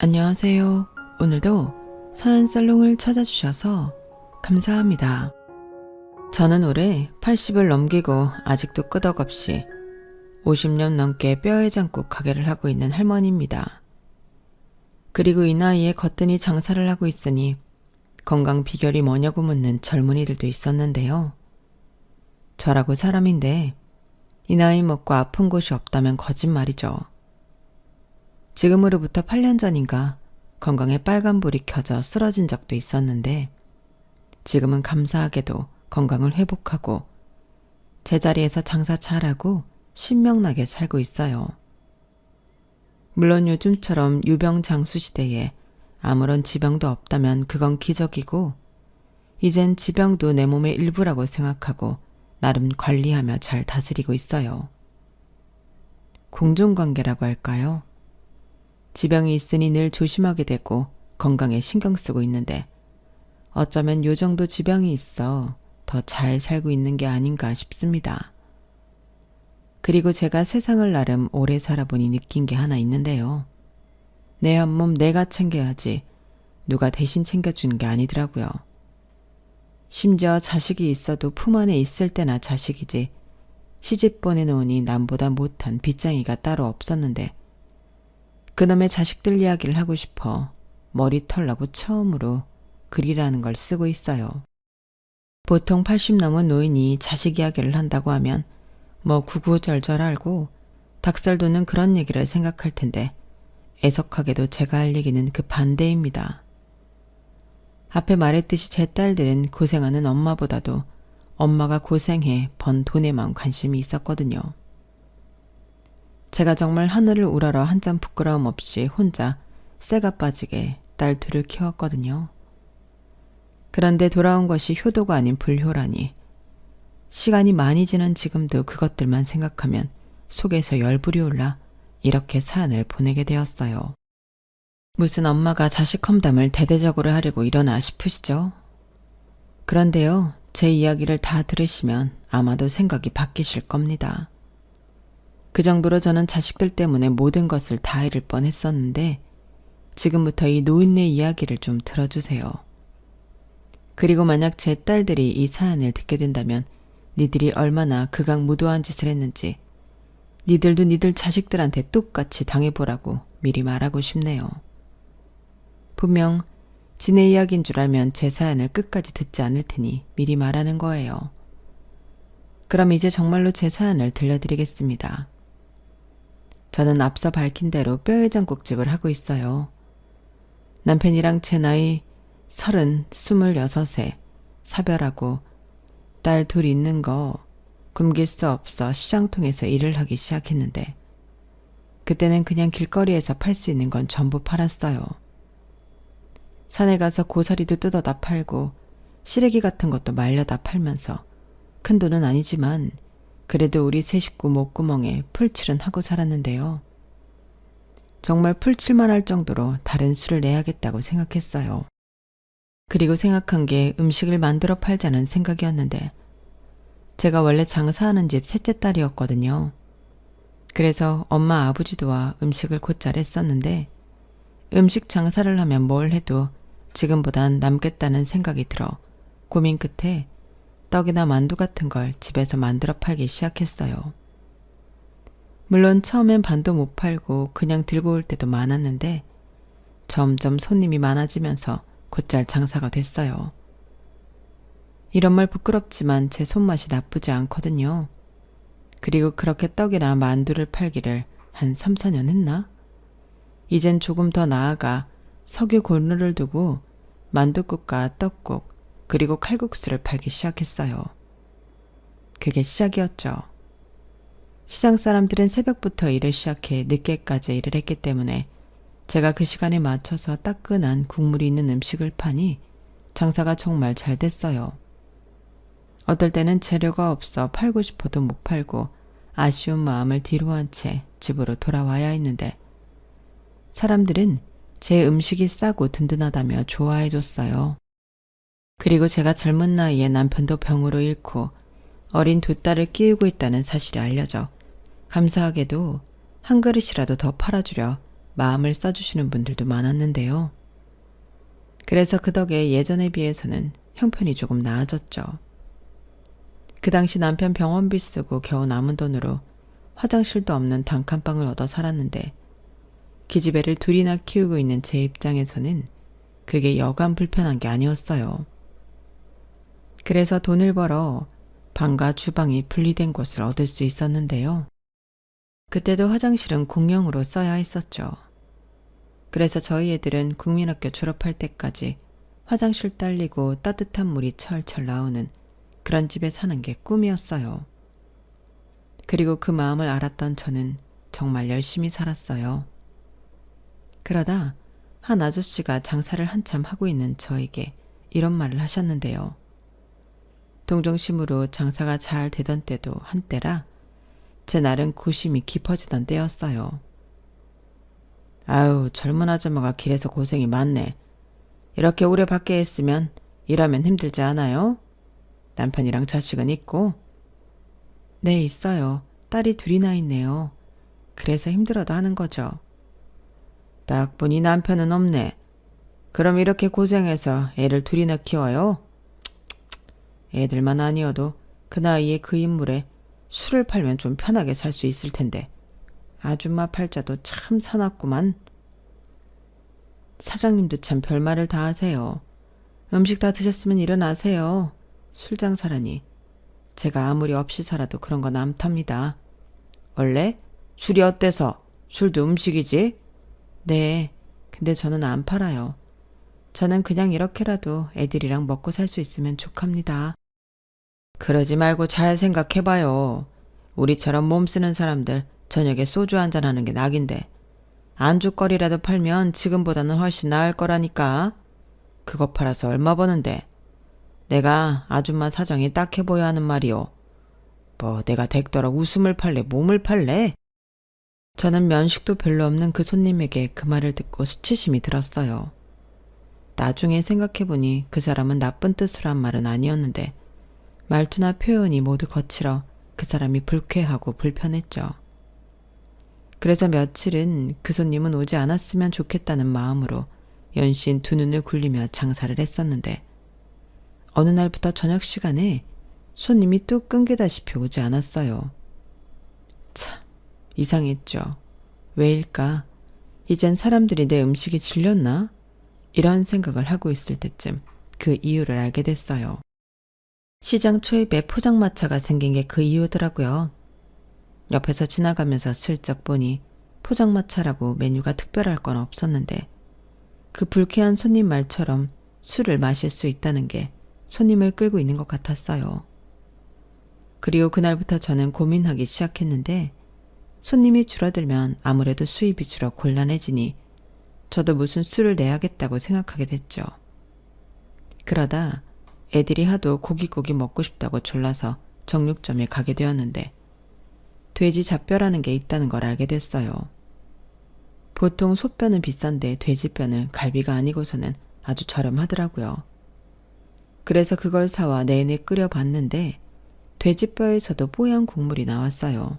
안녕하세요. 오늘도 서연살롱을 찾아주셔서 감사합니다. 저는 올해 80을 넘기고 아직도 끄덕없이 50년 넘게 뼈해장국 가게를 하고 있는 할머니입니다. 그리고 이 나이에 거뜬히 장사를 하고 있으니 건강 비결이 뭐냐고 묻는 젊은이들도 있었는데요. 저라고 사람인데 이 나이 먹고 아픈 곳이 없다면 거짓말이죠. 지금으로부터 8년 전인가 건강에 빨간불이 켜져 쓰러진 적도 있었는데 지금은 감사하게도 건강을 회복하고 제자리에서 장사 잘하고 신명나게 살고 있어요. 물론 요즘처럼 유병장수 시대에 아무런 지병도 없다면 그건 기적이고 이젠 지병도 내 몸의 일부라고 생각하고 나름 관리하며 잘 다스리고 있어요. 공존관계라고 할까요? 지병이 있으니 늘 조심하게 되고 건강에 신경 쓰고 있는데 어쩌면 요 정도 지병이 있어 더 잘 살고 있는 게 아닌가 싶습니다. 그리고 제가 세상을 나름 오래 살아보니 느낀 게 하나 있는데요. 내 한 몸 내가 챙겨야지 누가 대신 챙겨주는 게 아니더라고요. 심지어 자식이 있어도 품 안에 있을 때나 자식이지 시집 보내놓으니 남보다 못한 빚쟁이가 따로 없었는데 그놈의 자식들 이야기를 하고 싶어 머리 털라고 처음으로 글이라는 걸 쓰고 있어요. 보통 80 넘은 노인이 자식 이야기를 한다고 하면 뭐 구구절절 알고 닭살 돋는 그런 얘기를 생각할 텐데 애석하게도 제가 할 얘기는 그 반대입니다. 앞에 말했듯이 제 딸들은 고생하는 엄마보다도 엄마가 고생해 번 돈에만 관심이 있었거든요. 제가 정말 하늘을 우러러 한 점 부끄러움 없이 혼자 쇠가 빠지게 딸 둘을 키웠거든요. 그런데 돌아온 것이 효도가 아닌 불효라니 시간이 많이 지난 지금도 그것들만 생각하면 속에서 열불이 올라 이렇게 사연을 보내게 되었어요. 무슨 엄마가 자식 험담을 대대적으로 하려고 이러나 싶으시죠? 그런데요, 제 이야기를 다 들으시면 아마도 생각이 바뀌실 겁니다. 그 정도로 저는 자식들 때문에 모든 것을 다 잃을 뻔했었는데 지금부터 이 노인네 이야기를 좀 들어주세요. 그리고 만약 제 딸들이 이 사연을 듣게 된다면 니들이 얼마나 극악무도한 짓을 했는지 니들도 니들 자식들한테 똑같이 당해보라고 미리 말하고 싶네요. 분명 지네 이야기인 줄 알면 제 사연을 끝까지 듣지 않을 테니 미리 말하는 거예요. 그럼 이제 정말로 제 사연을 들려드리겠습니다. 저는 앞서 밝힌 대로 뼈해장국집을 하고 있어요. 남편이랑 제 나이 30, 26에 사별하고 딸 둘 있는 거 굶길 수 없어 시장통에서 일을 하기 시작했는데 그때는 그냥 길거리에서 팔 수 있는 건 전부 팔았어요. 산에 가서 고사리도 뜯어다 팔고 시래기 같은 것도 말려다 팔면서 큰 돈은 아니지만 그래도 우리 세 식구 목구멍에 풀칠은 하고 살았는데요. 정말 풀칠만 할 정도로 다른 수를 내야겠다고 생각했어요. 그리고 생각한 게 음식을 만들어 팔자는 생각이었는데 제가 원래 장사하는 집 셋째 딸이었거든요. 그래서 엄마 아버지도와 음식을 곧잘 했었는데 음식 장사를 하면 뭘 해도 지금보단 남겠다는 생각이 들어 고민 끝에 떡이나 만두 같은 걸 집에서 만들어 팔기 시작했어요. 물론 처음엔 반도 못 팔고 그냥 들고 올 때도 많았는데 점점 손님이 많아지면서 곧잘 장사가 됐어요. 이런 말 부끄럽지만 제 손맛이 나쁘지 않거든요. 그리고 그렇게 떡이나 만두를 팔기를 한 3, 4년 했나? 이젠 조금 더 나아가 석유 고루를 두고 만둣국과 떡국 그리고 칼국수를 팔기 시작했어요. 그게 시작이었죠. 시장 사람들은 새벽부터 일을 시작해 늦게까지 일을 했기 때문에 제가 그 시간에 맞춰서 따끈한 국물이 있는 음식을 파니 장사가 정말 잘 됐어요. 어떨 때는 재료가 없어 팔고 싶어도 못 팔고 아쉬운 마음을 뒤로한 채 집으로 돌아와야 했는데 사람들은 제 음식이 싸고 든든하다며 좋아해줬어요. 그리고 제가 젊은 나이에 남편도 병으로 잃고 어린 두 딸을 끼우고 있다는 사실이 알려져 감사하게도 한 그릇이라도 더 팔아주려 마음을 써주시는 분들도 많았는데요. 그래서 그 덕에 예전에 비해서는 형편이 조금 나아졌죠. 그 당시 남편 병원비 쓰고 겨우 남은 돈으로 화장실도 없는 단칸방을 얻어 살았는데 기집애를 둘이나 키우고 있는 제 입장에서는 그게 여간 불편한 게 아니었어요. 그래서 돈을 벌어 방과 주방이 분리된 곳을 얻을 수 있었는데요. 그때도 화장실은 공용으로 써야 했었죠. 그래서 저희 애들은 국민학교 졸업할 때까지 화장실 딸리고 따뜻한 물이 철철 나오는 그런 집에 사는 게 꿈이었어요. 그리고 그 마음을 알았던 저는 정말 열심히 살았어요. 그러다 한 아저씨가 장사를 한참 하고 있는 저에게 이런 말을 하셨는데요. 동정심으로 장사가 잘 되던 때도 한때라 제 날은 고심이 깊어지던 때였어요. 아유, 젊은 아줌마가 길에서 고생이 많네. 이렇게 오래 밖에 있으면 일하면 힘들지 않아요? 남편이랑 자식은 있고? 네, 있어요. 딸이 둘이나 있네요. 그래서 힘들어도 하는 거죠. 딱 보니 남편은 없네. 그럼 이렇게 고생해서 애를 둘이나 키워요? 애들만 아니어도 그 나이에 그 인물에 술을 팔면 좀 편하게 살 수 있을 텐데 아줌마 팔자도 참 사납구만. 사장님도 참 별말을 다 하세요. 음식 다 드셨으면 일어나세요. 술 장사라니. 제가 아무리 없이 살아도 그런 건 안 탑니다. 원래? 술이 어때서? 술도 음식이지? 네, 근데 저는 안 팔아요. 저는 그냥 이렇게라도 애들이랑 먹고 살 수 있으면 족합니다. 그러지 말고 잘 생각해봐요. 우리처럼 몸 쓰는 사람들 저녁에 소주 한잔 하는 게 낙인데 안주거리라도 팔면 지금보다는 훨씬 나을 거라니까. 그거 팔아서 얼마 버는데. 내가 아줌마 사정이 딱해 보여 하는 말이오. 뭐 내가 댁더러 웃음을 팔래 몸을 팔래? 저는 면식도 별로 없는 그 손님에게 그 말을 듣고 수치심이 들었어요. 나중에 생각해보니 그 사람은 나쁜 뜻으로 한 말은 아니었는데 말투나 표현이 모두 거칠어 그 사람이 불쾌하고 불편했죠. 그래서 며칠은 그 손님은 오지 않았으면 좋겠다는 마음으로 연신 두 눈을 굴리며 장사를 했었는데 어느 날부터 저녁 시간에 손님이 뚝 끊기다시피 오지 않았어요. 참, 이상했죠. 왜일까? 이젠 사람들이 내 음식이 질렸나? 이런 생각을 하고 있을 때쯤 그 이유를 알게 됐어요. 시장 초입에 포장마차가 생긴 게 그 이유더라고요. 옆에서 지나가면서 슬쩍 보니 포장마차라고 메뉴가 특별할 건 없었는데 그 불쾌한 손님 말처럼 술을 마실 수 있다는 게 손님을 끌고 있는 것 같았어요. 그리고 그날부터 저는 고민하기 시작했는데 손님이 줄어들면 아무래도 수입이 줄어 곤란해지니 저도 무슨 술을 내야겠다고 생각하게 됐죠. 그러다 애들이 하도 고기 먹고 싶다고 졸라서 정육점에 가게 되었는데 돼지 잡뼈라는 게 있다는 걸 알게 됐어요. 보통 소뼈는 비싼데 돼지뼈는 갈비가 아니고서는 아주 저렴하더라고요. 그래서 그걸 사와 내내 끓여봤는데 돼지뼈에서도 뽀얀 국물이 나왔어요.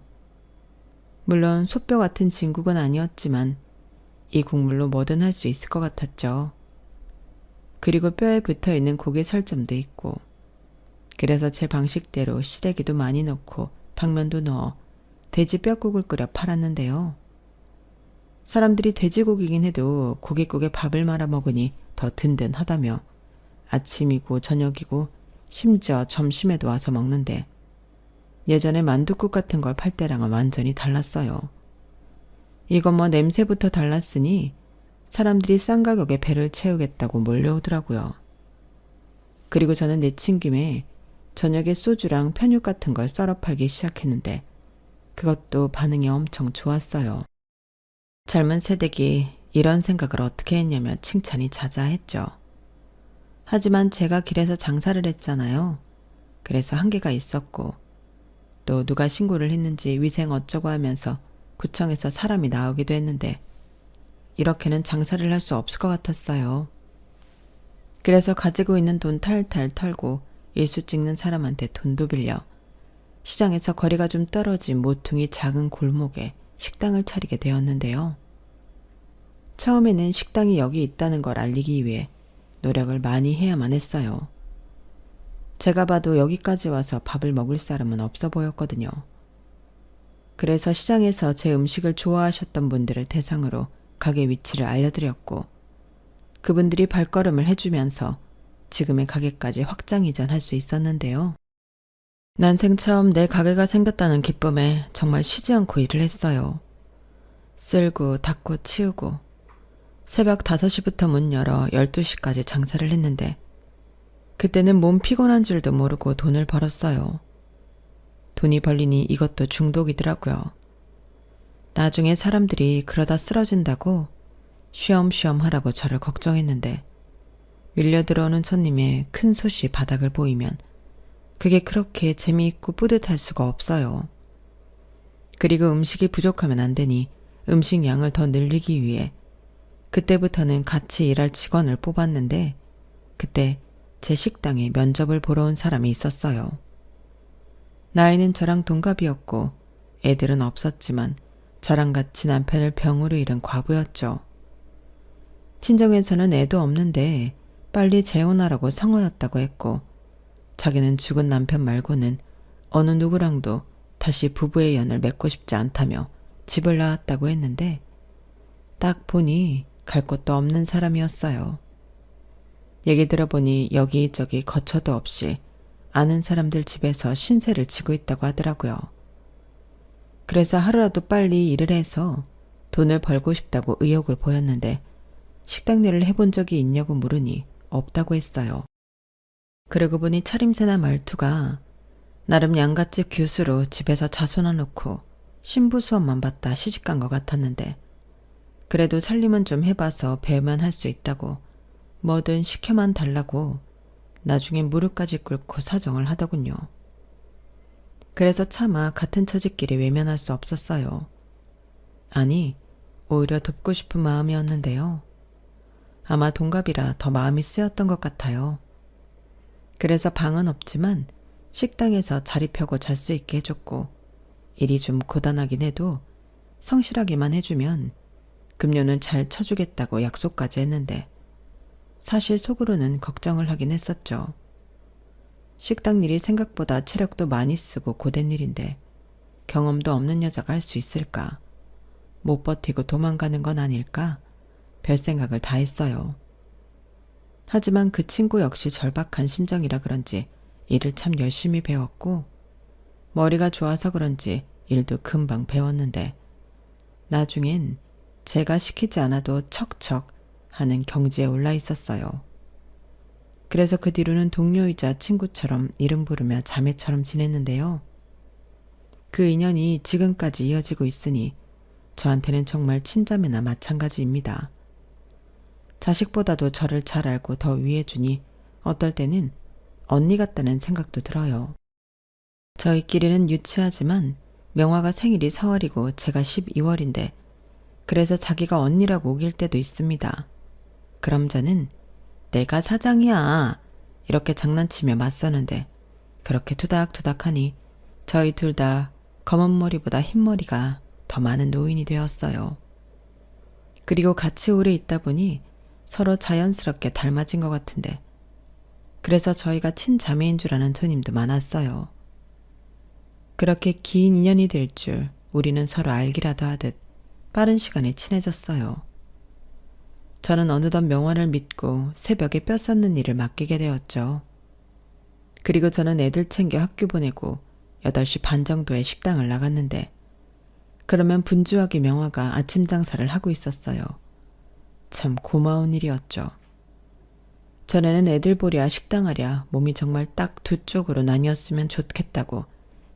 물론 소뼈 같은 진국은 아니었지만 이 국물로 뭐든 할 수 있을 것 같았죠. 그리고 뼈에 붙어있는 고기 살점도 있고 그래서 제 방식대로 시래기도 많이 넣고 당면도 넣어 돼지 뼈국을 끓여 팔았는데요. 사람들이 돼지고기긴 해도 고깃국에 밥을 말아 먹으니 더 든든하다며 아침이고 저녁이고 심지어 점심에도 와서 먹는데 예전에 만둣국 같은 걸 팔 때랑은 완전히 달랐어요. 이건 뭐 냄새부터 달랐으니 사람들이 싼 가격에 배를 채우겠다고 몰려오더라고요. 그리고 저는 내친 김에 저녁에 소주랑 편육 같은 걸 썰어 팔기 시작했는데 그것도 반응이 엄청 좋았어요. 젊은 세대기 이런 생각을 어떻게 했냐며 칭찬이 자자했죠. 하지만 제가 길에서 장사를 했잖아요. 그래서 한계가 있었고 또 누가 신고를 했는지 위생 어쩌고 하면서 구청에서 사람이 나오기도 했는데 이렇게는 장사를 할 수 없을 것 같았어요. 그래서 가지고 있는 돈 탈탈 털고 일수 찍는 사람한테 돈도 빌려 시장에서 거리가 좀 떨어진 모퉁이 작은 골목에 식당을 차리게 되었는데요. 처음에는 식당이 여기 있다는 걸 알리기 위해 노력을 많이 해야만 했어요. 제가 봐도 여기까지 와서 밥을 먹을 사람은 없어 보였거든요. 그래서 시장에서 제 음식을 좋아하셨던 분들을 대상으로 가게 위치를 알려드렸고 그분들이 발걸음을 해주면서 지금의 가게까지 확장 이전할 수 있었는데요. 난생 처음 내 가게가 생겼다는 기쁨에 정말 쉬지 않고 일을 했어요. 쓸고 닦고 치우고 새벽 5시부터 문 열어 12시까지 장사를 했는데 그때는 몸 피곤한 줄도 모르고 돈을 벌었어요. 돈이 벌리니 이것도 중독이더라고요. 나중에 사람들이 그러다 쓰러진다고 쉬엄쉬엄 하라고 저를 걱정했는데 밀려 들어오는 손님의 큰 솥이 바닥을 보이면 그게 그렇게 재미있고 뿌듯할 수가 없어요. 그리고 음식이 부족하면 안 되니 음식 양을 더 늘리기 위해 그때부터는 같이 일할 직원을 뽑았는데 그때 제 식당에 면접을 보러 온 사람이 있었어요. 나이는 저랑 동갑이었고 애들은 없었지만 저랑 같이 남편을 병으로 잃은 과부였죠. 친정에서는 애도 없는데 빨리 재혼하라고 성화였다고 했고 자기는 죽은 남편 말고는 어느 누구랑도 다시 부부의 연을 맺고 싶지 않다며 집을 나왔다고 했는데 딱 보니 갈 곳도 없는 사람이었어요. 얘기 들어보니 여기저기 거처도 없이 아는 사람들 집에서 신세를 지고 있다고 하더라고요. 그래서 하루라도 빨리 일을 해서 돈을 벌고 싶다고 의욕을 보였는데 식당 일을 해본 적이 있냐고 물으니 없다고 했어요. 그러고 보니 차림새나 말투가 나름 양갓집 교수로 집에서 자손아 놓고 신부 수업만 받다 시집간 것 같았는데 그래도 살림은 좀 해봐서 배우면 할 수 있다고 뭐든 시켜만 달라고 나중에 무릎까지 꿇고 사정을 하더군요. 그래서 차마 같은 처지끼리 외면할 수 없었어요. 아니, 오히려 돕고 싶은 마음이었는데요. 아마 동갑이라 더 마음이 쓰였던 것 같아요. 그래서 방은 없지만 식당에서 자리 펴고 잘 수 있게 해줬고 일이 좀 고단하긴 해도 성실하게만 해주면 급료는 잘 쳐주겠다고 약속까지 했는데 사실 속으로는 걱정을 하긴 했었죠. 식당 일이 생각보다 체력도 많이 쓰고 고된 일인데 경험도 없는 여자가 할 수 있을까? 못 버티고 도망가는 건 아닐까? 별 생각을 다 했어요. 하지만 그 친구 역시 절박한 심정이라 그런지 일을 참 열심히 배웠고 머리가 좋아서 그런지 일도 금방 배웠는데 나중엔 제가 시키지 않아도 척척 하는 경지에 올라 있었어요. 그래서 그 뒤로는 동료이자 친구처럼 이름 부르며 자매처럼 지냈는데요. 그 인연이 지금까지 이어지고 있으니 저한테는 정말 친자매나 마찬가지입니다. 자식보다도 저를 잘 알고 더 위해주니 어떨 때는 언니 같다는 생각도 들어요. 저희끼리는 유치하지만 명화가 생일이 4월이고 제가 12월인데 그래서 자기가 언니라고 우길 때도 있습니다. 그럼 저는 내가 사장이야 이렇게 장난치며 맞서는데 그렇게 투닥투닥하니 저희 둘 다 검은 머리보다 흰 머리가 더 많은 노인이 되었어요. 그리고 같이 오래 있다 보니 서로 자연스럽게 닮아진 것 같은데 그래서 저희가 친자매인 줄 아는 손님도 많았어요. 그렇게 긴 인연이 될 줄 우리는 서로 알기라도 하듯 빠른 시간에 친해졌어요. 저는 어느덧 명화를 믿고 새벽에 뼈 썩는 일을 맡기게 되었죠. 그리고 저는 애들 챙겨 학교 보내고 8시 반 정도에 식당을 나갔는데 그러면 분주하게 명화가 아침 장사를 하고 있었어요. 참 고마운 일이었죠. 전에는 애들 보랴 식당 하랴 몸이 정말 딱 두 쪽으로 나뉘었으면 좋겠다고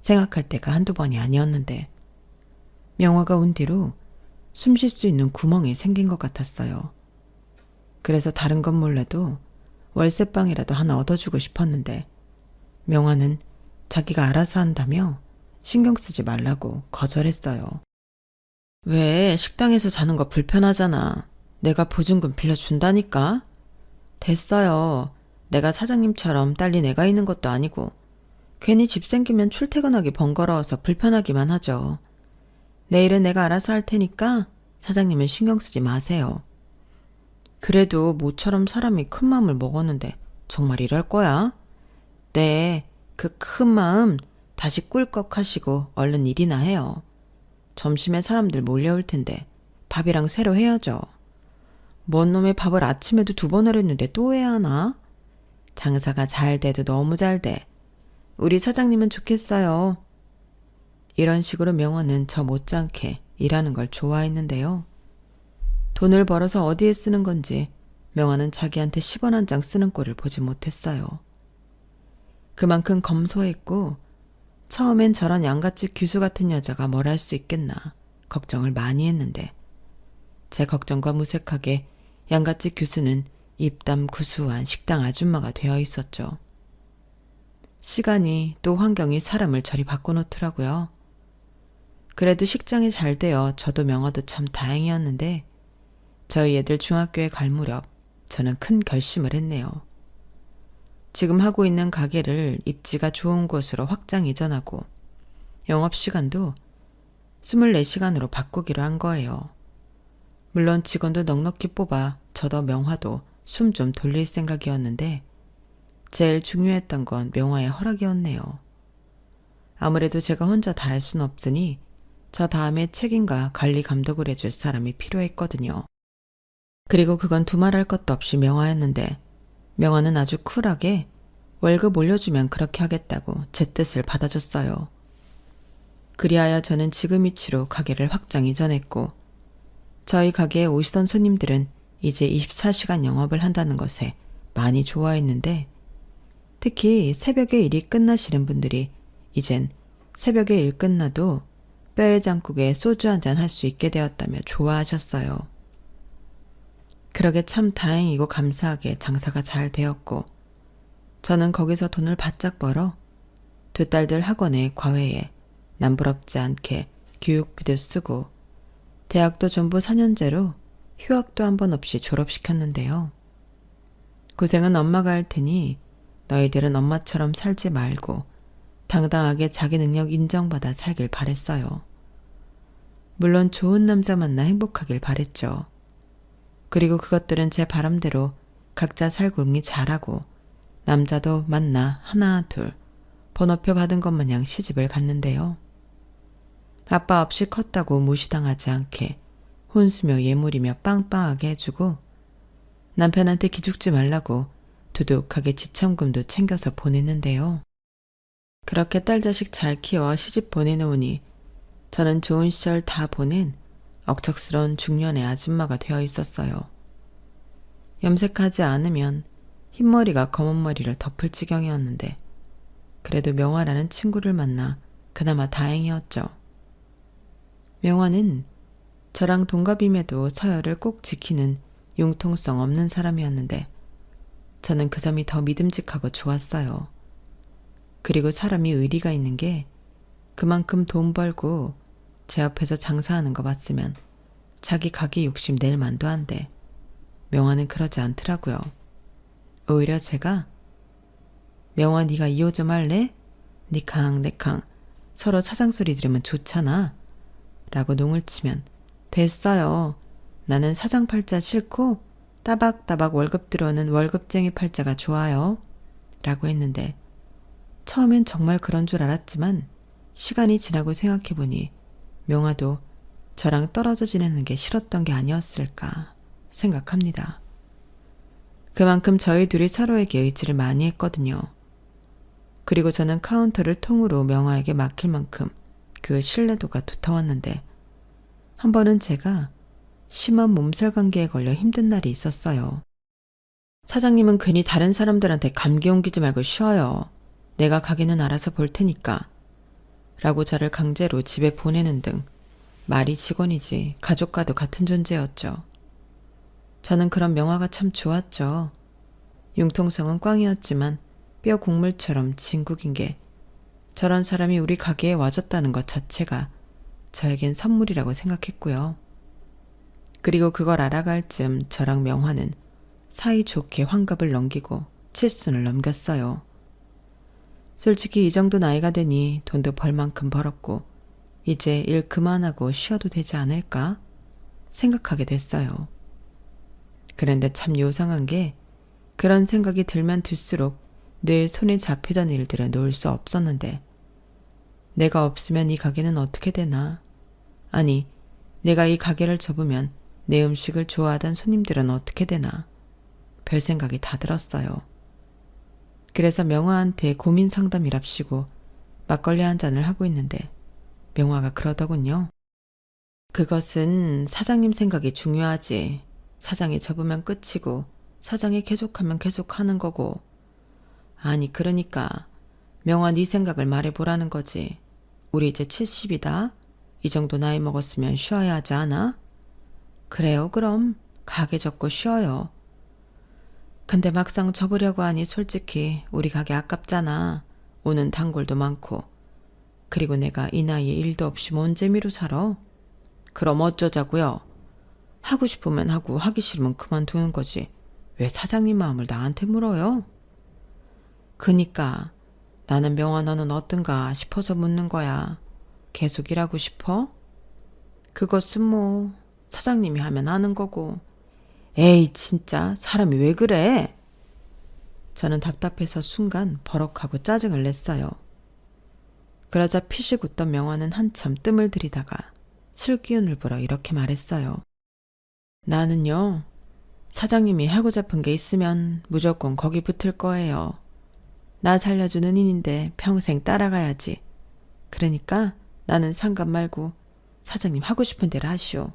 생각할 때가 한두 번이 아니었는데 명화가 온 뒤로 숨 쉴 수 있는 구멍이 생긴 것 같았어요. 그래서 다른 건 몰라도 월세방이라도 하나 얻어주고 싶었는데 명화는 자기가 알아서 한다며 신경 쓰지 말라고 거절했어요. 왜 식당에서 자는 거 불편하잖아. 내가 보증금 빌려준다니까. 됐어요. 내가 사장님처럼 딸린 애가 있는 것도 아니고 괜히 집 생기면 출퇴근하기 번거로워서 불편하기만 하죠. 내일은 내가 알아서 할 테니까 사장님은 신경 쓰지 마세요. 그래도 모처럼 사람이 큰 마음을 먹었는데 정말 이럴 거야? 네, 그 큰 마음 다시 꿀꺽 하시고 얼른 일이나 해요. 점심에 사람들 몰려올 텐데 밥이랑 새로 해야죠. 뭔 놈의 밥을 아침에도 2번을 했는데 또 해야 하나? 장사가 잘 돼도 너무 잘 돼. 우리 사장님은 좋겠어요. 이런 식으로 명화는 저 못지않게 일하는 걸 좋아했는데요. 돈을 벌어서 어디에 쓰는 건지 명화는 자기한테 10원 한 장 쓰는 꼴을 보지 못했어요. 그만큼 검소했고 처음엔 저런 양같이 규수 같은 여자가 뭘 할 수 있겠나 걱정을 많이 했는데 제 걱정과 무색하게 양같이 규수는 입담 구수한 식당 아줌마가 되어 있었죠. 시간이 또 환경이 사람을 저리 바꿔놓더라고요. 그래도 식장이 잘 되어 저도 명화도 참 다행이었는데 저희 애들 중학교에 갈 무렵 저는 큰 결심을 했네요. 지금 하고 있는 가게를 입지가 좋은 곳으로 확장 이전하고 영업시간도 24시간으로 바꾸기로 한 거예요. 물론 직원도 넉넉히 뽑아 저도 명화도 숨 좀 돌릴 생각이었는데 제일 중요했던 건 명화의 허락이었네요. 아무래도 제가 혼자 다 할 순 없으니 저 다음에 책임과 관리 감독을 해줄 사람이 필요했거든요. 그리고 그건 두말할 것도 없이 명화였는데 명화는 아주 쿨하게 월급 올려주면 그렇게 하겠다고 제 뜻을 받아줬어요. 그리하여 저는 지금 위치로 가게를 확장 이전했고 저희 가게에 오시던 손님들은 이제 24시간 영업을 한다는 것에 많이 좋아했는데 특히 새벽에 일이 끝나시는 분들이 이젠 새벽에 일 끝나도 뼈에 장국에 소주 한잔 할 수 있게 되었다며 좋아하셨어요. 그러게 참 다행이고 감사하게 장사가 잘 되었고 저는 거기서 돈을 바짝 벌어 두 딸들 학원에 과외에 남부럽지 않게 교육비도 쓰고 대학도 전부 4년제로 휴학도 한 번 없이 졸업시켰는데요. 고생은 엄마가 할 테니 너희들은 엄마처럼 살지 말고 당당하게 자기 능력 인정받아 살길 바랬어요. 물론 좋은 남자 만나 행복하길 바랬죠. 그리고 그것들은 제 바람대로 각자 살골미 잘하고 남자도 만나 하나 둘 번호표 받은 것 마냥 시집을 갔는데요. 아빠 없이 컸다고 무시당하지 않게 혼수며 예물이며 빵빵하게 해주고 남편한테 기죽지 말라고 두둑하게 지참금도 챙겨서 보냈는데요. 그렇게 딸 자식 잘 키워 시집 보내놓으니 저는 좋은 시절 다 보낸 억척스러운 중년의 아줌마가 되어 있었어요. 염색하지 않으면 흰머리가 검은 머리를 덮을 지경이었는데 그래도 명화라는 친구를 만나 그나마 다행이었죠. 명화는 저랑 동갑임에도 서열을 꼭 지키는 융통성 없는 사람이었는데 저는 그 점이 더 믿음직하고 좋았어요. 그리고 사람이 의리가 있는 게 그만큼 돈 벌고 제 옆에서 장사하는 거 봤으면 자기 가게 욕심 낼 만도 한데 명화는 그러지 않더라고요. 오히려 제가 명화 네가 2호 좀 할래? 니캉 내캉 서로 사장 소리 들으면 좋잖아 라고 농을 치면 됐어요. 나는 사장 팔자 싫고 따박따박 월급 들어오는 월급쟁이 팔자가 좋아요 라고 했는데 처음엔 정말 그런 줄 알았지만 시간이 지나고 생각해보니 명화도 저랑 떨어져 지내는 게 싫었던 게 아니었을까 생각합니다. 그만큼 저희 둘이 서로에게 의지를 많이 했거든요. 그리고 저는 카운터를 통으로 명화에게 맡길 만큼 그 신뢰도가 두터웠는데 한 번은 제가 심한 몸살 감기에 걸려 힘든 날이 있었어요. 사장님은 괜히 다른 사람들한테 감기 옮기지 말고 쉬어요. 내가 가게는 알아서 볼 테니까 라고 저를 강제로 집에 보내는 등 말이 직원이지 가족과도 같은 존재였죠. 저는 그런 명화가 참 좋았죠. 융통성은 꽝이었지만 뼈 곡물처럼 진국인 게 저런 사람이 우리 가게에 와줬다는 것 자체가 저에겐 선물이라고 생각했고요. 그리고 그걸 알아갈 즈음 저랑 명화는 사이좋게 환갑을 넘기고 칠순을 넘겼어요. 솔직히 이 정도 나이가 되니 돈도 벌 만큼 벌었고 이제 일 그만하고 쉬어도 되지 않을까 생각하게 됐어요. 그런데 참 요상한 게 그런 생각이 들면 들수록 늘 손에 잡히던 일들을 놓을 수 없었는데 내가 없으면 이 가게는 어떻게 되나? 아니, 내가 이 가게를 접으면 내 음식을 좋아하던 손님들은 어떻게 되나? 별 생각이 다 들었어요. 그래서 명화한테 고민 상담이랍시고 막걸리 한 잔을 하고 있는데 명화가 그러더군요. 그것은 사장님 생각이 중요하지. 사장이 접으면 끝이고 사장이 계속하면 계속하는 거고. 아니 그러니까 명화 네 생각을 말해보라는 거지. 우리 이제 70이다. 이 정도 나이 먹었으면 쉬어야 하지 않아? 그래요 그럼 가게 접고 쉬어요. 근데 막상 접으려고 하니 솔직히 우리 가게 아깝잖아. 오는 단골도 많고. 그리고 내가 이 나이에 일도 없이 뭔 재미로 살아? 그럼 어쩌자고요? 하고 싶으면 하고 하기 싫으면 그만두는 거지. 왜 사장님 마음을 나한테 물어요? 그니까 나는 명화 너는 어떤가 싶어서 묻는 거야. 계속 일하고 싶어? 그것은 뭐 사장님이 하면 하는 거고. 에이 진짜 사람이 왜 그래? 저는 답답해서 순간 버럭하고 짜증을 냈어요. 그러자 피식 웃던 명화는 한참 뜸을 들이다가 술기운을 불어 이렇게 말했어요. 나는요, 사장님이 하고 잡은 게 있으면 무조건 거기 붙을 거예요. 나 살려주는 인인데 평생 따라가야지. 그러니까 나는 상관 말고 사장님 하고 싶은 대로 하시오.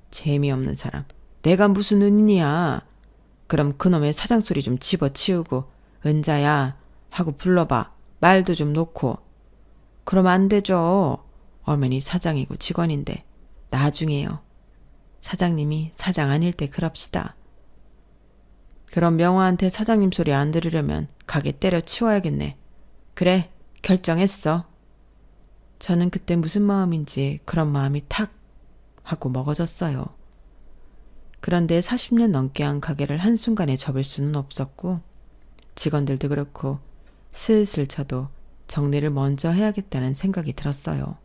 재미없는 사람. 내가 무슨 은인이야. 그럼 그놈의 사장 소리 좀 집어치우고 은자야 하고 불러봐. 말도 좀 놓고. 그럼 안 되죠. 엄연히 사장이고 직원인데 나중에요. 사장님이 사장 아닐 때 그럽시다. 그럼 명화한테 사장님 소리 안 들으려면 가게 때려치워야겠네. 그래, 결정했어. 저는 그때 무슨 마음인지 그런 마음이 탁 하고 먹어졌어요. 그런데 40년 넘게 한 가게를 한순간에 접을 수는 없었고 직원들도 그렇고 슬슬 저도 정리를 먼저 해야겠다는 생각이 들었어요.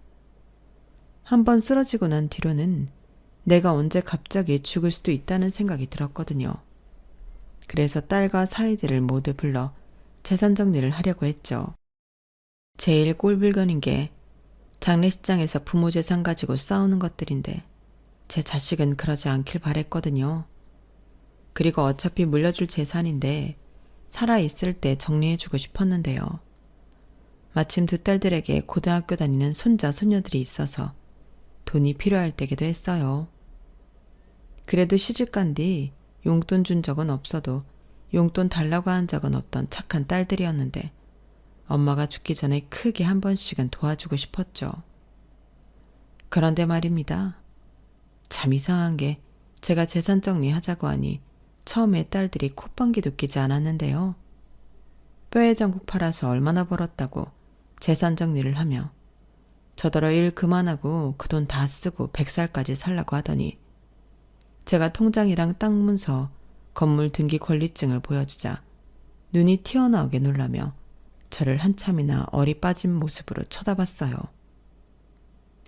한번 쓰러지고 난 뒤로는 내가 언제 갑자기 죽을 수도 있다는 생각이 들었거든요. 그래서 딸과 사이들을 모두 불러 재산 정리를 하려고 했죠. 제일 꼴불견인 게 장례식장에서 부모 재산 가지고 싸우는 것들인데 제 자식은 그러지 않길 바랬거든요. 그리고 어차피 물려줄 재산인데 살아있을 때 정리해주고 싶었는데요. 마침 두 딸들에게 고등학교 다니는 손자, 손녀들이 있어서 돈이 필요할 때기도 했어요. 그래도 시집간 뒤 용돈 준 적은 없어도 용돈 달라고 한 적은 없던 착한 딸들이었는데 엄마가 죽기 전에 크게 한 번씩은 도와주고 싶었죠. 그런데 말입니다. 참 이상한 게 제가 재산 정리하자고 하니 처음에 딸들이 콧방귀도 끼지 않았는데요. 뼈의 전국 팔아서 얼마나 벌었다고 재산 정리를 하며 저더러 일 그만하고 그 돈 다 쓰고 100살까지 살라고 하더니 제가 통장이랑 땅 문서, 건물 등기 권리증을 보여주자 눈이 튀어나오게 놀라며 저를 한참이나 어리 빠진 모습으로 쳐다봤어요.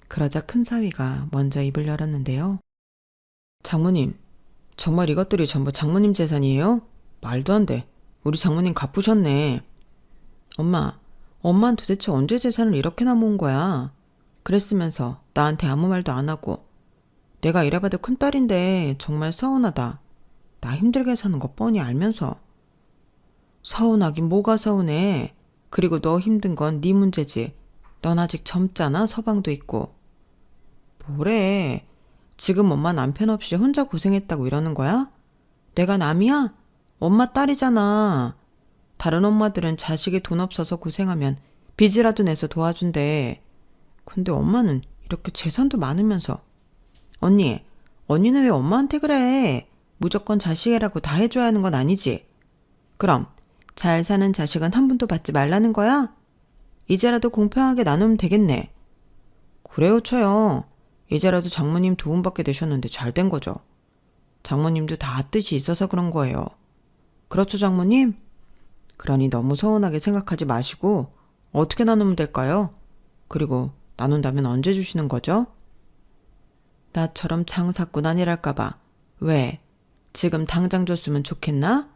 그러자 큰 사위가 먼저 입을 열었는데요. 장모님, 정말 이것들이 전부 장모님 재산이에요? 말도 안 돼. 우리 장모님 갚으셨네. 엄마는 도대체 언제 재산을 이렇게나 모은 거야? 그랬으면서 나한테 아무 말도 안 하고. 내가 이래봐도 큰딸인데 정말 서운하다. 나 힘들게 사는 거 뻔히 알면서. 서운하긴 뭐가 서운해. 그리고 너 힘든 건 네 문제지. 넌 아직 젊잖아. 서방도 있고. 뭐래. 지금 엄마 남편 없이 혼자 고생했다고 이러는 거야? 내가 남이야? 엄마 딸이잖아. 다른 엄마들은 자식이 돈 없어서 고생하면 빚이라도 내서 도와준대. 근데 엄마는 이렇게 재산도 많으면서. 언니는 왜 엄마한테 그래? 무조건 자식이라고 다 해줘야 하는 건 아니지. 그럼 잘 사는 자식은 한 푼도 받지 말라는 거야? 이제라도 공평하게 나누면 되겠네. 그래요, 처요. 이제라도 장모님 도움받게 되셨는데 잘 된 거죠. 장모님도 다 뜻이 있어서 그런 거예요. 그렇죠, 장모님? 그러니 너무 서운하게 생각하지 마시고 어떻게 나누면 될까요? 그리고 나눈다면 언제 주시는 거죠? 나처럼 장사꾼 아니랄까봐. 왜? 지금 당장 줬으면 좋겠나?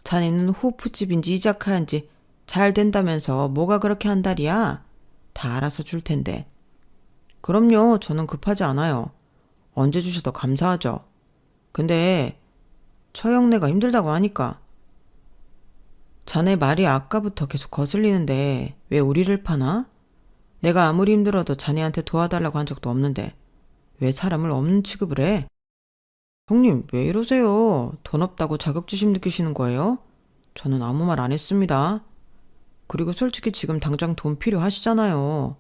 자네는 호프집인지 이자카야인지 잘 된다면서 뭐가 그렇게 한달이야? 다 알아서 줄 텐데. 그럼요, 저는 급하지 않아요. 언제 주셔도 감사하죠. 근데 처형네가 힘들다고 하니까. 자네 말이 아까부터 계속 거슬리는데 왜 우리를 파나? 내가 아무리 힘들어도 자네한테 도와달라고 한 적도 없는데 왜 사람을 없는 취급을 해? 형님, 왜 이러세요? 돈 없다고 자격지심 느끼시는 거예요? 저는 아무 말 안 했습니다. 그리고 솔직히 지금 당장 돈 필요하시잖아요.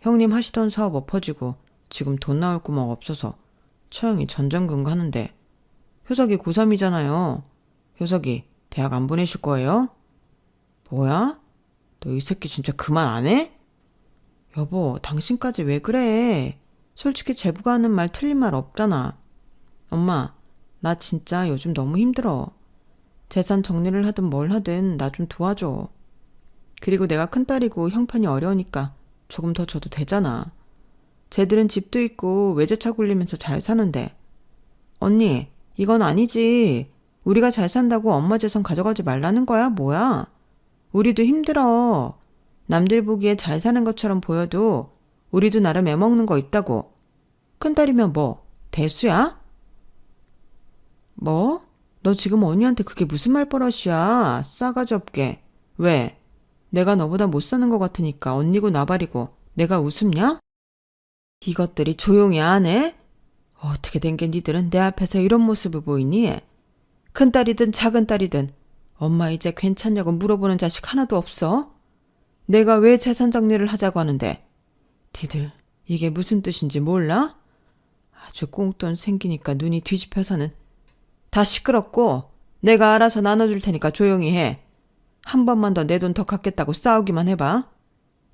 형님 하시던 사업 엎어지고 지금 돈 나올 구멍 없어서 처형이 전전긍긍하는데 효석이 고3이잖아요. 효석이 대학 안 보내실 거예요? 뭐야? 너 이 새끼 진짜 그만 안 해? 여보, 당신까지 왜 그래? 솔직히 제부가 하는 말 틀린 말 없잖아. 엄마, 나 진짜 요즘 너무 힘들어. 재산 정리를 하든 뭘 하든 나 좀 도와줘. 그리고 내가 큰딸이고 형편이 어려우니까 조금 더 줘도 되잖아. 쟤들은 집도 있고 외제차 굴리면서 잘 사는데. 언니, 이건 아니지. 우리가 잘 산다고 엄마 재산 가져가지 말라는 거야? 뭐야? 우리도 힘들어. 남들 보기에 잘 사는 것처럼 보여도 우리도 나름 애먹는 거 있다고. 큰딸이면 뭐, 대수야? 뭐? 너 지금 언니한테 그게 무슨 말버릇이야? 싸가지 없게. 왜? 내가 너보다 못 사는 것 같으니까 언니고 나발이고 내가 웃음냐? 이것들이 조용히 안 해? 어떻게 된 게 니들은 내 앞에서 이런 모습을 보이니? 큰딸이든 작은딸이든 엄마 이제 괜찮냐고 물어보는 자식 하나도 없어? 내가 왜 재산 정리를 하자고 하는데 니들 이게 무슨 뜻인지 몰라? 아주 꽁돈 생기니까 눈이 뒤집혀서는 다 시끄럽고 내가 알아서 나눠줄 테니까 조용히 해. 한 번만 더 내 돈 더 갚겠다고 싸우기만 해봐.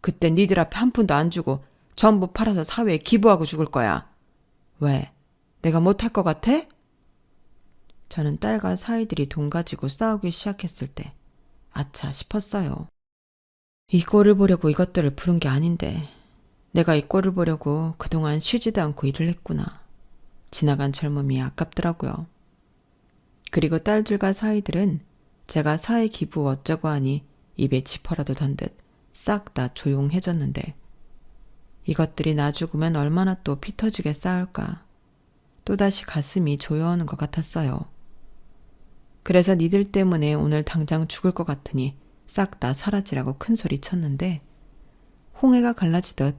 그때 니들 앞에 한 푼도 안 주고 전부 팔아서 사회에 기부하고 죽을 거야. 왜? 내가 못할 것 같아? 저는 딸과 사위들이 돈 가지고 싸우기 시작했을 때 아차 싶었어요. 이 꼴을 보려고 이것들을 부른 게 아닌데 내가 이 꼴을 보려고 그동안 쉬지도 않고 일을 했구나. 지나간 젊음이 아깝더라고요. 그리고 딸들과 사위들은 제가 사회 기부 어쩌고 하니 입에 지퍼라도 단 듯 싹 다 조용해졌는데 이것들이 나 죽으면 얼마나 또 피 터지게 싸울까. 또다시 가슴이 조여오는 것 같았어요. 그래서 니들 때문에 오늘 당장 죽을 것 같으니 싹 다 사라지라고 큰 소리 쳤는데 홍해가 갈라지듯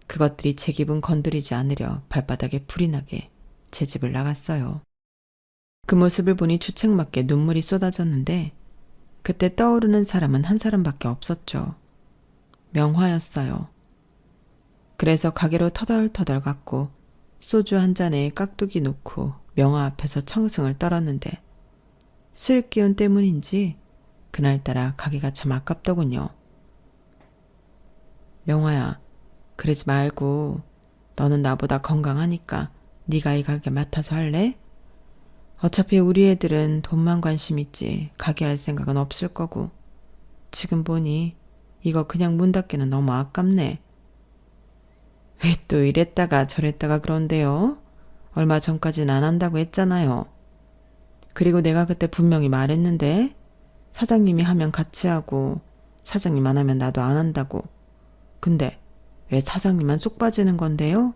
그것들이 제 기분 건드리지 않으려 발바닥에 불이 나게 제 집을 나갔어요. 그 모습을 보니 주책맞게 눈물이 쏟아졌는데 그때 떠오르는 사람은 한 사람밖에 없었죠. 명화였어요. 그래서 가게로 터덜터덜 갔고 소주 한 잔에 깍두기 놓고 명화 앞에서 청승을 떨었는데 술 기운 때문인지 그날따라 가기가 참 아깝더군요. 명화야, 그러지 말고 너는 나보다 건강하니까 네가 이 가게 맡아서 할래? 어차피 우리 애들은 돈만 관심 있지 가게 할 생각은 없을 거고 지금 보니 이거 그냥 문 닫기는 너무 아깝네. 왜 또 이랬다가 저랬다가 그런데요? 얼마 전까진 안 한다고 했잖아요. 그리고 내가 그때 분명히 말했는데 사장님이 하면 같이 하고 사장님 안 하면 나도 안 한다고. 근데 왜 사장님만 쏙 빠지는 건데요?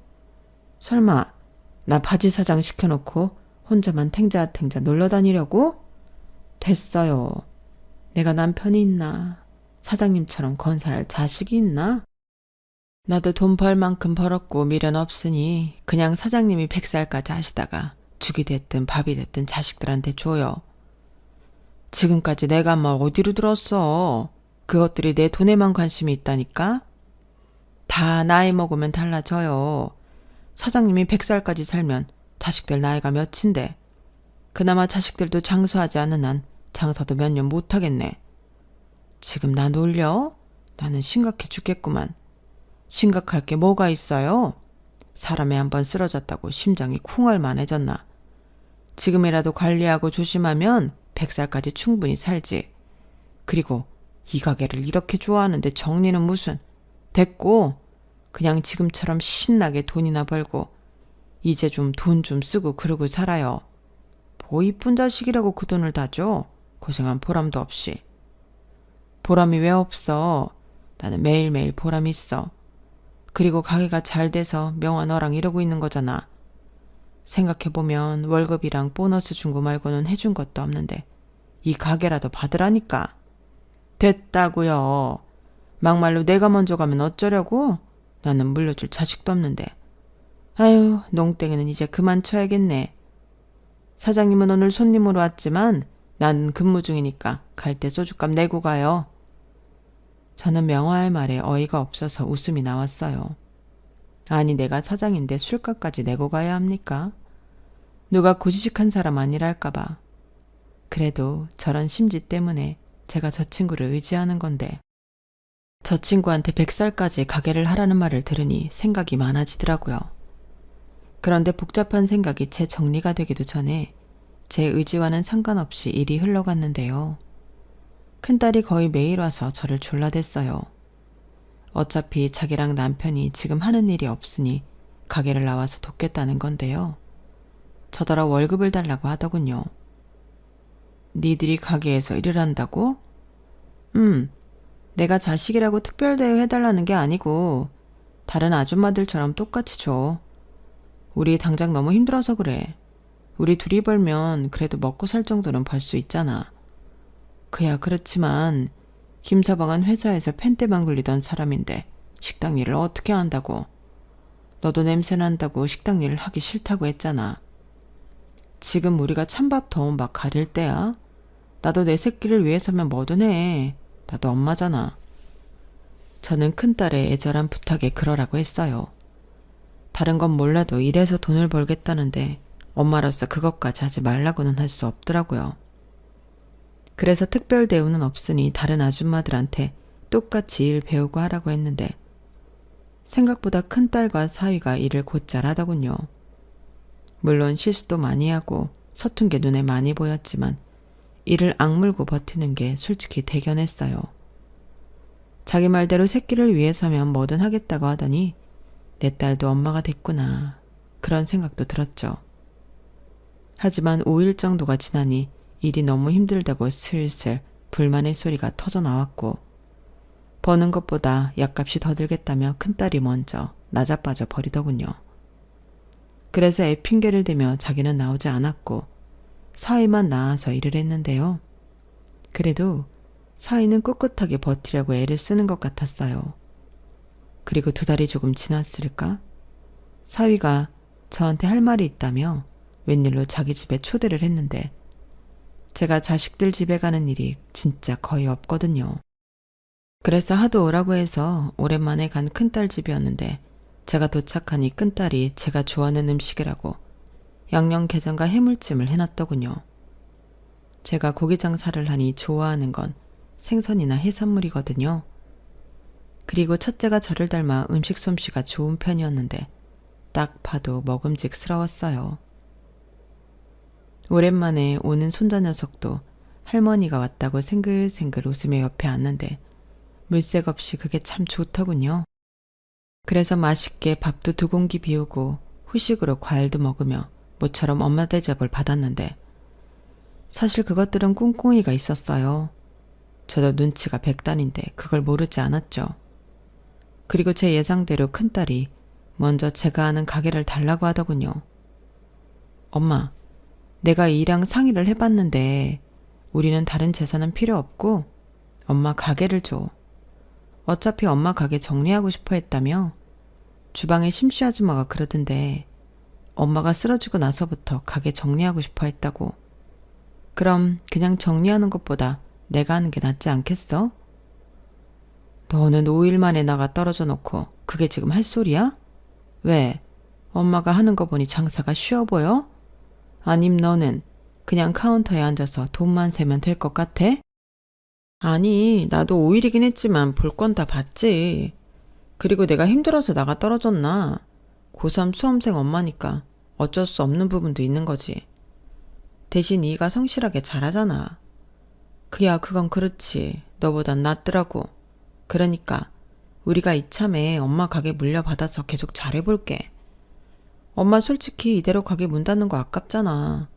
설마 나 바지 사장 시켜놓고 혼자만 탱자탱자 놀러 다니려고? 됐어요. 내가 남편이 있나? 사장님처럼 건사할 자식이 있나? 나도 돈 벌 만큼 벌었고 미련 없으니 그냥 사장님이 100살까지 하시다가 죽이 됐든 밥이 됐든 자식들한테 줘요. 지금까지 내가 뭘 어디로 들었어. 그것들이 내 돈에만 관심이 있다니까? 다 나이 먹으면 달라져요. 사장님이 100살까지 살면 자식들 나이가 몇인데 그나마 자식들도 장수하지 않은 한 장사도 몇 년 못하겠네. 지금 나 놀려? 나는 심각해 죽겠구만. 심각할 게 뭐가 있어요? 사람이 한번 쓰러졌다고 심장이 쿵얼만해졌나. 지금이라도 관리하고 조심하면 100살까지 충분히 살지. 그리고 이 가게를 이렇게 좋아하는데 정리는 무슨. 됐고 그냥 지금처럼 신나게 돈이나 벌고 이제 좀 돈 좀 쓰고 그러고 살아요. 뭐 이쁜 자식이라고 그 돈을 다 줘? 고생한 보람도 없이. 보람이 왜 없어? 나는 매일매일 보람 있어. 그리고 가게가 잘 돼서 명아 너랑 이러고 있는 거잖아. 생각해보면 월급이랑 보너스 준 거 말고는 해준 것도 없는데 이 가게라도 받으라니까. 됐다고요. 막말로 내가 먼저 가면 어쩌려고? 나는 물려줄 자식도 없는데. 아유, 농땡이는 이제 그만 쳐야겠네. 사장님은 오늘 손님으로 왔지만 난 근무 중이니까 갈 때 소주값 내고 가요. 저는 명화의 말에 어이가 없어서 웃음이 나왔어요. 아니, 내가 사장인데 술값까지 내고 가야 합니까? 누가 고지식한 사람 아니랄까봐. 그래도 저런 심지 때문에 제가 저 친구를 의지하는 건데. 저 친구한테 100살까지 가게를 하라는 말을 들으니 생각이 많아지더라고요. 그런데 복잡한 생각이 채 정리가 되기도 전에 제 의지와는 상관없이 일이 흘러갔는데요. 큰딸이 거의 매일 와서 저를 졸라댔어요. 어차피 자기랑 남편이 지금 하는 일이 없으니 가게를 나와서 돕겠다는 건데요. 저더러 월급을 달라고 하더군요. 니들이 가게에서 일을 한다고? 내가 자식이라고 특별대우 해달라는 게 아니고 다른 아줌마들처럼 똑같이 줘. 우리 당장 너무 힘들어서 그래. 우리 둘이 벌면 그래도 먹고 살 정도는 벌 수 있잖아. 그야 그렇지만 김서방은 회사에서 펜대만 굴리던 사람인데 식당 일을 어떻게 한다고. 너도 냄새 난다고 식당 일을 하기 싫다고 했잖아. 지금 우리가 찬밥 더운 밥 가릴 때야. 나도 내 새끼를 위해서면 뭐든 해. 나도 엄마잖아. 저는 큰딸의 애절한 부탁에 그러라고 했어요. 다른 건 몰라도 일해서 돈을 벌겠다는데 엄마로서 그것까지 하지 말라고는 할 수 없더라고요. 그래서 특별 대우는 없으니 다른 아줌마들한테 똑같이 일 배우고 하라고 했는데 생각보다 큰딸과 사위가 일을 곧잘 하더군요. 물론 실수도 많이 하고 서툰 게 눈에 많이 보였지만 이를 악물고 버티는 게 솔직히 대견했어요. 자기 말대로 새끼를 위해서면 뭐든 하겠다고 하더니 내 딸도 엄마가 됐구나. 그런 생각도 들었죠. 하지만 5일 정도가 지나니 일이 너무 힘들다고 슬슬 불만의 소리가 터져 나왔고 버는 것보다 약값이 더 들겠다며 큰딸이 먼저 나자빠져 버리더군요. 그래서 애 핑계를 대며 자기는 나오지 않았고 사위만 나와서 일을 했는데요. 그래도 사위는 꿋꿋하게 버티려고 애를 쓰는 것 같았어요. 그리고 2달이 조금 지났을까? 사위가 저한테 할 말이 있다며 웬일로 자기 집에 초대를 했는데 제가 자식들 집에 가는 일이 진짜 거의 없거든요. 그래서 하도 오라고 해서 오랜만에 간 큰딸 집이었는데 제가 도착하니 큰딸이 제가 좋아하는 음식이라고 양념게장과 해물찜을 해놨더군요. 제가 고기 장사를 하니 좋아하는 건 생선이나 해산물이거든요. 그리고 첫째가 저를 닮아 음식 솜씨가 좋은 편이었는데 딱 봐도 먹음직스러웠어요. 오랜만에 오는 손자 녀석도 할머니가 왔다고 생글생글 웃으며 옆에 앉는데 물색 없이 그게 참 좋더군요. 그래서 맛있게 밥도 2공기 비우고 후식으로 과일도 먹으며 모처럼 엄마 대접을 받았는데 사실 그것들은 꿍꿍이가 있었어요. 저도 눈치가 백단인데 그걸 모르지 않았죠. 그리고 제 예상대로 큰딸이 먼저 제가 아는 가게를 달라고 하더군요. 엄마, 내가 이랑 상의를 해봤는데 우리는 다른 재산은 필요 없고 엄마 가게를 줘. 어차피 엄마 가게 정리하고 싶어 했다며 주방에 심씨 아줌마가 그러던데 엄마가 쓰러지고 나서부터 가게 정리하고 싶어 했다고. 그럼 그냥 정리하는 것보다 내가 하는 게 낫지 않겠어? 너는 5일 만에 나가 떨어져 놓고 그게 지금 할 소리야? 왜? 엄마가 하는 거 보니 장사가 쉬워 보여? 아님 너는 그냥 카운터에 앉아서 돈만 세면 될 것 같아? 아니, 나도 5일이긴 했지만 볼 건 다 봤지. 그리고 내가 힘들어서 나가 떨어졌나? 고3 수험생 엄마니까 어쩔 수 없는 부분도 있는 거지. 대신 네가 성실하게 잘하잖아. 그야 그건 그렇지. 너보단 낫더라고. 그러니까 우리가 이참에 엄마 가게 물려받아서 계속 잘해볼게. 엄마 솔직히 이대로 가게 문 닫는 거 아깝잖아.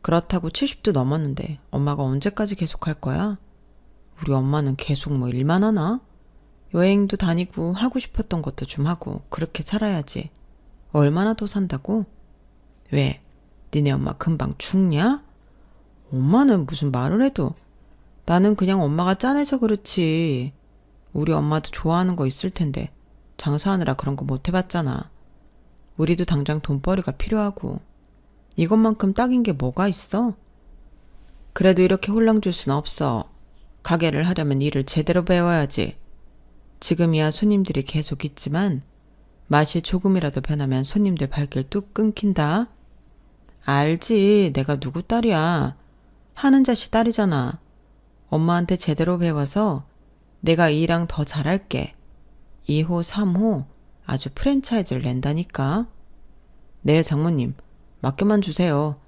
그렇다고 70도 넘었는데 엄마가 언제까지 계속 할 거야? 우리 엄마는 계속 뭐 일만 하나? 여행도 다니고 하고 싶었던 것도 좀 하고 그렇게 살아야지. 얼마나 더 산다고? 왜? 니네 엄마 금방 죽냐? 엄마는 무슨 말을 해도 나는 그냥 엄마가 짠해서 그렇지. 우리 엄마도 좋아하는 거 있을 텐데 장사하느라 그런 거 못 해봤잖아. 우리도 당장 돈벌이가 필요하고 이것만큼 딱인 게 뭐가 있어? 그래도 이렇게 홀랑 줄 순 없어. 가게를 하려면 일을 제대로 배워야지. 지금이야 손님들이 계속 있지만 맛이 조금이라도 변하면 손님들 발길 뚝 끊긴다. 알지. 내가 누구 딸이야. 하는 자식 딸이잖아. 엄마한테 제대로 배워서 내가 이랑 더 잘할게. 2호, 3호 아주 프랜차이즈를 낸다니까. 네, 장모님. 맡겨만 주세요.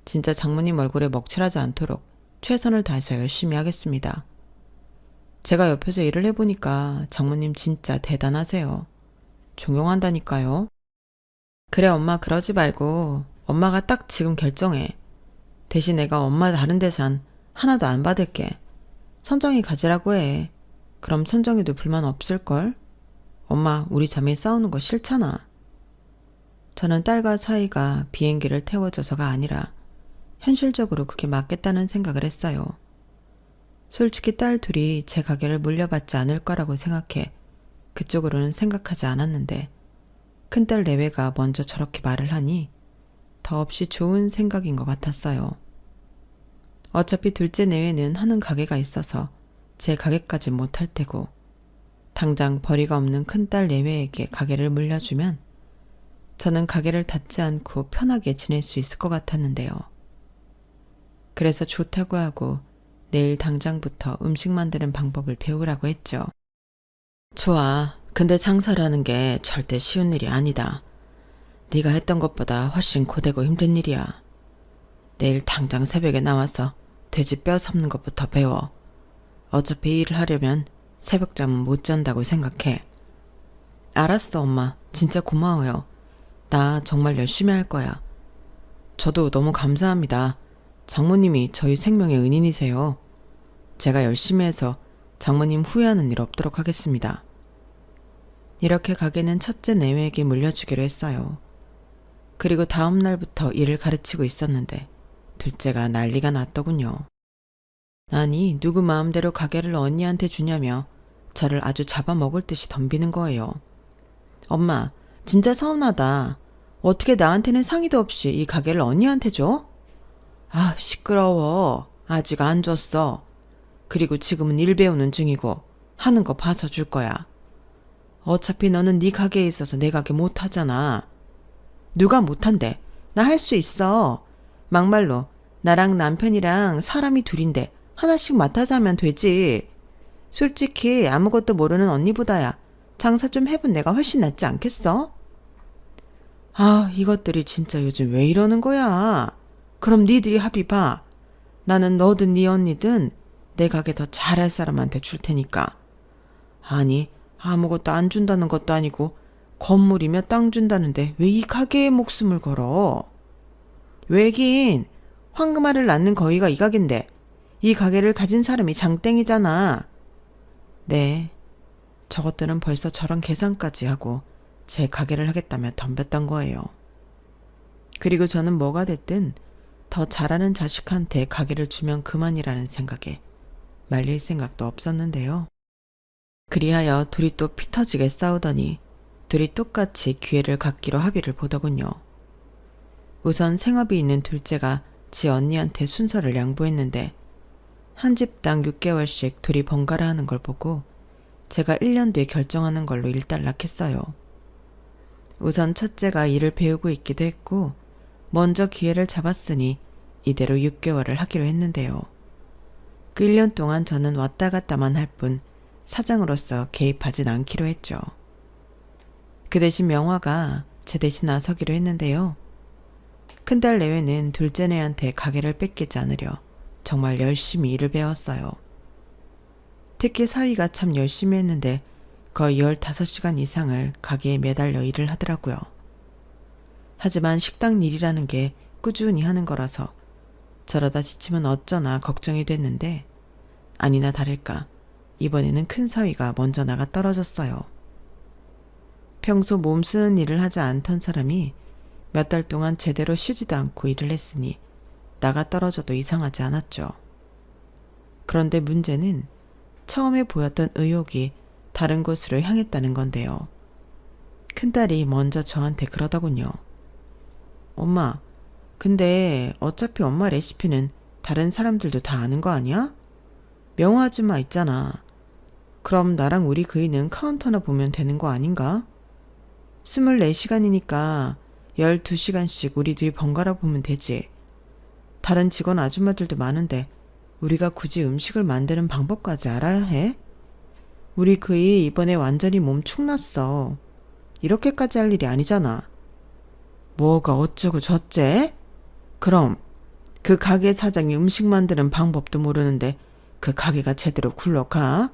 진짜 장모님 얼굴에 먹칠하지 않도록 최선을 다해서 열심히 하겠습니다. 제가 옆에서 일을 해보니까 장모님 진짜 대단하세요. 존경한다니까요. 그래, 엄마 그러지 말고 엄마가 딱 지금 결정해. 대신 내가 엄마 다른 데산 하나도 안 받을게. 선정이 가지라고 해. 그럼 선정이도 불만 없을걸? 엄마, 우리 자매 싸우는 거 싫잖아. 저는 딸과 사이가 비행기를 태워줘서가 아니라 현실적으로 그게 맞겠다는 생각을 했어요. 솔직히 딸 둘이 제 가게를 물려받지 않을 거라고 생각해 그쪽으로는 생각하지 않았는데 큰딸 내외가 먼저 저렇게 말을 하니 더없이 좋은 생각인 것 같았어요. 어차피 둘째 내외는 하는 가게가 있어서 제 가게까지 못할 테고 당장 벌이가 없는 큰딸 내외에게 가게를 물려주면 저는 가게를 닫지 않고 편하게 지낼 수 있을 것 같았는데요. 그래서 좋다고 하고 내일 당장부터 음식 만드는 방법을 배우라고 했죠. 좋아. 근데 장사라는 게 절대 쉬운 일이 아니다. 네가 했던 것보다 훨씬 고되고 힘든 일이야. 내일 당장 새벽에 나와서 돼지 뼈 섭는 것부터 배워. 어차피 일을 하려면 새벽잠은 못 잔다고 생각해. 알았어, 엄마. 진짜 고마워요. 나 정말 열심히 할 거야. 저도 너무 감사합니다. 장모님이 저희 생명의 은인이세요. 제가 열심히 해서 장모님 후회하는 일 없도록 하겠습니다. 이렇게 가게는 첫째 내외에게 물려주기로 했어요. 그리고 다음 날부터 일을 가르치고 있었는데 둘째가 난리가 났더군요. 아니, 누구 마음대로 가게를 언니한테 주냐며 저를 아주 잡아먹을 듯이 덤비는 거예요. 엄마, 진짜 서운하다. 어떻게 나한테는 상의도 없이 이 가게를 언니한테 줘? 아, 시끄러워. 아직 안 줬어. 그리고 지금은 일 배우는 중이고 하는 거 봐서 줄 거야. 어차피 너는 네 가게에 있어서 내 가게 못 하잖아. 누가 못한대? 나 할 수 있어. 막말로 나랑 남편이랑 사람이 둘인데 하나씩 맡아서 하면 되지. 솔직히 아무것도 모르는 언니보다야 장사 좀 해본 내가 훨씬 낫지 않겠어? 아, 이것들이 진짜 요즘 왜 이러는 거야. 그럼 니들이 합의 봐. 나는 너든 네 언니든 내 가게 더 잘할 사람한테 줄 테니까. 아니, 아무것도 안 준다는 것도 아니고 건물이며 땅 준다는데 왜 이 가게에 목숨을 걸어? 왜긴 황금알을 낳는 거위가 이 가게인데 이 가게를 가진 사람이 장땡이잖아. 네, 저것들은 벌써 저런 계산까지 하고 제 가게를 하겠다며 덤볐던 거예요. 그리고 저는 뭐가 됐든 더 잘하는 자식한테 가게를 주면 그만이라는 생각에 말릴 생각도 없었는데요. 그리하여 둘이 또 피 터지게 싸우더니 둘이 똑같이 기회를 갖기로 합의를 보더군요. 우선 생업이 있는 둘째가 지 언니한테 순서를 양보했는데 한 집당 6개월씩 둘이 번갈아 하는 걸 보고 제가 1년 뒤에 결정하는 걸로 일단락했어요. 우선 첫째가 일을 배우고 있기도 했고 먼저 기회를 잡았으니 이대로 6개월을 하기로 했는데요. 그 1년 동안 저는 왔다 갔다만 할 뿐 사장으로서 개입하진 않기로 했죠. 그 대신 명화가 제 대신 나서기로 했는데요. 큰딸 내외는 둘째네한테 가게를 뺏기지 않으려 정말 열심히 일을 배웠어요. 특히 사위가 참 열심히 했는데 거의 15시간 이상을 가게에 매달려 일을 하더라고요. 하지만 식당 일이라는 게 꾸준히 하는 거라서 저러다 지치면 어쩌나 걱정이 됐는데 아니나 다를까 이번에는 큰 사위가 먼저 나가 떨어졌어요. 평소 몸 쓰는 일을 하지 않던 사람이 몇 달 동안 제대로 쉬지도 않고 일을 했으니 나가 떨어져도 이상하지 않았죠. 그런데 문제는 처음에 보였던 의욕이 다른 곳으로 향했다는 건데요. 큰딸이 먼저 저한테 그러더군요. 엄마, 근데 어차피 엄마 레시피는 다른 사람들도 다 아는 거 아니야? 명호 아줌마 있잖아. 그럼 나랑 우리 그이는 카운터나 보면 되는 거 아닌가? 24시간이니까 12시간씩 우리 둘이 번갈아 보면 되지. 다른 직원 아줌마들도 많은데 우리가 굳이 음식을 만드는 방법까지 알아야 해? 우리 그이 이번에 완전히 몸 축 났어. 이렇게까지 할 일이 아니잖아. 뭐가 어쩌고 저째? 그럼 그 가게 사장이 음식 만드는 방법도 모르는데 그 가게가 제대로 굴러가?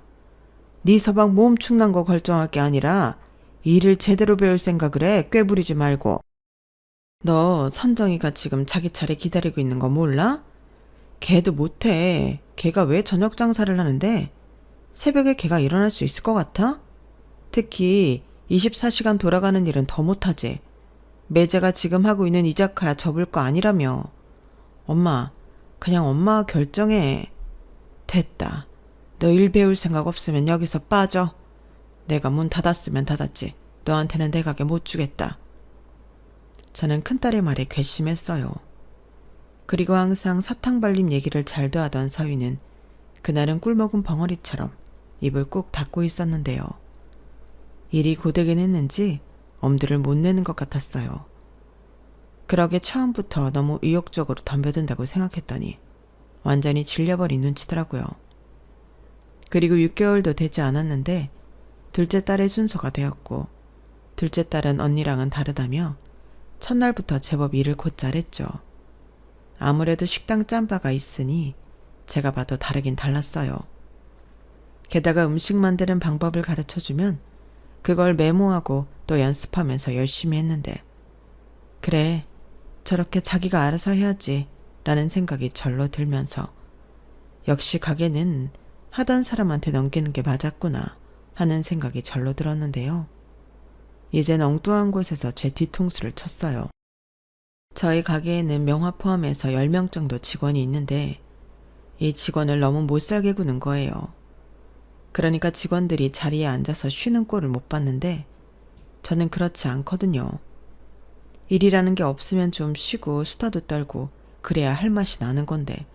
네 서방 몸 축 난 거 걱정할 게 아니라 일을 제대로 배울 생각을 해. 꾀부리지 말고. 너 선정이가 지금 자기 차례 기다리고 있는 거 몰라? 걔도 못해. 걔가 왜 저녁 장사를 하는데 새벽에 걔가 일어날 수 있을 것 같아? 특히 24시간 돌아가는 일은 더 못하지. 매제가 지금 하고 있는 이자카야 접을 거 아니라며. 엄마, 그냥 엄마가 결정해. 됐다. 너 일 배울 생각 없으면 여기서 빠져. 내가 문 닫았으면 닫았지. 너한테는 내 가게 못 주겠다. 저는 큰딸의 말에 괘씸했어요. 그리고 항상 사탕 발림 얘기를 잘도 하던 사위는 그날은 꿀먹은 벙어리처럼 입을 꾹 닫고 있었는데요. 일이 고되긴 했는지 엄두를 못 내는 것 같았어요. 그러게 처음부터 너무 의욕적으로 덤벼든다고 생각했더니 완전히 질려버린 눈치더라고요. 그리고 6개월도 되지 않았는데 둘째 딸의 순서가 되었고 둘째 딸은 언니랑은 다르다며 첫날부터 제법 일을 곧잘 했죠. 아무래도 식당 짬바가 있으니 제가 봐도 다르긴 달랐어요. 게다가 음식 만드는 방법을 가르쳐주면 그걸 메모하고 또 연습하면서 열심히 했는데 그래, 저렇게 자기가 알아서 해야지 라는 생각이 절로 들면서 역시 가게는 하던 사람한테 넘기는 게 맞았구나 하는 생각이 절로 들었는데요. 이젠 엉뚱한 곳에서 제 뒤통수를 쳤어요. 저희 가게에는 명화 포함해서 10명 정도 직원이 있는데 이 직원을 너무 못살게 구는 거예요. 그러니까 직원들이 자리에 앉아서 쉬는 꼴을 못 봤는데 저는 그렇지 않거든요. 일이라는 게 없으면 좀 쉬고 수다도 떨고 그래야 할 맛이 나는 건데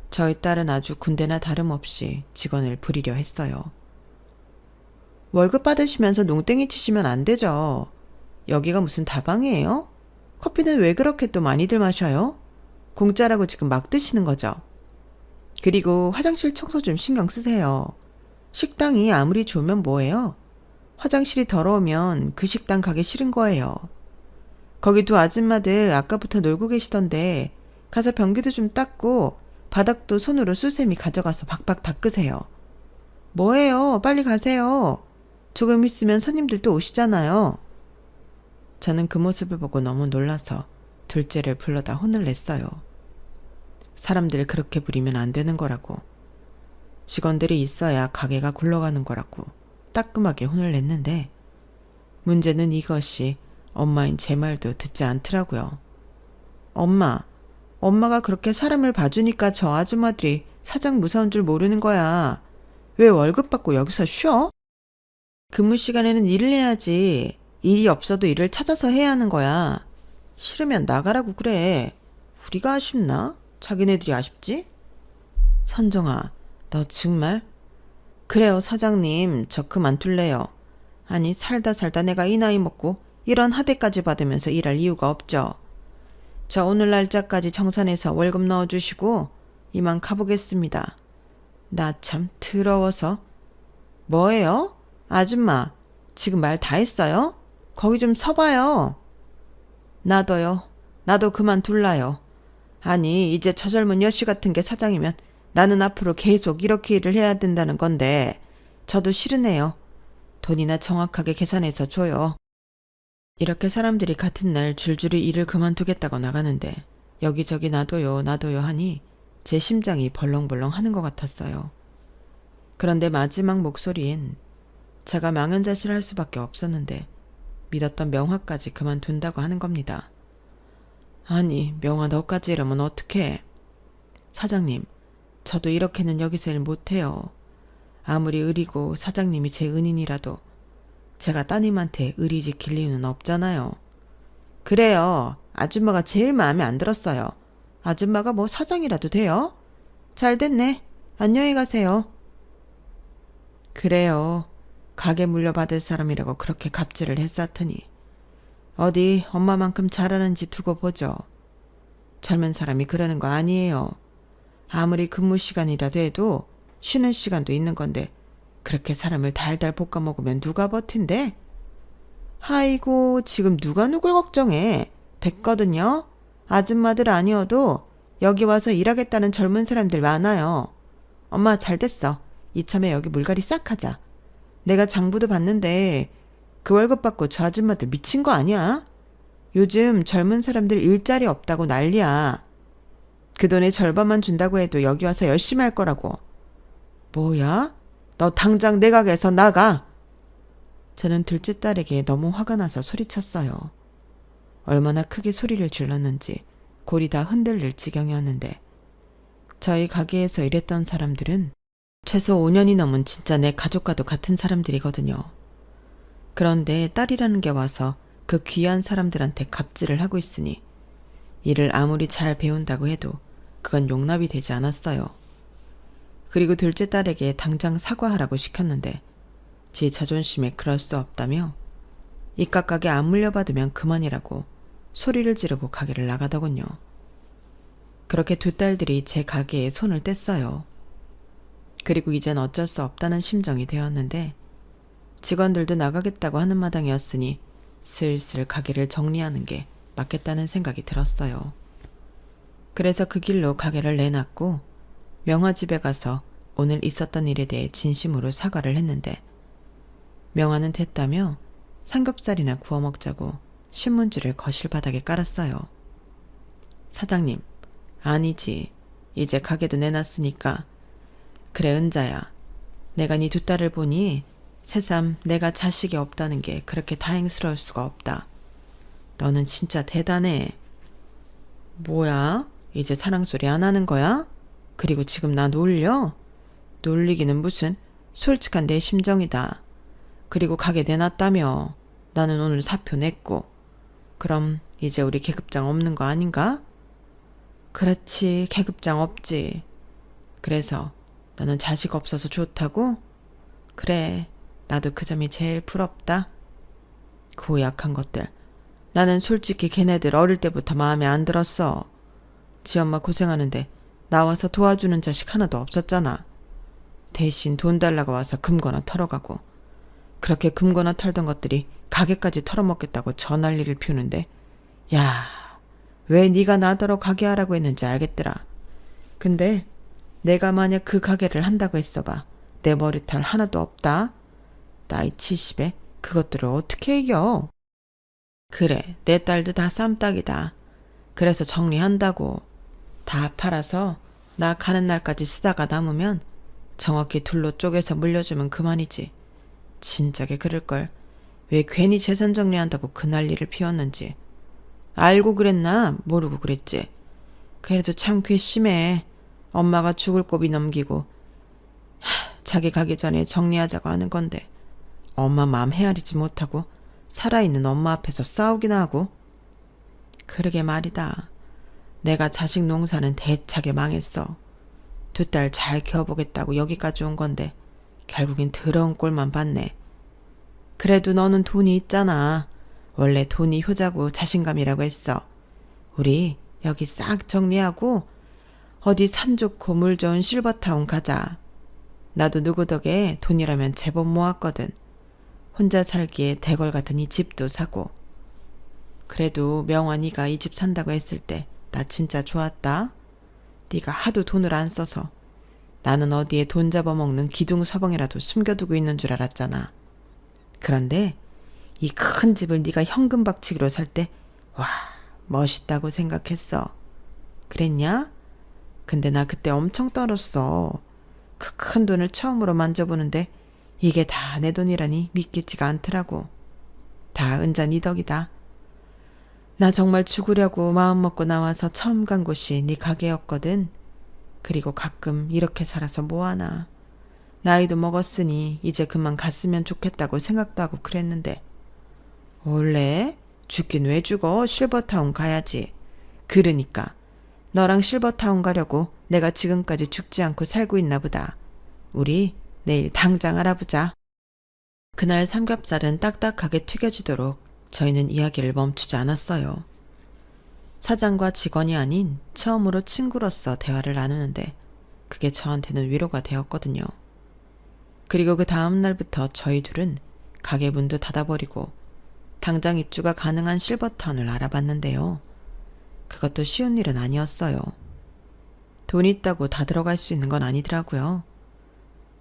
저희 딸은 아주 군대나 다름없이 직원을 부리려 했어요. 월급 받으시면서 농땡이 치시면 안 되죠. 여기가 무슨 다방이에요? 커피는 왜 그렇게 또 많이들 마셔요? 공짜라고 지금 막 드시는 거죠. 그리고 화장실 청소 좀 신경 쓰세요. 식당이 아무리 좋으면 뭐예요? 화장실이 더러우면 그 식당 가기 싫은 거예요. 거기 두 아줌마들 아까부터 놀고 계시던데 가서 변기도 좀 닦고 바닥도 손으로 수세미 가져가서 박박 닦으세요. 뭐예요? 빨리 가세요. 조금 있으면 손님들 또 오시잖아요. 저는 그 모습을 보고 너무 놀라서 둘째를 불러다 혼을 냈어요. 사람들 그렇게 부리면 안 되는 거라고. 직원들이 있어야 가게가 굴러가는 거라고 따끔하게 혼을 냈는데 문제는 이것이 엄마인 제 말도 듣지 않더라고요. 엄마가 그렇게 사람을 봐주니까 저 아줌마들이 사장 무서운 줄 모르는 거야. 왜 월급 받고 여기서 쉬어? 근무 시간에는 일을 해야지. 일이 없어도 일을 찾아서 해야 하는 거야. 싫으면 나가라고 그래. 우리가 아쉽나? 자기네들이 아쉽지? 선정아, 너 정말? 그래요, 사장님. 저 그만둘래요. 아니, 살다 내가 이 나이 먹고 이런 하대까지 받으면서 일할 이유가 없죠. 저 오늘 날짜까지 정산해서 월급 넣어주시고 이만 가보겠습니다. 나 참 더러워서. 뭐예요? 아줌마, 지금 말 다 했어요? 거기 좀 서봐요. 나도요. 나도 그만둘라요. 아니, 이제 저 젊은 여씨 같은 게 사장이면 나는 앞으로 계속 이렇게 일을 해야 된다는 건데 저도 싫으네요. 돈이나 정확하게 계산해서 줘요. 이렇게 사람들이 같은 날 줄줄이 일을 그만두겠다고 나가는데 여기저기 놔둬요, 놔둬요 하니 제 심장이 벌렁벌렁 하는 것 같았어요. 그런데 마지막 목소리엔 제가 망연자실할 수밖에 없었는데 믿었던 명화까지 그만둔다고 하는 겁니다. 아니, 명화 너까지 이러면 어떡해? 사장님, 저도 이렇게는 여기서 일 못해요. 아무리 의리고 사장님이 제 은인이라도 제가 따님한테 의리 지킬 이유는 없잖아요. 그래요. 아줌마가 제일 마음에 안 들었어요. 아줌마가 뭐 사장이라도 돼요? 잘 됐네. 안녕히 가세요. 그래요. 가게 물려받을 사람이라고 그렇게 갑질을 했었더니 어디 엄마만큼 잘하는지 두고 보죠. 젊은 사람이 그러는 거 아니에요. 아무리 근무 시간이라도 해도 쉬는 시간도 있는 건데 그렇게 사람을 달달 볶아 먹으면 누가 버틴대? 아이고, 지금 누가 누굴 걱정해. 됐거든요. 아줌마들 아니어도 여기 와서 일하겠다는 젊은 사람들 많아요. 엄마 잘 됐어. 이참에 여기 물갈이 싹 하자. 내가 장부도 봤는데 그 월급 받고 저 아줌마들 미친 거 아니야? 요즘 젊은 사람들 일자리 없다고 난리야. 그 돈의 절반만 준다고 해도 여기 와서 열심히 할 거라고. 뭐야? 너 당장 내 가게에서 나가. 저는 둘째 딸에게 너무 화가 나서 소리쳤어요. 얼마나 크게 소리를 질렀는지 골이 다 흔들릴 지경이었는데 저희 가게에서 일했던 사람들은 최소 5년이 넘은 진짜 내 가족과도 같은 사람들이거든요. 그런데 딸이라는 게 와서 그 귀한 사람들한테 갑질을 하고 있으니 일을 아무리 잘 배운다고 해도 그건 용납이 되지 않았어요. 그리고 둘째 딸에게 당장 사과하라고 시켰는데 지 자존심에 그럴 수 없다며 이깟 가게 안 물려받으면 그만이라고 소리를 지르고 가게를 나가더군요. 그렇게 두 딸들이 제 가게에 손을 뗐어요. 그리고 이젠 어쩔 수 없다는 심정이 되었는데 직원들도 나가겠다고 하는 마당이었으니 슬슬 가게를 정리하는 게 맞겠다는 생각이 들었어요. 그래서 그 길로 가게를 내놨고 명화 집에 가서 오늘 있었던 일에 대해 진심으로 사과를 했는데 명화는 됐다며 삼겹살이나 구워 먹자고 신문지를 거실 바닥에 깔았어요. 사장님, 아니지. 이제 가게도 내놨으니까. 그래 은자야. 내가 네 두 딸을 보니 새삼 내가 자식이 없다는 게 그렇게 다행스러울 수가 없다. 너는 진짜 대단해. 뭐야? 이제 사랑소리 안 하는 거야? 그리고 지금 나 놀려? 놀리기는 무슨. 솔직한 내 심정이다. 그리고 가게 내놨다며. 나는 오늘 사표 냈고. 그럼 이제 우리 계급장 없는 거 아닌가? 그렇지, 계급장 없지. 그래서 너는 자식 없어서 좋다고? 그래, 나도 그 점이 제일 부럽다. 고약한 것들. 나는 솔직히 걔네들 어릴 때부터 마음에 안 들었어. 지 엄마 고생하는데 나와서 도와주는 자식 하나도 없었잖아. 대신 돈 달라고 와서 금거나 털어가고 그렇게 금거나 털던 것들이 가게까지 털어먹겠다고 저 난리를 피우는데 야, 왜 네가 나더러 가게 하라고 했는지 알겠더라. 근데 내가 만약 그 가게를 한다고 했어봐. 내 머리털 하나도 없다. 나이 70에 그것들을 어떻게 이겨? 그래, 내 딸도 다 쌈딱이다. 그래서 정리한다고. 다 팔아서 나 가는 날까지 쓰다가 남으면 정확히 둘로 쪼개서 물려주면 그만이지. 진작에 그럴걸. 왜 괜히 재산 정리한다고 그 난리를 피웠는지. 알고 그랬나? 모르고 그랬지. 그래도 참 괘씸해. 엄마가 죽을 고비 넘기고 자기 가기 전에 정리하자고 하는 건데 엄마 마음 헤아리지 못하고 살아있는 엄마 앞에서 싸우기나 하고. 그러게 말이다. 내가 자식 농사는 대차게 망했어. 두 딸 잘 키워보겠다고 여기까지 온 건데 결국엔 더러운 꼴만 봤네. 그래도 너는 돈이 있잖아. 원래 돈이 효자고 자신감이라고 했어. 우리 여기 싹 정리하고 어디 산 좋고 물 좋은 실버타운 가자. 나도 누구 덕에 돈이라면 제법 모았거든. 혼자 살기에 대궐 같은 이 집도 사고. 그래도 명화 네가 이 집 산다고 했을 때 나 진짜 좋았다. 네가 하도 돈을 안 써서 나는 어디에 돈 잡아먹는 기둥서방이라도 숨겨두고 있는 줄 알았잖아. 그런데 이 큰 집을 네가 현금 박치기로 살 때 와, 멋있다고 생각했어. 그랬냐? 근데 나 그때 엄청 떨었어. 그 큰 돈을 처음으로 만져보는데 이게 다 내 돈이라니 믿기지가 않더라고. 다 은자 네 덕이다. 나 정말 죽으려고 마음먹고 나와서 처음 간 곳이 네 가게였거든. 그리고 가끔 이렇게 살아서 뭐하나. 나이도 먹었으니 이제 그만 갔으면 좋겠다고 생각도 하고 그랬는데. 원래? 죽긴 왜 죽어? 실버타운 가야지. 그러니까 너랑 실버타운 가려고 내가 지금까지 죽지 않고 살고 있나 보다. 우리 내일 당장 알아보자. 그날 삼겹살은 딱딱하게 튀겨지도록 저희는 이야기를 멈추지 않았어요. 사장과 직원이 아닌 처음으로 친구로서 대화를 나누는데 그게 저한테는 위로가 되었거든요. 그리고 그 다음 날부터 저희 둘은 가게 문도 닫아버리고 당장 입주가 가능한 실버타운을 알아봤는데요. 그것도 쉬운 일은 아니었어요. 돈 있다고 다 들어갈 수 있는 건 아니더라고요.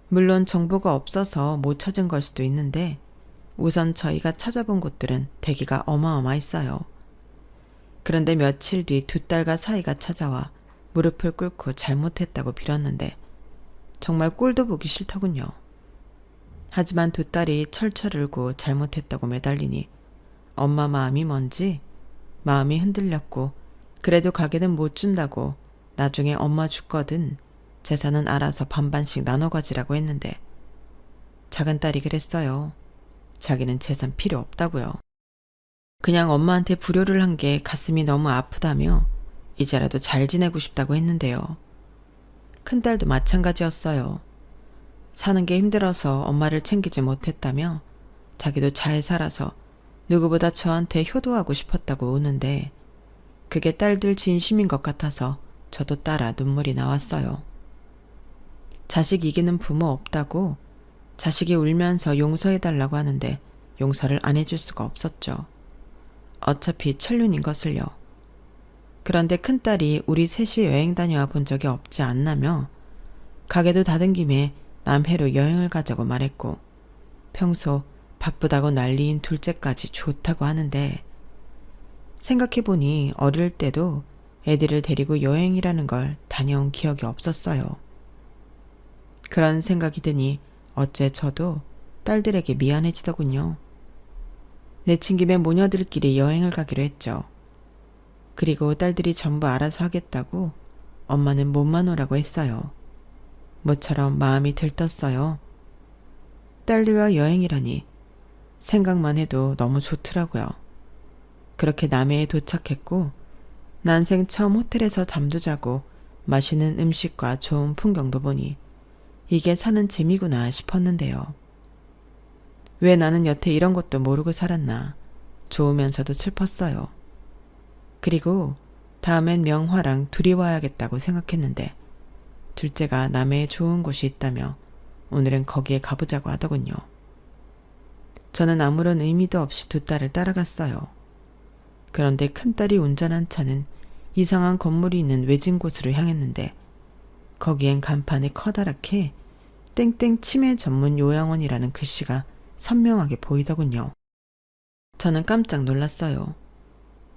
물론 정보가 없어서 못 찾은 걸 수도 있는데 우선 저희가 찾아본 곳들은 대기가 어마어마했어요. 그런데 며칠 뒤 두 딸과 사이가 찾아와 무릎을 꿇고 잘못했다고 빌었는데 정말 꼴도 보기 싫더군요. 하지만 두 딸이 철철 울고 잘못했다고 매달리니 엄마 마음이 뭔지 마음이 흔들렸고 그래도 가게는 못 준다고 나중에 엄마 죽거든 재산은 알아서 반반씩 나눠 가지라고 했는데 작은 딸이 그랬어요. 자기는 재산 필요 없다고요. 그냥 엄마한테 불효를 한 게 가슴이 너무 아프다며 이제라도 잘 지내고 싶다고 했는데요. 큰딸도 마찬가지였어요. 사는 게 힘들어서 엄마를 챙기지 못했다며 자기도 잘 살아서 누구보다 저한테 효도하고 싶었다고 우는데 그게 딸들 진심인 것 같아서 저도 따라 눈물이 나왔어요. 자식 이기는 부모 없다고 자식이 울면서 용서해달라고 하는데 용서를 안 해줄 수가 없었죠. 어차피 천륜인 것을요. 그런데 큰딸이 우리 셋이 여행 다녀와 본 적이 없지 않나며 가게도 닫은 김에 남해로 여행을 가자고 말했고 평소 바쁘다고 난리인 둘째까지 좋다고 하는데 생각해보니 어릴 때도 애들을 데리고 여행이라는 걸 다녀온 기억이 없었어요. 그런 생각이 드니 어째 저도 딸들에게 미안해지더군요. 내친 김에 모녀들끼리 여행을 가기로 했죠. 그리고 딸들이 전부 알아서 하겠다고 엄마는 몸만 오라고 했어요. 모처럼 마음이 들떴어요. 딸들과 여행이라니 생각만 해도 너무 좋더라고요. 그렇게 남해에 도착했고 난생 처음 호텔에서 잠도 자고 맛있는 음식과 좋은 풍경도 보니 이게 사는 재미구나 싶었는데요. 왜 나는 여태 이런 것도 모르고 살았나 좋으면서도 슬펐어요. 그리고 다음엔 명화랑 둘이 와야겠다고 생각했는데 둘째가 남해에 좋은 곳이 있다며 오늘은 거기에 가보자고 하더군요. 저는 아무런 의미도 없이 두 딸을 따라갔어요. 그런데 큰딸이 운전한 차는 이상한 건물이 있는 외진 곳으로 향했는데 거기엔 간판에 커다랗게 땡땡 치매 전문 요양원이라는 글씨가 선명하게 보이더군요. 저는 깜짝 놀랐어요.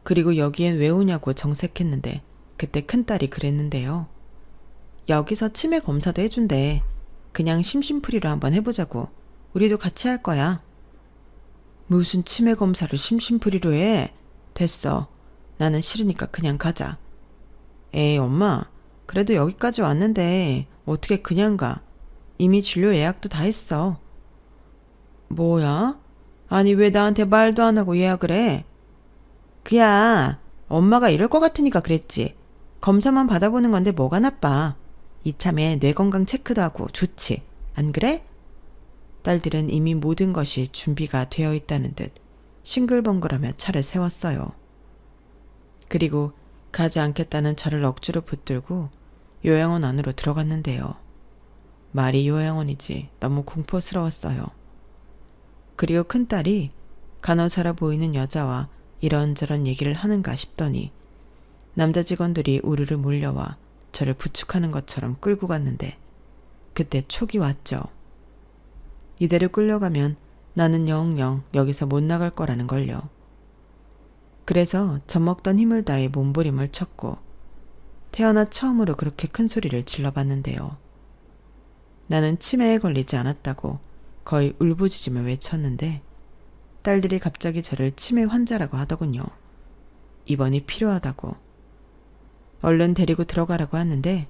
그리고 여기엔 왜 오냐고 정색했는데 그때 큰딸이 그랬는데요. 여기서 치매 검사도 해준대. 그냥 심심풀이로 한번 해보자고. 우리도 같이 할 거야. 무슨 치매 검사를 심심풀이로 해? 됐어. 나는 싫으니까 그냥 가자. 에이 엄마, 그래도 여기까지 왔는데 어떻게 그냥 가? 이미 진료 예약도 다 했어. 뭐야? 아니 왜 나한테 말도 안 하고 예약을 해? 그야 엄마가 이럴 것 같으니까 그랬지. 검사만 받아보는 건데 뭐가 나빠. 이참에 뇌건강 체크도 하고 좋지. 안 그래? 딸들은 이미 모든 것이 준비가 되어 있다는 듯 싱글벙글하며 차를 세웠어요. 그리고 가지 않겠다는 저를 억지로 붙들고 요양원 안으로 들어갔는데요. 말이 요양원이지 너무 공포스러웠어요. 그리고 큰딸이 간호사라 보이는 여자와 이런저런 얘기를 하는가 싶더니 남자 직원들이 우르르 몰려와 저를 부축하는 것처럼 끌고 갔는데 그때 촉이 왔죠. 이대로 끌려가면 나는 영영 여기서 못 나갈 거라는 걸요. 그래서 젖먹던 힘을 다해 몸부림을 쳤고 태어나 처음으로 그렇게 큰 소리를 질러봤는데요. 나는 치매에 걸리지 않았다고 거의 울부짖으며 외쳤는데 딸들이 갑자기 저를 치매 환자라고 하더군요. 입원이 필요하다고. 얼른 데리고 들어가라고 하는데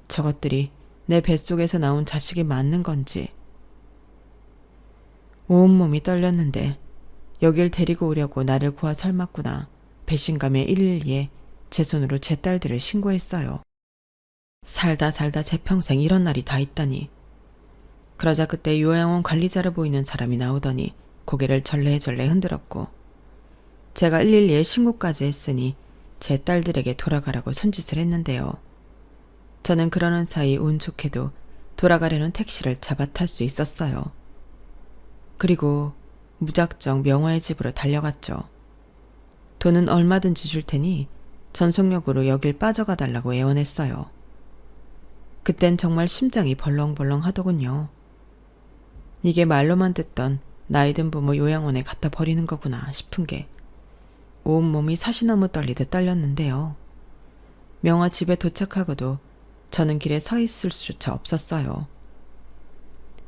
저것들이 내 뱃속에서 나온 자식이 맞는 건지. 온몸이 떨렸는데 여길 데리고 오려고 나를 구워 삶았구나. 배신감에 112에 제 손으로 제 딸들을 신고했어요. 살다 제 평생 이런 날이 다 있다니. 그러자 그때 요양원 관리자로 보이는 사람이 나오더니 고개를 절레절레 흔들었고 제가 112에 신고까지 했으니 제 딸들에게 돌아가라고 손짓을 했는데요. 저는 그러는 사이 운 좋게도 돌아가려는 택시를 잡아 탈 수 있었어요. 그리고 무작정 명화의 집으로 달려갔죠. 돈은 얼마든지 줄 테니 전속력으로 여길 빠져가 달라고 애원했어요. 그땐 정말 심장이 벌렁벌렁 하더군요. 이게 말로만 듣던 나이든 부모 요양원에 갖다 버리는 거구나 싶은 게 온몸이 사시나무 떨리듯 떨렸는데요. 명화 집에 도착하고도 저는 길에 서 있을 수조차 없었어요.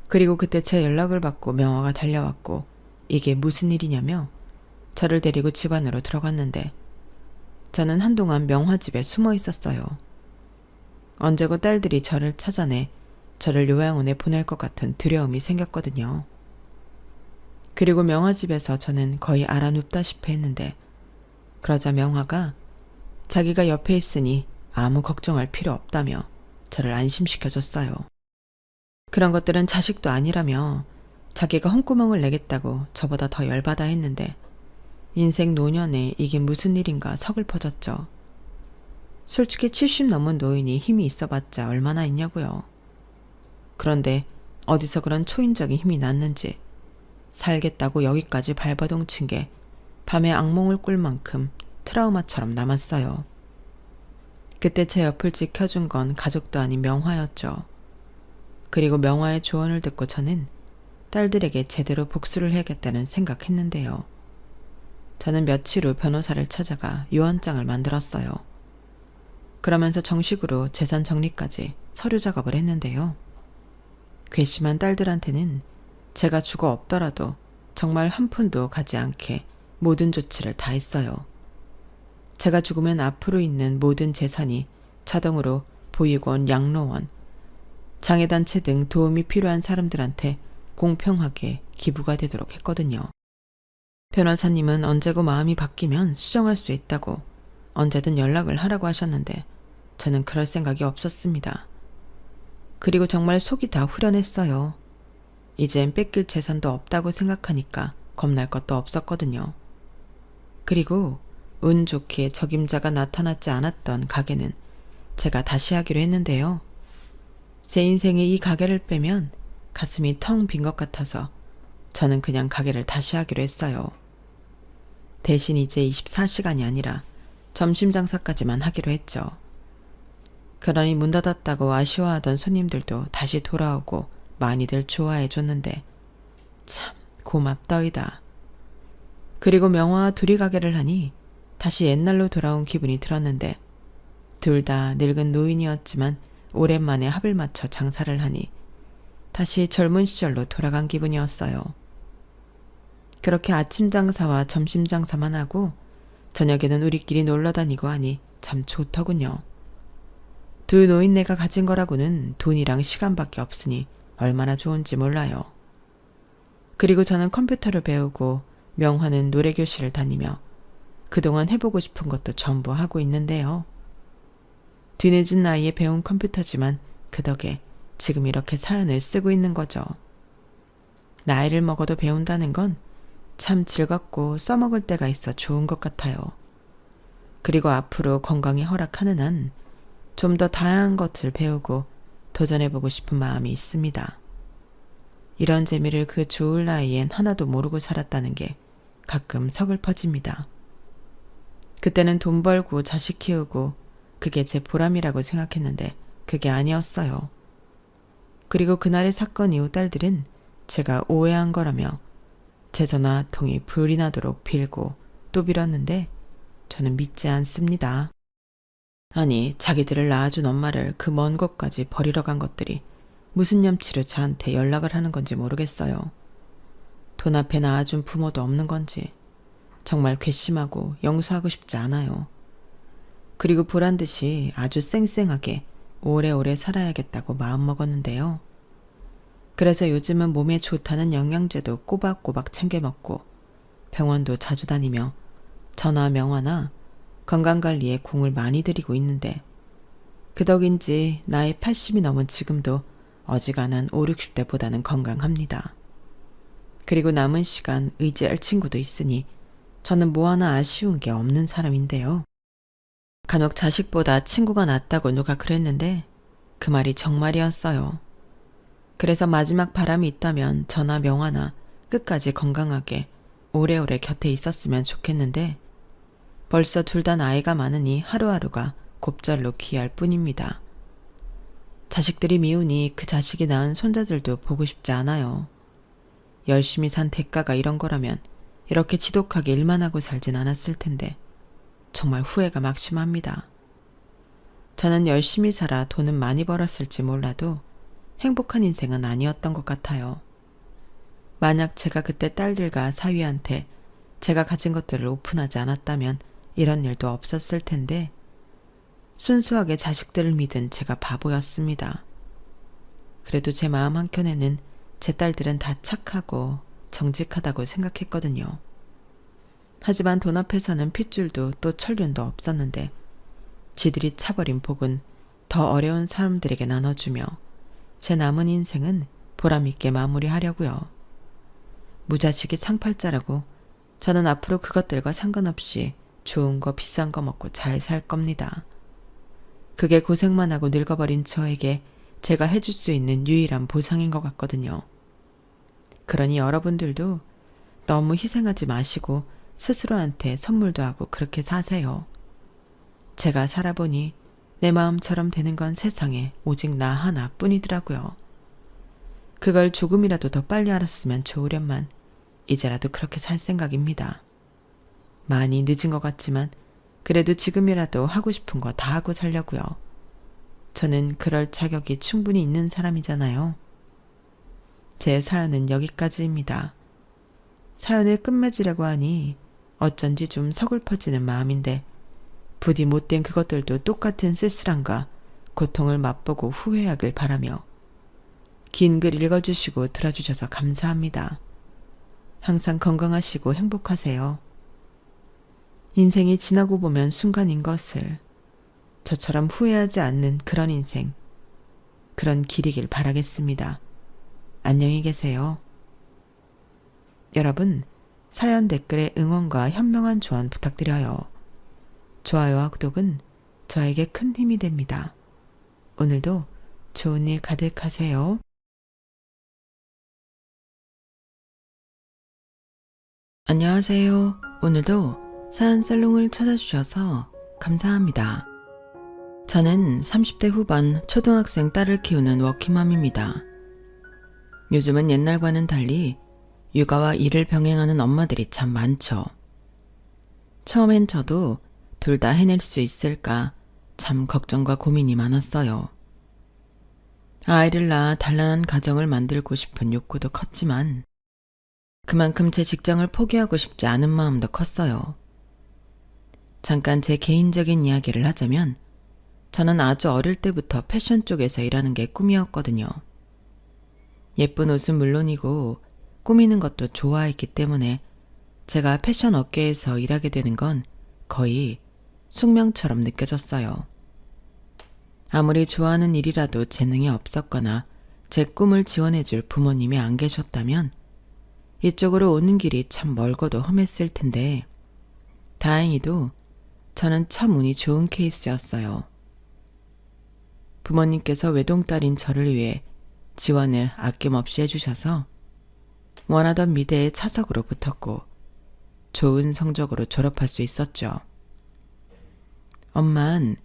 그리고 그때 제 연락을 받고 명화가 달려왔고 이게 무슨 일이냐며 저를 데리고 집 안으로 들어갔는데 저는 한동안 명화 집에 숨어 있었어요. 언제고 딸들이 저를 찾아내 저를 요양원에 보낼 것 같은 두려움이 생겼거든요. 그리고 명화 집에서 저는 거의 알아눕다시피 했는데 그러자 명화가 자기가 옆에 있으니 아무 걱정할 필요 없다며 저를 안심시켜줬어요. 그런 것들은 자식도 아니라며 자기가 혼구멍을 내겠다고 저보다 더 열받아 했는데 인생 노년에 이게 무슨 일인가 서글퍼졌죠. 솔직히 70 넘은 노인이 힘이 있어봤자 얼마나 있냐고요. 그런데 어디서 그런 초인적인 힘이 났는지 살겠다고 여기까지 발버둥 친 게 밤에 악몽을 꿀 만큼 트라우마처럼 남았어요. 그때 제 옆을 지켜준 건 가족도 아닌 명화였죠. 그리고 명화의 조언을 듣고 저는 딸들에게 제대로 복수를 해야겠다는 생각했는데요. 저는 며칠 후 변호사를 찾아가 유언장을 만들었어요. 그러면서 정식으로 재산 정리까지 서류 작업을 했는데요. 괘씸한 딸들한테는 제가 죽어 없더라도 정말 한 푼도 가지 않게 모든 조치를 다 했어요. 제가 죽으면 앞으로 있는 모든 재산이 자동으로 보육원, 양로원, 장애단체 등 도움이 필요한 사람들한테 공평하게 기부가 되도록 했거든요. 변호사님은 언제고 마음이 바뀌면 수정할 수 있다고 언제든 연락을 하라고 하셨는데 저는 그럴 생각이 없었습니다. 그리고 정말 속이 다 후련했어요. 이젠 뺏길 재산도 없다고 생각하니까 겁날 것도 없었거든요. 그리고 운 좋게 적임자가 나타나지 않았던 가게는 제가 다시 하기로 했는데요. 제 인생에 이 가게를 빼면 가슴이 텅 빈 것 같아서 저는 그냥 가게를 다시 하기로 했어요. 대신 이제 24시간이 아니라 점심 장사까지만 하기로 했죠. 그러니 문 닫았다고 아쉬워하던 손님들도 다시 돌아오고 많이들 좋아해 줬는데 참 고맙더이다. 그리고 명화와 둘이 가게를 하니 다시 옛날로 돌아온 기분이 들었는데 둘 다 늙은 노인이었지만 오랜만에 합을 맞춰 장사를 하니 다시 젊은 시절로 돌아간 기분이었어요. 그렇게 아침 장사와 점심 장사만 하고 저녁에는 우리끼리 놀러 다니고 하니 참 좋더군요. 두 노인네가 가진 거라고는 돈이랑 시간밖에 없으니 얼마나 좋은지 몰라요. 그리고 저는 컴퓨터를 배우고 명화는 노래교실을 다니며 그동안 해보고 싶은 것도 전부 하고 있는데요. 뒤늦은 나이에 배운 컴퓨터지만 그 덕에 지금 이렇게 사연을 쓰고 있는 거죠. 나이를 먹어도 배운다는 건 참 즐겁고 써먹을 때가 있어 좋은 것 같아요. 그리고 앞으로 건강이 허락하는 한 좀 더 다양한 것을 배우고 도전해보고 싶은 마음이 있습니다. 이런 재미를 그 좋을 나이엔 하나도 모르고 살았다는 게 가끔 서글퍼집니다. 그때는 돈 벌고 자식 키우고 그게 제 보람이라고 생각했는데 그게 아니었어요. 그리고 그날의 사건 이후 딸들은 제가 오해한 거라며 제 전화통이 불이 나도록 빌고 또 빌었는데 저는 믿지 않습니다. 아니, 자기들을 낳아준 엄마를 그 먼 곳까지 버리러 간 것들이 무슨 염치로 저한테 연락을 하는 건지 모르겠어요. 돈 앞에 낳아준 부모도 없는 건지 정말 괘씸하고 용서하고 싶지 않아요. 그리고 보란 듯이 아주 쌩쌩하게 오래오래 살아야겠다고 마음먹었는데요. 그래서 요즘은 몸에 좋다는 영양제도 꼬박꼬박 챙겨 먹고 병원도 자주 다니며 전화 명화나 건강관리에 공을 많이 들이고 있는데 그 덕인지 나이 80이 넘은 지금도 어지간한 5, 60대보다는 건강합니다. 그리고 남은 시간 의지할 친구도 있으니 저는 뭐 하나 아쉬운 게 없는 사람인데요. 간혹 자식보다 친구가 낫다고 누가 그랬는데 그 말이 정말이었어요. 그래서 마지막 바람이 있다면 저나 명화나 끝까지 건강하게 오래오래 곁에 있었으면 좋겠는데 벌써 둘 다 나이가 많으니 하루하루가 곱절로 귀할 뿐입니다. 자식들이 미우니 그 자식이 낳은 손자들도 보고 싶지 않아요. 열심히 산 대가가 이런 거라면 이렇게 지독하게 일만 하고 살진 않았을 텐데 정말 후회가 막심합니다. 저는 열심히 살아 돈은 많이 벌었을지 몰라도 행복한 인생은 아니었던 것 같아요. 만약 제가 그때 딸들과 사위한테 제가 가진 것들을 오픈하지 않았다면 이런 일도 없었을 텐데 순수하게 자식들을 믿은 제가 바보였습니다. 그래도 제 마음 한켠에는 제 딸들은 다 착하고 정직하다고 생각했거든요. 하지만 돈 앞에서는 핏줄도 또 천륜도 없었는데 지들이 차버린 복은 더 어려운 사람들에게 나눠주며 제 남은 인생은 보람있게 마무리하려고요. 무자식이 상팔자라고 저는 앞으로 그것들과 상관없이 좋은 거 비싼 거 먹고 잘 살 겁니다. 그게 고생만 하고 늙어버린 저에게 제가 해줄 수 있는 유일한 보상인 것 같거든요. 그러니 여러분들도 너무 희생하지 마시고 스스로한테 선물도 하고 그렇게 사세요. 제가 살아보니 내 마음처럼 되는 건 세상에 오직 나 하나뿐이더라고요. 그걸 조금이라도 더 빨리 알았으면 좋으련만 이제라도 그렇게 살 생각입니다. 많이 늦은 것 같지만 그래도 지금이라도 하고 싶은 거 다 하고 살려고요. 저는 그럴 자격이 충분히 있는 사람이잖아요. 제 사연은 여기까지입니다. 사연을 끝맺으려고 하니 어쩐지 좀 서글퍼지는 마음인데 부디 못된 그것들도 똑같은 쓸쓸함과 고통을 맛보고 후회하길 바라며 긴 글 읽어주시고 들어주셔서 감사합니다. 항상 건강하시고 행복하세요. 인생이 지나고 보면 순간인 것을 저처럼 후회하지 않는 그런 인생, 그런 길이길 바라겠습니다. 안녕히 계세요. 여러분, 사연 댓글에 응원과 현명한 조언 부탁드려요. 좋아요와 구독은 저에게 큰 힘이 됩니다. 오늘도 좋은 일 가득하세요. 안녕하세요. 오늘도 사연 살롱을 찾아주셔서 감사합니다. 저는 30대 후반 초등학생 딸을 키우는 워킹맘입니다. 요즘은 옛날과는 달리 육아와 일을 병행하는 엄마들이 참 많죠. 처음엔 저도 둘 다 해낼 수 있을까 참 걱정과 고민이 많았어요. 아이를 낳아 단란한 가정을 만들고 싶은 욕구도 컸지만 그만큼 제 직장을 포기하고 싶지 않은 마음도 컸어요. 잠깐 제 개인적인 이야기를 하자면 저는 아주 어릴 때부터 패션 쪽에서 일하는 게 꿈이었거든요. 예쁜 옷은 물론이고 꾸미는 것도 좋아했기 때문에 제가 패션 업계에서 일하게 되는 건 거의 숙명처럼 느껴졌어요. 아무리 좋아하는 일이라도 재능이 없었거나 제 꿈을 지원해줄 부모님이 안 계셨다면 이쪽으로 오는 길이 참 멀고도 험했을 텐데 다행히도 저는 참 운이 좋은 케이스였어요. 부모님께서 외동딸인 저를 위해 지원을 아낌없이 해주셔서 원하던 미대에 차석으로 붙었고 좋은 성적으로 졸업할 수 있었죠. 엄만,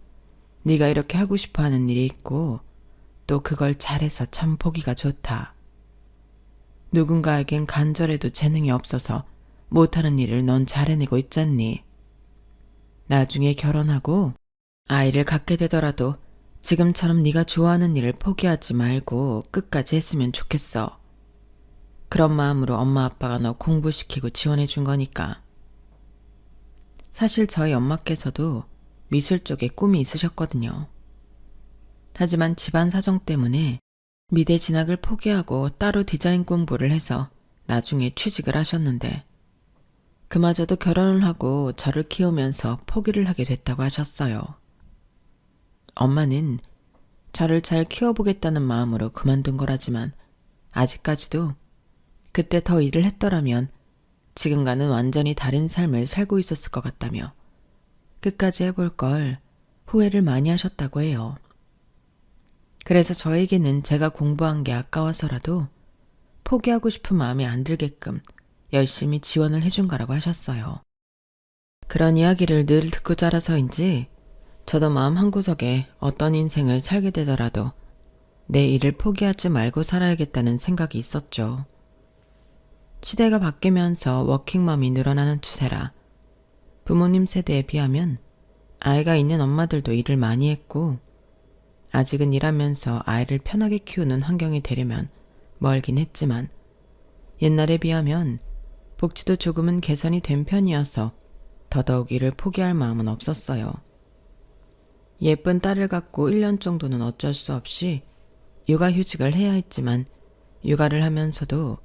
네가 이렇게 하고 싶어하는 일이 있고 또 그걸 잘해서 참 보기가 좋다. 누군가에겐 간절해도 재능이 없어서 못하는 일을 넌 잘해내고 있잖니. 나중에 결혼하고 아이를 갖게 되더라도 지금처럼 네가 좋아하는 일을 포기하지 말고 끝까지 했으면 좋겠어. 그런 마음으로 엄마 아빠가 너 공부시키고 지원해 준 거니까. 사실 저희 엄마께서도 미술 쪽에 꿈이 있으셨거든요. 하지만 집안 사정 때문에 미대 진학을 포기하고 따로 디자인 공부를 해서 나중에 취직을 하셨는데 그마저도 결혼을 하고 저를 키우면서 포기를 하게 됐다고 하셨어요. 엄마는 저를 잘 키워보겠다는 마음으로 그만둔 거라지만 아직까지도 그때 더 일을 했더라면 지금과는 완전히 다른 삶을 살고 있었을 것 같다며 끝까지 해볼 걸 후회를 많이 하셨다고 해요. 그래서 저에게는 제가 공부한 게 아까워서라도 포기하고 싶은 마음이 안 들게끔 열심히 지원을 해준 거라고 하셨어요. 그런 이야기를 늘 듣고 자라서인지 저도 마음 한구석에 어떤 인생을 살게 되더라도 내 일을 포기하지 말고 살아야겠다는 생각이 있었죠. 시대가 바뀌면서 워킹맘이 늘어나는 추세라 부모님 세대에 비하면 아이가 있는 엄마들도 일을 많이 했고 아직은 일하면서 아이를 편하게 키우는 환경이 되려면 멀긴 했지만 옛날에 비하면 복지도 조금은 개선이 된 편이어서 더더욱 일을 포기할 마음은 없었어요. 예쁜 딸을 갖고 1년 정도는 어쩔 수 없이 육아휴직을 해야 했지만 육아를 하면서도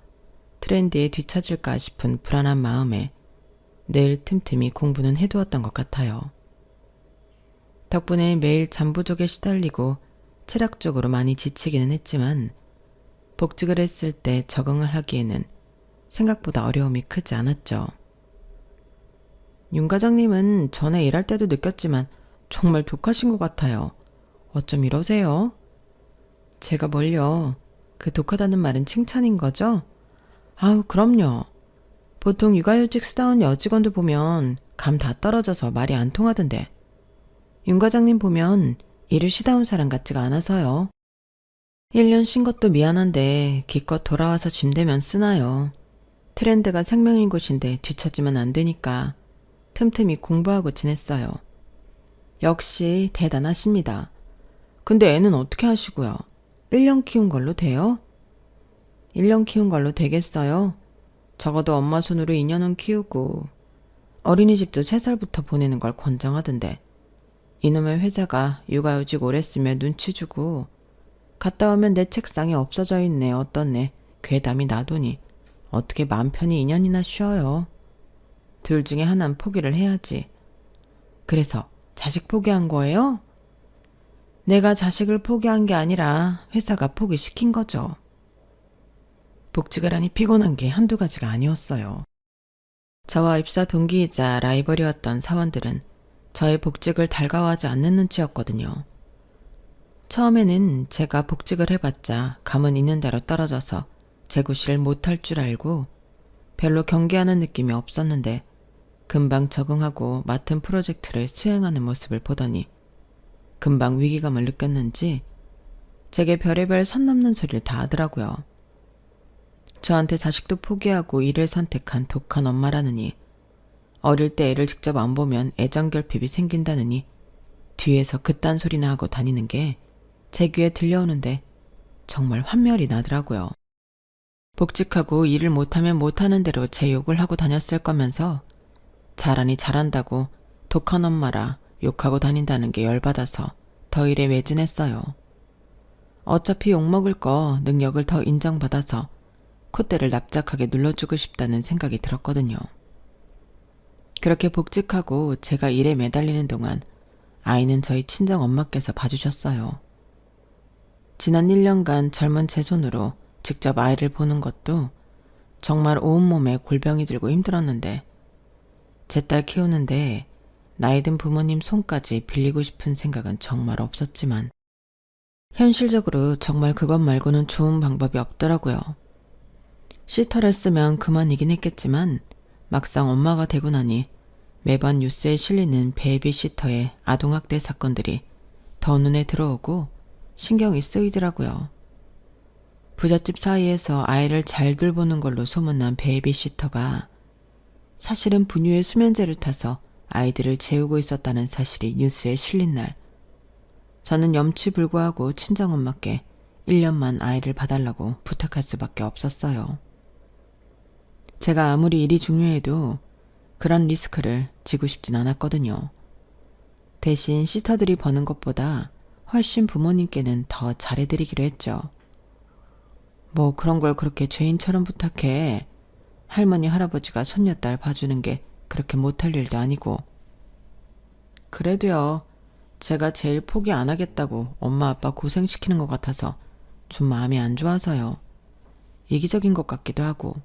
트렌드에 뒤처질까 싶은 불안한 마음에 늘 틈틈이 공부는 해두었던 것 같아요. 덕분에 매일 잠 부족에 시달리고 체력적으로 많이 지치기는 했지만 복직을 했을 때 적응을 하기에는 생각보다 어려움이 크지 않았죠. 윤 과장님은 전에 일할 때도 느꼈지만 정말 독하신 것 같아요. 어쩜 이러세요? 제가 뭘요? 그 독하다는 말은 칭찬인 거죠? 아우, 그럼요. 보통 육아휴직 쓰다 온 여직원들 보면 감 다 떨어져서 말이 안 통하던데. 윤 과장님 보면 일을 쉬다 온 사람 같지가 않아서요. 1년 쉰 것도 미안한데 기껏 돌아와서 짐 대면 쓰나요. 트렌드가 생명인 곳인데 뒤처지면 안 되니까 틈틈이 공부하고 지냈어요. 역시 대단하십니다. 근데 애는 어떻게 하시고요? 1년 키운 걸로 돼요? 1년 키운 걸로 되겠어요? 적어도 엄마 손으로 2년은 키우고 어린이집도 3살부터 보내는 걸 권장하던데 이놈의 회사가 육아휴직 오래 쓰면 눈치 주고 갔다 오면 내 책상에 없어져 있네 어떤 애 괴담이 나더니 어떻게 맘 편히 2년이나 쉬어요. 둘 중에 하나는 포기를 해야지. 그래서 자식 포기한 거예요? 내가 자식을 포기한 게 아니라 회사가 포기시킨 거죠. 복직을 하니 피곤한 게 한두 가지가 아니었어요. 저와 입사 동기이자 라이벌이었던 사원들은 저의 복직을 달가워하지 않는 눈치였거든요. 처음에는 제가 복직을 해봤자 감은 있는 대로 떨어져서 재구실을 못할 줄 알고 별로 경계하는 느낌이 없었는데 금방 적응하고 맡은 프로젝트를 수행하는 모습을 보더니 금방 위기감을 느꼈는지 제게 별의별 선 넘는 소리를 다 하더라고요. 저한테 자식도 포기하고 일을 선택한 독한 엄마라느니 어릴 때 애를 직접 안 보면 애정결핍이 생긴다느니 뒤에서 그딴 소리나 하고 다니는 게 제 귀에 들려오는데 정말 환멸이 나더라고요. 복직하고 일을 못하면 못하는 대로 제 욕을 하고 다녔을 거면서 잘하니 잘한다고 독한 엄마라 욕하고 다닌다는 게 열받아서 더 일에 매진했어요. 어차피 욕먹을 거 능력을 더 인정받아서 콧대를 납작하게 눌러주고 싶다는 생각이 들었거든요. 그렇게 복직하고 제가 일에 매달리는 동안 아이는 저희 친정 엄마께서 봐주셨어요. 지난 1년간 젊은 제 손으로 직접 아이를 보는 것도 정말 온몸에 골병이 들고 힘들었는데 제 딸 키우는데 나이 든 부모님 손까지 빌리고 싶은 생각은 정말 없었지만 현실적으로 정말 그것 말고는 좋은 방법이 없더라고요. 시터를 쓰면 그만이긴 했겠지만 막상 엄마가 되고 나니 매번 뉴스에 실리는 베이비시터의 아동학대 사건들이 더 눈에 들어오고 신경이 쓰이더라고요. 부잣집 사이에서 아이를 잘 돌보는 걸로 소문난 베이비시터가 사실은 분유에 수면제를 타서 아이들을 재우고 있었다는 사실이 뉴스에 실린 날, 저는 염치불구하고 친정엄마께 1년만 아이를 봐달라고 부탁할 수밖에 없었어요. 제가 아무리 일이 중요해도 그런 리스크를 지고 싶진 않았거든요. 대신 시터들이 버는 것보다 훨씬 부모님께는 더 잘해드리기로 했죠. 뭐 그런 걸 그렇게 죄인처럼 부탁해. 할머니 할아버지가 손녀딸 봐주는 게 그렇게 못할 일도 아니고. 그래도요. 제가 제일 포기 안 하겠다고 엄마 아빠 고생시키는 것 같아서 좀 마음이 안 좋아서요. 이기적인 것 같기도 하고.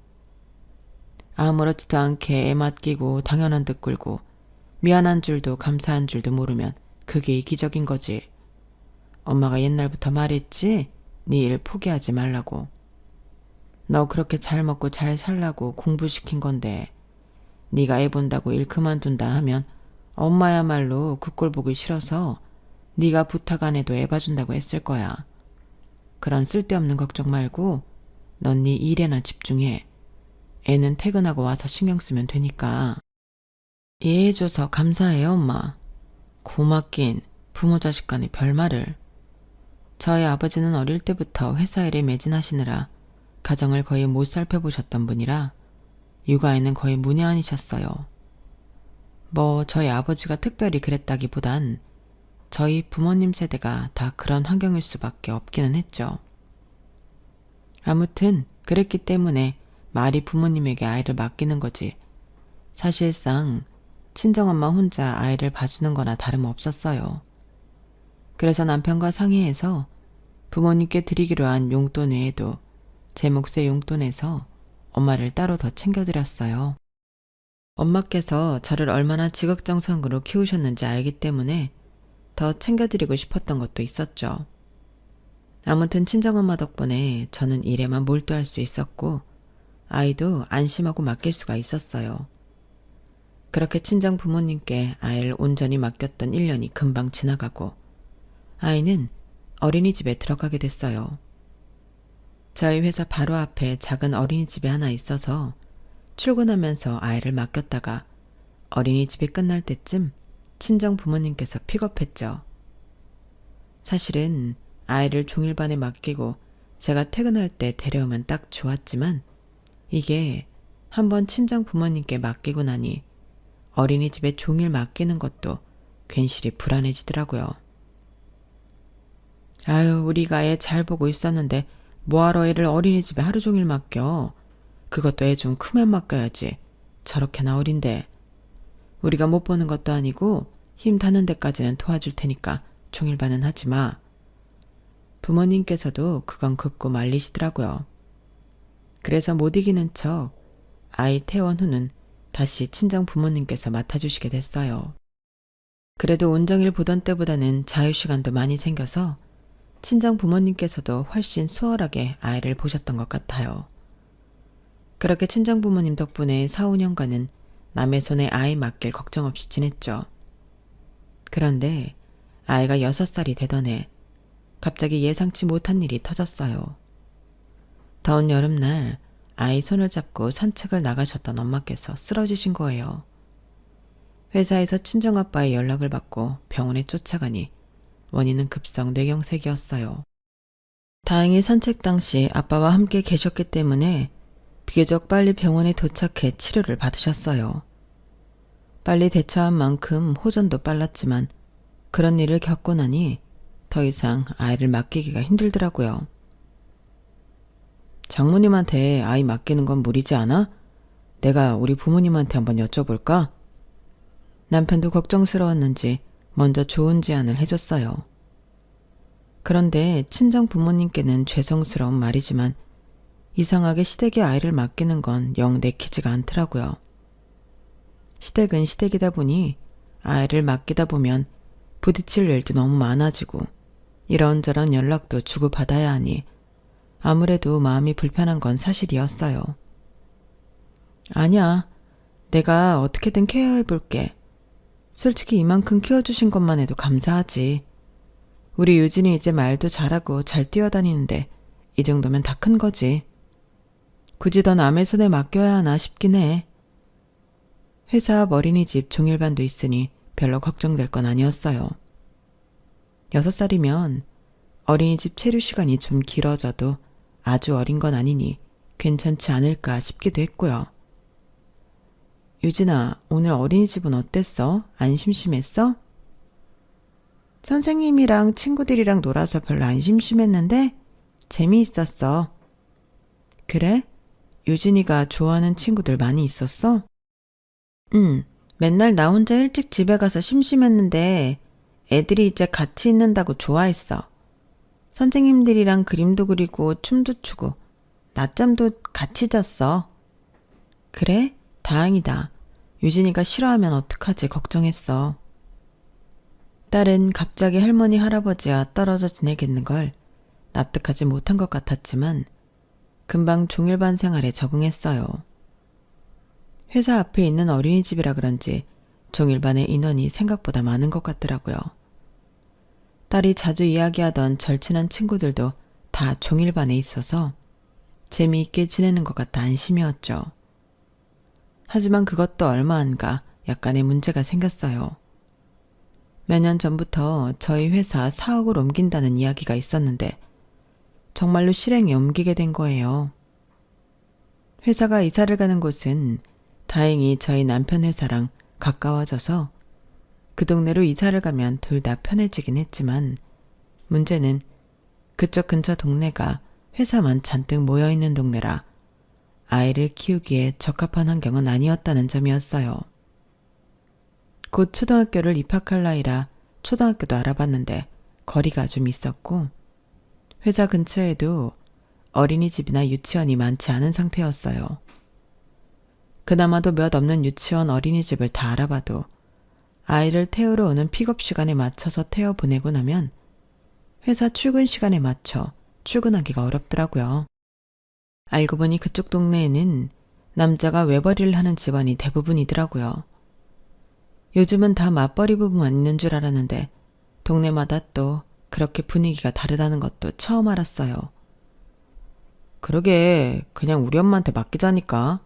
아무렇지도 않게 애 맡기고 당연한 듯 굴고 미안한 줄도 감사한 줄도 모르면 그게 이기적인 거지. 엄마가 옛날부터 말했지? 네 일 포기하지 말라고. 너 그렇게 잘 먹고 잘 살라고 공부시킨 건데 네가 애 본다고 일 그만둔다 하면 엄마야말로 그 꼴 보기 싫어서 네가 부탁 안 해도 애 봐준다고 했을 거야. 그런 쓸데없는 걱정 말고 넌 네 일에나 집중해. 애는 퇴근하고 와서 신경 쓰면 되니까. 이해해줘서 감사해요, 엄마. 고맙긴 부모 자식 간의 별말을. 저희 아버지는 어릴 때부터 회사 일에 매진하시느라 가정을 거의 못 살펴보셨던 분이라 육아에는 거의 문외한이셨어요. 뭐 저희 아버지가 특별히 그랬다기보단 저희 부모님 세대가 다 그런 환경일 수밖에 없기는 했죠. 아무튼 그랬기 때문에 말이 부모님에게 아이를 맡기는 거지. 사실상 친정엄마 혼자 아이를 봐주는 거나 다름없었어요. 그래서 남편과 상의해서 부모님께 드리기로 한 용돈 외에도 제 몫의 용돈에서 엄마를 따로 더 챙겨드렸어요. 엄마께서 저를 얼마나 지극정성으로 키우셨는지 알기 때문에 더 챙겨드리고 싶었던 것도 있었죠. 아무튼 친정엄마 덕분에 저는 일에만 몰두할 수 있었고 아이도 안심하고 맡길 수가 있었어요. 그렇게 친정 부모님께 아이를 온전히 맡겼던 1년이 금방 지나가고 아이는 어린이집에 들어가게 됐어요. 저희 회사 바로 앞에 작은 어린이집이 하나 있어서 출근하면서 아이를 맡겼다가 어린이집이 끝날 때쯤 친정 부모님께서 픽업했죠. 사실은 아이를 종일반에 맡기고 제가 퇴근할 때 데려오면 딱 좋았지만 이게 한번 친정 부모님께 맡기고 나니 어린이집에 종일 맡기는 것도 괜시리 불안해지더라고요. 아유, 우리가 애 잘 보고 있었는데 뭐하러 애를 어린이집에 하루 종일 맡겨. 그것도 애 좀 크면 맡겨야지. 저렇게나 어린데. 우리가 못 보는 것도 아니고 힘 닿는 데까지는 도와줄 테니까 종일반은 하지 마. 부모님께서도 그건 긋고 말리시더라고요. 그래서 못 이기는 척 아이 퇴원 후는 다시 친정 부모님께서 맡아주시게 됐어요. 그래도 온정일 보던 때보다는 자유시간도 많이 생겨서 친정 부모님께서도 훨씬 수월하게 아이를 보셨던 것 같아요. 그렇게 친정 부모님 덕분에 4, 5년간은 남의 손에 아이 맡길 걱정 없이 지냈죠. 그런데 아이가 6살이 되던 해 갑자기 예상치 못한 일이 터졌어요. 더운 여름날 아이 손을 잡고 산책을 나가셨던 엄마께서 쓰러지신 거예요. 회사에서 친정아빠의 연락을 받고 병원에 쫓아가니 원인은 급성 뇌경색이었어요. 다행히 산책 당시 아빠와 함께 계셨기 때문에 비교적 빨리 병원에 도착해 치료를 받으셨어요. 빨리 대처한 만큼 호전도 빨랐지만 그런 일을 겪고 나니 더 이상 아이를 맡기기가 힘들더라고요. 장모님한테 아이 맡기는 건 무리지 않아? 내가 우리 부모님한테 한번 여쭤볼까? 남편도 걱정스러웠는지 먼저 좋은 제안을 해줬어요. 그런데 친정 부모님께는 죄송스러운 말이지만 이상하게 시댁에 아이를 맡기는 건 영 내키지가 않더라고요. 시댁은 시댁이다 보니 아이를 맡기다 보면 부딪힐 일도 너무 많아지고 이런저런 연락도 주고받아야 하니 아무래도 마음이 불편한 건 사실이었어요. 아니야, 내가 어떻게든 케어해볼게. 솔직히 이만큼 키워주신 것만 해도 감사하지. 우리 유진이 이제 말도 잘하고 잘 뛰어다니는데 이 정도면 다 큰 거지. 굳이 더 남의 손에 맡겨야 하나 싶긴 해. 회사 앞 어린이집 종일반도 있으니 별로 걱정될 건 아니었어요. 6살이면 어린이집 체류 시간이 좀 길어져도 아주 어린 건 아니니 괜찮지 않을까 싶기도 했고요. 유진아, 오늘 어린이집은 어땠어? 안 심심했어? 선생님이랑 친구들이랑 놀아서 별로 안 심심했는데 재미있었어. 그래? 유진이가 좋아하는 친구들 많이 있었어? 응, 맨날 나 혼자 일찍 집에 가서 심심했는데 애들이 이제 같이 있는다고 좋아했어. 선생님들이랑 그림도 그리고 춤도 추고 낮잠도 같이 잤어. 그래? 다행이다. 유진이가 싫어하면 어떡하지 걱정했어. 딸은 갑자기 할머니 할아버지와 떨어져 지내겠는 걸 납득하지 못한 것 같았지만 금방 종일반 생활에 적응했어요. 회사 앞에 있는 어린이집이라 그런지 종일반의 인원이 생각보다 많은 것 같더라고요. 딸이 자주 이야기하던 절친한 친구들도 다 종일반에 있어서 재미있게 지내는 것 같아 안심이었죠. 하지만 그것도 얼마 안 가 약간의 문제가 생겼어요. 몇 년 전부터 저희 회사 사옥을 옮긴다는 이야기가 있었는데 정말로 실행에 옮기게 된 거예요. 회사가 이사를 가는 곳은 다행히 저희 남편 회사랑 가까워져서 그 동네로 이사를 가면 둘 다 편해지긴 했지만 문제는 그쪽 근처 동네가 회사만 잔뜩 모여있는 동네라 아이를 키우기에 적합한 환경은 아니었다는 점이었어요. 곧 초등학교를 입학할 나이라 초등학교도 알아봤는데 거리가 좀 있었고 회사 근처에도 어린이집이나 유치원이 많지 않은 상태였어요. 그나마도 몇 없는 유치원 어린이집을 다 알아봐도 아이를 태우러 오는 픽업 시간에 맞춰서 태워 보내고 나면 회사 출근 시간에 맞춰 출근하기가 어렵더라고요. 알고 보니 그쪽 동네에는 남자가 외벌이를 하는 집안이 대부분이더라고요. 요즘은 다 맞벌이 부부만 있는 줄 알았는데 동네마다 또 그렇게 분위기가 다르다는 것도 처음 알았어요. 그러게 그냥 우리 엄마한테 맡기자니까.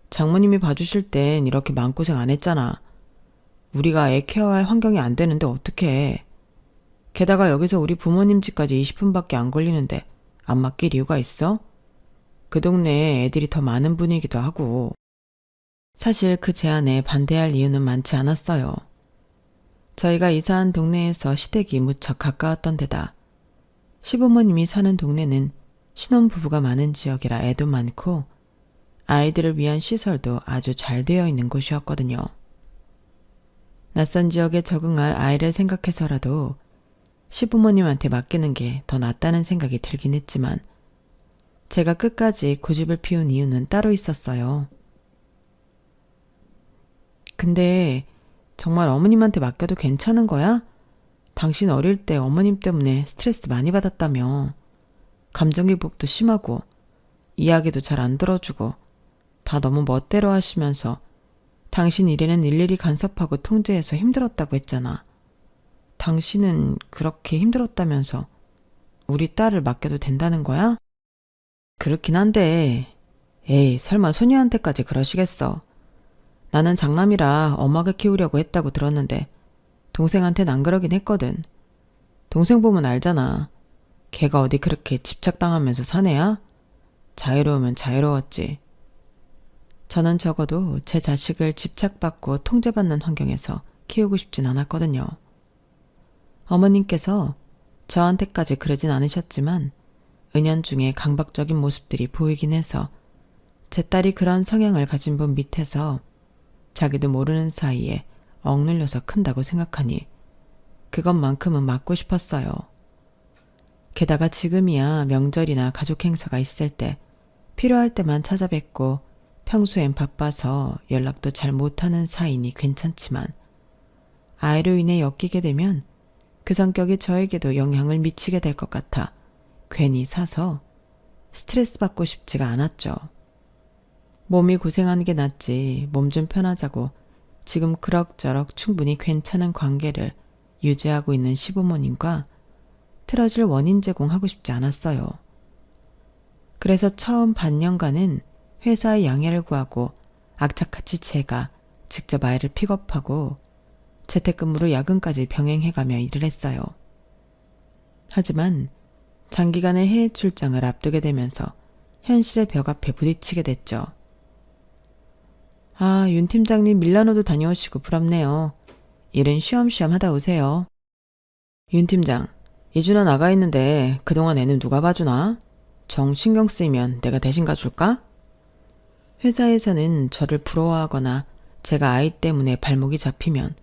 장모님이 봐주실 땐 이렇게 마음고생 안 했잖아. 우리가 애 케어할 환경이 안 되는데 어떡해. 게다가 여기서 우리 부모님 집까지 20분밖에 안 걸리는데 안 맡길 이유가 있어? 그 동네에 애들이 더 많은 분이기도 하고. 사실 그 제안에 반대할 이유는 많지 않았어요. 저희가 이사한 동네에서 시댁이 무척 가까웠던 데다 시부모님이 사는 동네는 신혼부부가 많은 지역이라 애도 많고 아이들을 위한 시설도 아주 잘 되어 있는 곳이었거든요. 낯선 지역에 적응할 아이를 생각해서라도 시부모님한테 맡기는 게 더 낫다는 생각이 들긴 했지만 제가 끝까지 고집을 피운 이유는 따로 있었어요. 근데 정말 어머님한테 맡겨도 괜찮은 거야? 당신 어릴 때 어머님 때문에 스트레스 많이 받았다며. 감정기복도 심하고 이야기도 잘 안 들어주고 다 너무 멋대로 하시면서 당신 일에는 일일이 간섭하고 통제해서 힘들었다고 했잖아. 당신은 그렇게 힘들었다면서 우리 딸을 맡겨도 된다는 거야? 그렇긴 한데 에이 설마 소녀한테까지 그러시겠어. 나는 장남이라 엄하게 키우려고 했다고 들었는데 동생한텐 안 그러긴 했거든. 동생 보면 알잖아. 걔가 어디 그렇게 집착당하면서 사내야? 자유로우면 자유로웠지. 저는 적어도 제 자식을 집착받고 통제받는 환경에서 키우고 싶진 않았거든요. 어머님께서 저한테까지 그러진 않으셨지만 은연중에 강박적인 모습들이 보이긴 해서 제 딸이 그런 성향을 가진 분 밑에서 자기도 모르는 사이에 억눌려서 큰다고 생각하니 그것만큼은 막고 싶었어요. 게다가 지금이야 명절이나 가족 행사가 있을 때 필요할 때만 찾아뵙고 평소엔 바빠서 연락도 잘 못하는 사이니 괜찮지만 아이로 인해 엮이게 되면 그 성격이 저에게도 영향을 미치게 될 것 같아 괜히 사서 스트레스 받고 싶지가 않았죠. 몸이 고생하는 게 낫지 몸 좀 편하자고 지금 그럭저럭 충분히 괜찮은 관계를 유지하고 있는 시부모님과 틀어질 원인 제공하고 싶지 않았어요. 그래서 처음 반년간은 회사의 양해를 구하고 악착같이 제가 직접 아이를 픽업하고 재택근무로 야근까지 병행해가며 일을 했어요. 하지만 장기간의 해외 출장을 앞두게 되면서 현실의 벽 앞에 부딪히게 됐죠. 아, 윤 팀장님 밀라노도 다녀오시고 부럽네요. 일은 쉬엄쉬엄 하다 오세요. 윤 팀장, 이준아 나가 있는데 그동안 애는 누가 봐주나? 정 신경 쓰이면 내가 대신 가줄까? 회사에서는 저를 부러워하거나 제가 아이 때문에 발목이 잡히면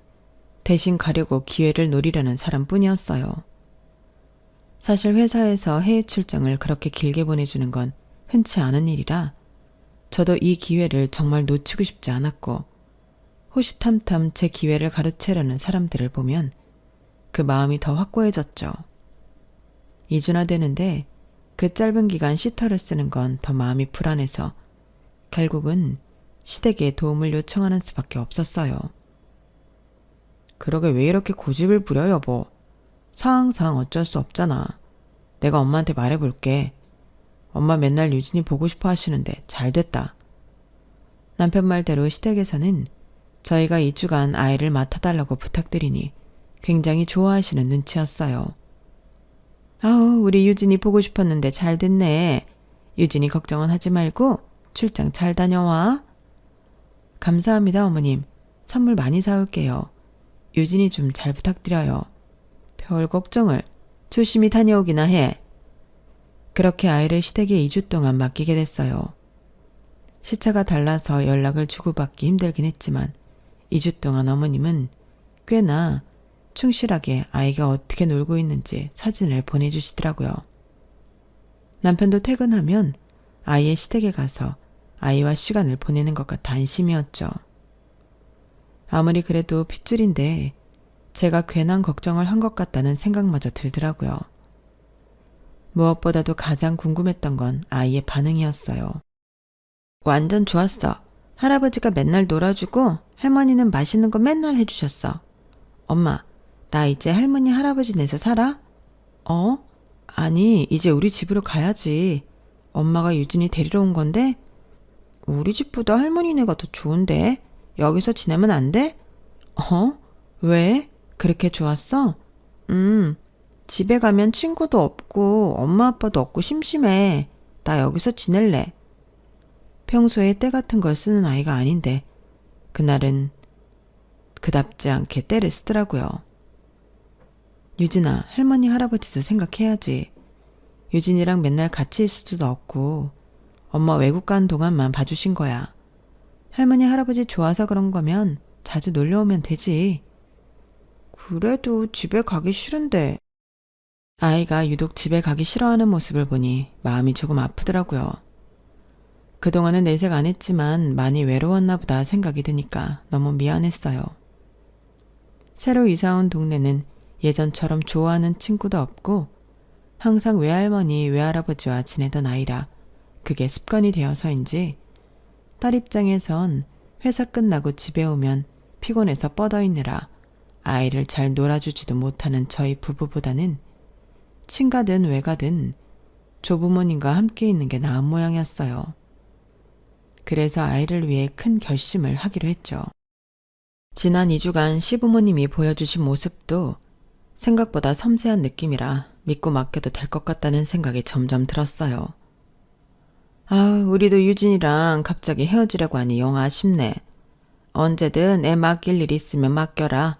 대신 가려고 기회를 노리려는 사람뿐이었어요. 사실 회사에서 해외 출장을 그렇게 길게 보내주는 건 흔치 않은 일이라 저도 이 기회를 정말 놓치고 싶지 않았고 호시탐탐 제 기회를 가로채려는 사람들을 보면 그 마음이 더 확고해졌죠. 이주나 되는데 그 짧은 기간 시터를 쓰는 건 더 마음이 불안해서 결국은 시댁에 도움을 요청하는 수밖에 없었어요. 그러게 왜 이렇게 고집을 부려 여보. 상황상 어쩔 수 없잖아. 내가 엄마한테 말해볼게. 엄마 맨날 유진이 보고 싶어 하시는데 잘 됐다. 남편 말대로 시댁에서는 저희가 2주간 아이를 맡아달라고 부탁드리니 굉장히 좋아하시는 눈치였어요. 아우, 우리 유진이 보고 싶었는데 잘 됐네. 유진이 걱정은 하지 말고 출장 잘 다녀와. 감사합니다, 어머님. 선물 많이 사올게요. 유진이 좀 잘 부탁드려요. 별 걱정을. 조심히 다녀오기나 해. 그렇게 아이를 시댁에 2주 동안 맡기게 됐어요. 시차가 달라서 연락을 주고받기 힘들긴 했지만 2주 동안 어머님은 꽤나 충실하게 아이가 어떻게 놀고 있는지 사진을 보내주시더라고요. 남편도 퇴근하면 아이의 시댁에 가서 아이와 시간을 보내는 것 같아 안심이었죠. 아무리 그래도 핏줄인데 제가 괜한 걱정을 한 것 같다는 생각마저 들더라고요. 무엇보다도 가장 궁금했던 건 아이의 반응이었어요. 완전 좋았어. 할아버지가 맨날 놀아주고 할머니는 맛있는 거 맨날 해주셨어. 엄마, 나 이제 할머니 할아버지 내서 살아? 어? 아니, 이제 우리 집으로 가야지. 엄마가 유진이 데리러 온 건데? 우리 집보다 할머니네가 더 좋은데? 여기서 지내면 안 돼? 어? 왜? 그렇게 좋았어? 집에 가면 친구도 없고 엄마 아빠도 없고 심심해. 나 여기서 지낼래. 평소에 때 같은 걸 쓰는 아이가 아닌데 그날은 그답지 않게 때를 쓰더라고요. 유진아, 할머니 할아버지도 생각해야지. 유진이랑 맨날 같이 있을 수도 없고 엄마 외국 간 동안만 봐주신 거야. 할머니 할아버지 좋아서 그런 거면 자주 놀러 오면 되지. 그래도 집에 가기 싫은데. 아이가 유독 집에 가기 싫어하는 모습을 보니 마음이 조금 아프더라고요. 그동안은 내색 안 했지만 많이 외로웠나 보다 생각이 드니까 너무 미안했어요. 새로 이사 온 동네는 예전처럼 좋아하는 친구도 없고 항상 외할머니, 외할아버지와 지내던 아이라 그게 습관이 되어서인지 딸 입장에선 회사 끝나고 집에 오면 피곤해서 뻗어있느라 아이를 잘 놀아주지도 못하는 저희 부부보다는 친가든 외가든 조부모님과 함께 있는 게 나은 모양이었어요. 그래서 아이를 위해 큰 결심을 하기로 했죠. 지난 2주간 시부모님이 보여주신 모습도 생각보다 섬세한 느낌이라 믿고 맡겨도 될 것 같다는 생각이 점점 들었어요. 아, 우리도 유진이랑 갑자기 헤어지려고 하니 영 아쉽네. 언제든 애 맡길 일 있으면 맡겨라.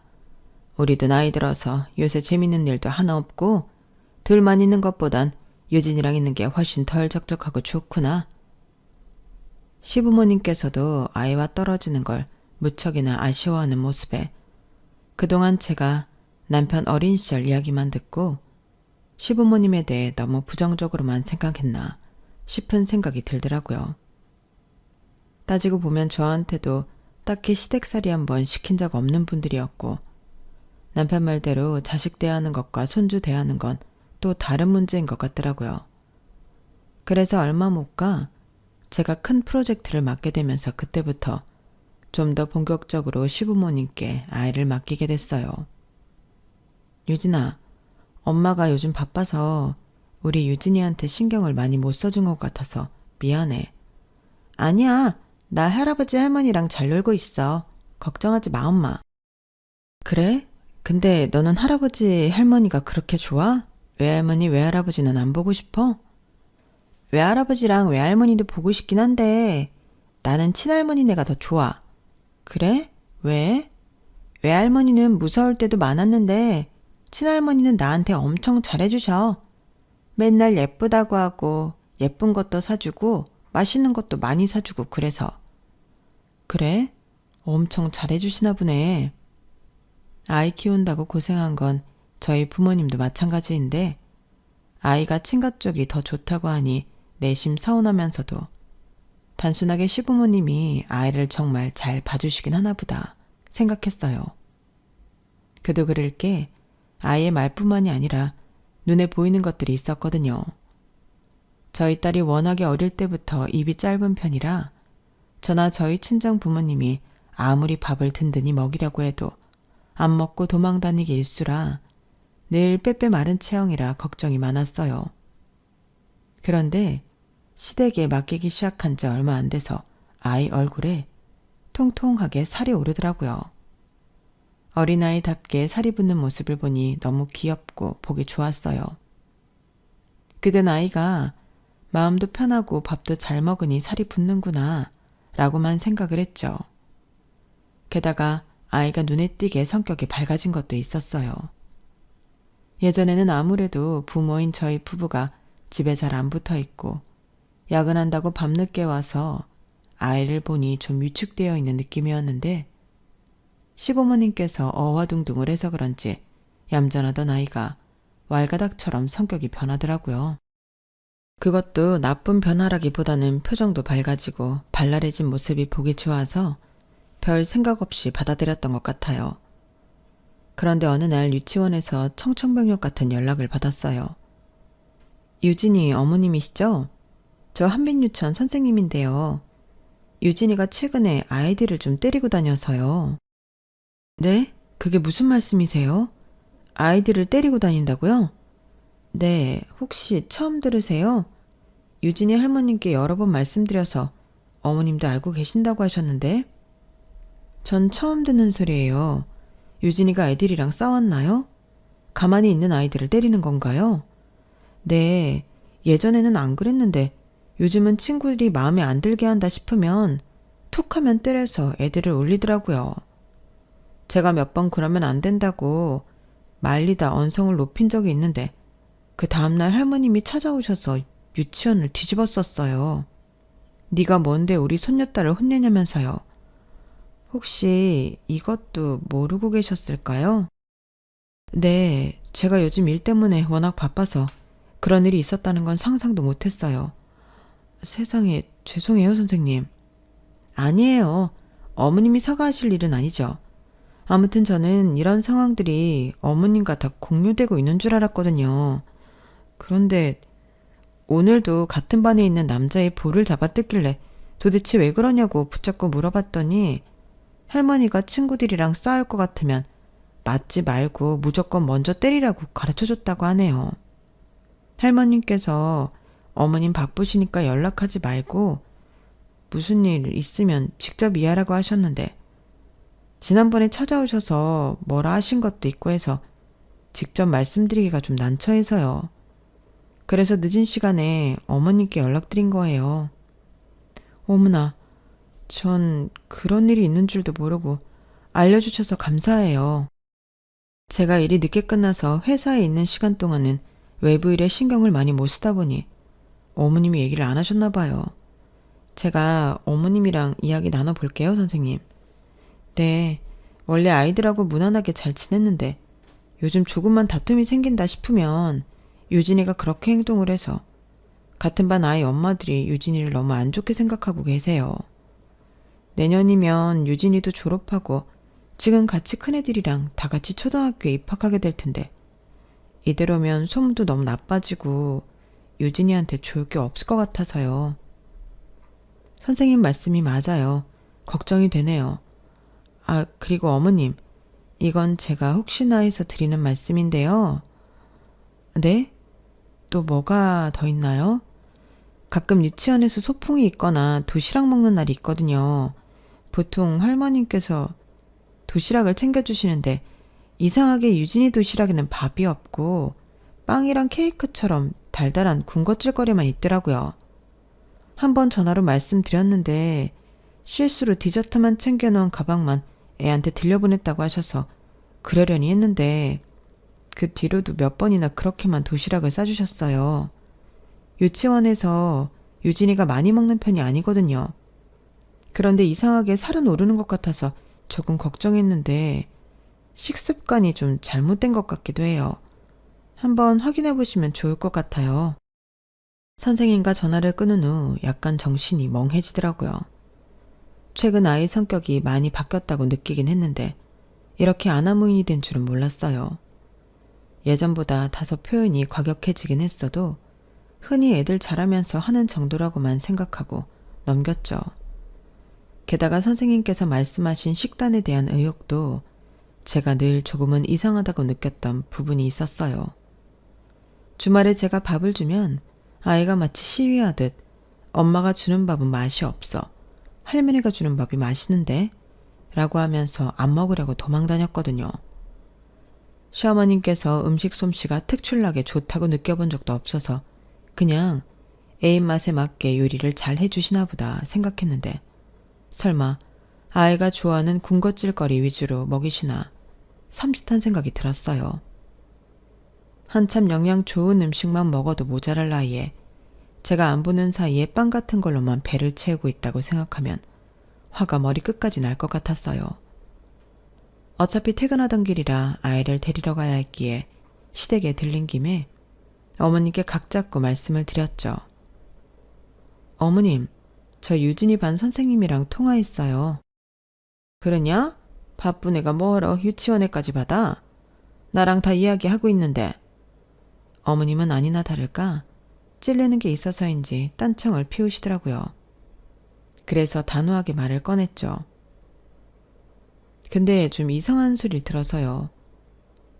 우리도 나이 들어서 요새 재밌는 일도 하나 없고 둘만 있는 것보단 유진이랑 있는 게 훨씬 덜 적적하고 좋구나. 시부모님께서도 아이와 떨어지는 걸 무척이나 아쉬워하는 모습에 그동안 제가 남편 어린 시절 이야기만 듣고 시부모님에 대해 너무 부정적으로만 생각했나 싶은 생각이 들더라고요. 따지고 보면 저한테도 딱히 시댁살이 한번 시킨 적 없는 분들이었고 남편 말대로 자식 대하는 것과 손주 대하는 건 또 다른 문제인 것 같더라고요. 그래서 얼마 못 가 제가 큰 프로젝트를 맡게 되면서 그때부터 좀 더 본격적으로 시부모님께 아이를 맡기게 됐어요. 유진아, 엄마가 요즘 바빠서 우리 유진이한테 신경을 많이 못 써준 것 같아서 미안해. 아니야, 나 할아버지 할머니랑 잘 놀고 있어. 걱정하지 마, 엄마. 그래? 근데 너는 할아버지, 할머니가 그렇게 좋아? 외할머니, 외할아버지는 안 보고 싶어? 외할아버지랑 외할머니도 보고 싶긴 한데 나는 친할머니네가 더 좋아. 그래? 왜? 외할머니는 무서울 때도 많았는데 친할머니는 나한테 엄청 잘해주셔. 맨날 예쁘다고 하고 예쁜 것도 사주고 맛있는 것도 많이 사주고 그래서. 그래? 엄청 잘해주시나 보네. 아이 키운다고 고생한 건 저희 부모님도 마찬가지인데 아이가 친가 쪽이 더 좋다고 하니 내심 서운하면서도 단순하게 시부모님이 아이를 정말 잘 봐주시긴 하나 보다 생각했어요. 그도 그럴 게 아이의 말뿐만이 아니라 눈에 보이는 것들이 있었거든요. 저희 딸이 워낙에 어릴 때부터 입이 짧은 편이라 저나 저희 친정 부모님이 아무리 밥을 든든히 먹이려고 해도 안 먹고 도망다니기 일쑤라 늘 빼빼 마른 체형이라 걱정이 많았어요. 그런데 시댁에 맡기기 시작한 지 얼마 안 돼서 아이 얼굴에 통통하게 살이 오르더라고요. 어린아이답게 살이 붙는 모습을 보니 너무 귀엽고 보기 좋았어요. 그땐 아이가 마음도 편하고 밥도 잘 먹으니 살이 붙는구나 라고만 생각을 했죠. 게다가 아이가 눈에 띄게 성격이 밝아진 것도 있었어요. 예전에는 아무래도 부모인 저희 부부가 집에 잘 안 붙어 있고 야근한다고 밤늦게 와서 아이를 보니 좀 위축되어 있는 느낌이었는데 시부모님께서 어화둥둥을 해서 그런지 얌전하던 아이가 왈가닥처럼 성격이 변하더라고요. 그것도 나쁜 변화라기보다는 표정도 밝아지고 발랄해진 모습이 보기 좋아서 별 생각 없이 받아들였던 것 같아요. 그런데 어느 날 유치원에서 청천벽력 같은 연락을 받았어요. 유진이 어머님이시죠? 저 한빛유치원 선생님인데요. 유진이가 최근에 아이들을 좀 때리고 다녀서요. 네? 그게 무슨 말씀이세요? 아이들을 때리고 다닌다고요? 네, 혹시 처음 들으세요? 유진이 할머님께 여러 번 말씀드려서 어머님도 알고 계신다고 하셨는데? 전 처음 듣는 소리예요. 유진이가 애들이랑 싸웠나요? 가만히 있는 아이들을 때리는 건가요? 네, 예전에는 안 그랬는데 요즘은 친구들이 마음에 안 들게 한다 싶으면 툭 하면 때려서 애들을 울리더라고요. 제가 몇 번 그러면 안 된다고 말리다 언성을 높인 적이 있는데 그 다음날 할머님이 찾아오셔서 유치원을 뒤집었었어요. 네가 뭔데 우리 손녀딸을 혼내냐면서요. 혹시 이것도 모르고 계셨을까요? 네, 제가 요즘 일 때문에 워낙 바빠서 그런 일이 있었다는 건 상상도 못했어요. 세상에 죄송해요, 선생님. 아니에요. 어머님이 사과하실 일은 아니죠. 아무튼 저는 이런 상황들이 어머님과 다 공유되고 있는 줄 알았거든요. 그런데 오늘도 같은 반에 있는 남자의 볼을 잡아뜯길래 도대체 왜 그러냐고 붙잡고 물어봤더니 할머니가 친구들이랑 싸울 것 같으면 맞지 말고 무조건 먼저 때리라고 가르쳐줬다고 하네요. 할머님께서 어머님 바쁘시니까 연락하지 말고 무슨 일 있으면 직접 이해하라고 하셨는데 지난번에 찾아오셔서 뭐라 하신 것도 있고 해서 직접 말씀드리기가 좀 난처해서요. 그래서 늦은 시간에 어머님께 연락드린 거예요. 어머나, 전 그런 일이 있는 줄도 모르고 알려주셔서 감사해요. 제가 일이 늦게 끝나서 회사에 있는 시간 동안은 외부 일에 신경을 많이 못 쓰다 보니 어머님이 얘기를 안 하셨나 봐요. 제가 어머님이랑 이야기 나눠볼게요, 선생님. 네, 원래 아이들하고 무난하게 잘 지냈는데 요즘 조금만 다툼이 생긴다 싶으면 유진이가 그렇게 행동을 해서 같은 반 아이 엄마들이 유진이를 너무 안 좋게 생각하고 계세요. 내년이면 유진이도 졸업하고 지금 같이 큰애들이랑 다 같이 초등학교에 입학하게 될 텐데 이대로면 소문도 너무 나빠지고 유진이한테 좋을 게 없을 것 같아서요. 선생님 말씀이 맞아요. 걱정이 되네요. 아, 그리고 어머님, 이건 제가 혹시나 해서 드리는 말씀인데요. 네? 또 뭐가 더 있나요? 가끔 유치원에서 소풍이 있거나 도시락 먹는 날이 있거든요. 보통 할머님께서 도시락을 챙겨주시는데 이상하게 유진이 도시락에는 밥이 없고 빵이랑 케이크처럼 달달한 군것질거리만 있더라고요. 한번 전화로 말씀드렸는데 실수로 디저트만 챙겨놓은 가방만 애한테 들려보냈다고 하셔서 그러려니 했는데 그 뒤로도 몇 번이나 그렇게만 도시락을 싸주셨어요. 유치원에서 유진이가 많이 먹는 편이 아니거든요. 그런데 이상하게 살은 오르는 것 같아서 조금 걱정했는데 식습관이 좀 잘못된 것 같기도 해요. 한번 확인해 보시면 좋을 것 같아요. 선생님과 전화를 끊은 후 약간 정신이 멍해지더라고요. 최근 아이 성격이 많이 바뀌었다고 느끼긴 했는데 이렇게 아나무인이 된 줄은 몰랐어요. 예전보다 다소 표현이 과격해지긴 했어도 흔히 애들 잘하면서 하는 정도라고만 생각하고 넘겼죠. 게다가 선생님께서 말씀하신 식단에 대한 의욕도 제가 늘 조금은 이상하다고 느꼈던 부분이 있었어요. 주말에 제가 밥을 주면 아이가 마치 시위하듯 엄마가 주는 밥은 맛이 없어. 할머니가 주는 밥이 맛있는데? 라고 하면서 안 먹으려고 도망다녔거든요. 시어머님께서 음식 솜씨가 특출나게 좋다고 느껴본 적도 없어서 그냥 애 입맛에 맞게 요리를 잘 해주시나 보다 생각했는데 설마 아이가 좋아하는 군것질거리 위주로 먹이시나 삼짓한 생각이 들었어요. 한참 영양 좋은 음식만 먹어도 모자랄 나이에 제가 안 보는 사이에 빵 같은 걸로만 배를 채우고 있다고 생각하면 화가 머리 끝까지 날 것 같았어요. 어차피 퇴근하던 길이라 아이를 데리러 가야 했기에 시댁에 들린 김에 어머님께 각 잡고 말씀을 드렸죠. 어머님, 저 유진이 반 선생님이랑 통화했어요. 그러냐? 바쁜 애가 뭐하러 유치원에까지 받아? 나랑 다 이야기하고 있는데. 어머님은 아니나 다를까 찔리는 게 있어서인지 딴청을 피우시더라고요. 그래서 단호하게 말을 꺼냈죠. 근데 좀 이상한 소리를 들어서요.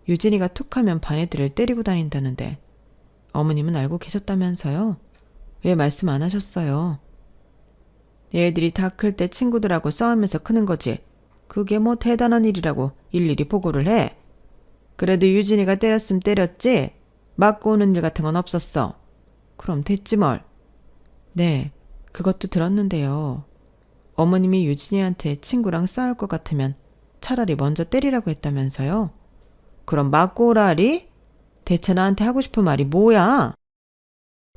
유진이가 툭하면 반 애들을 때리고 다닌다는데 어머님은 알고 계셨다면서요? 왜 말씀 안 하셨어요? 얘들이 다 클 때 친구들하고 싸우면서 크는 거지. 그게 뭐 대단한 일이라고 일일이 보고를 해. 그래도 유진이가 때렸으면 때렸지. 맞고 오는 일 같은 건 없었어. 그럼 됐지 뭘. 네, 그것도 들었는데요. 어머님이 유진이한테 친구랑 싸울 것 같으면 차라리 먼저 때리라고 했다면서요. 그럼 맞고 오라리? 대체 나한테 하고 싶은 말이 뭐야?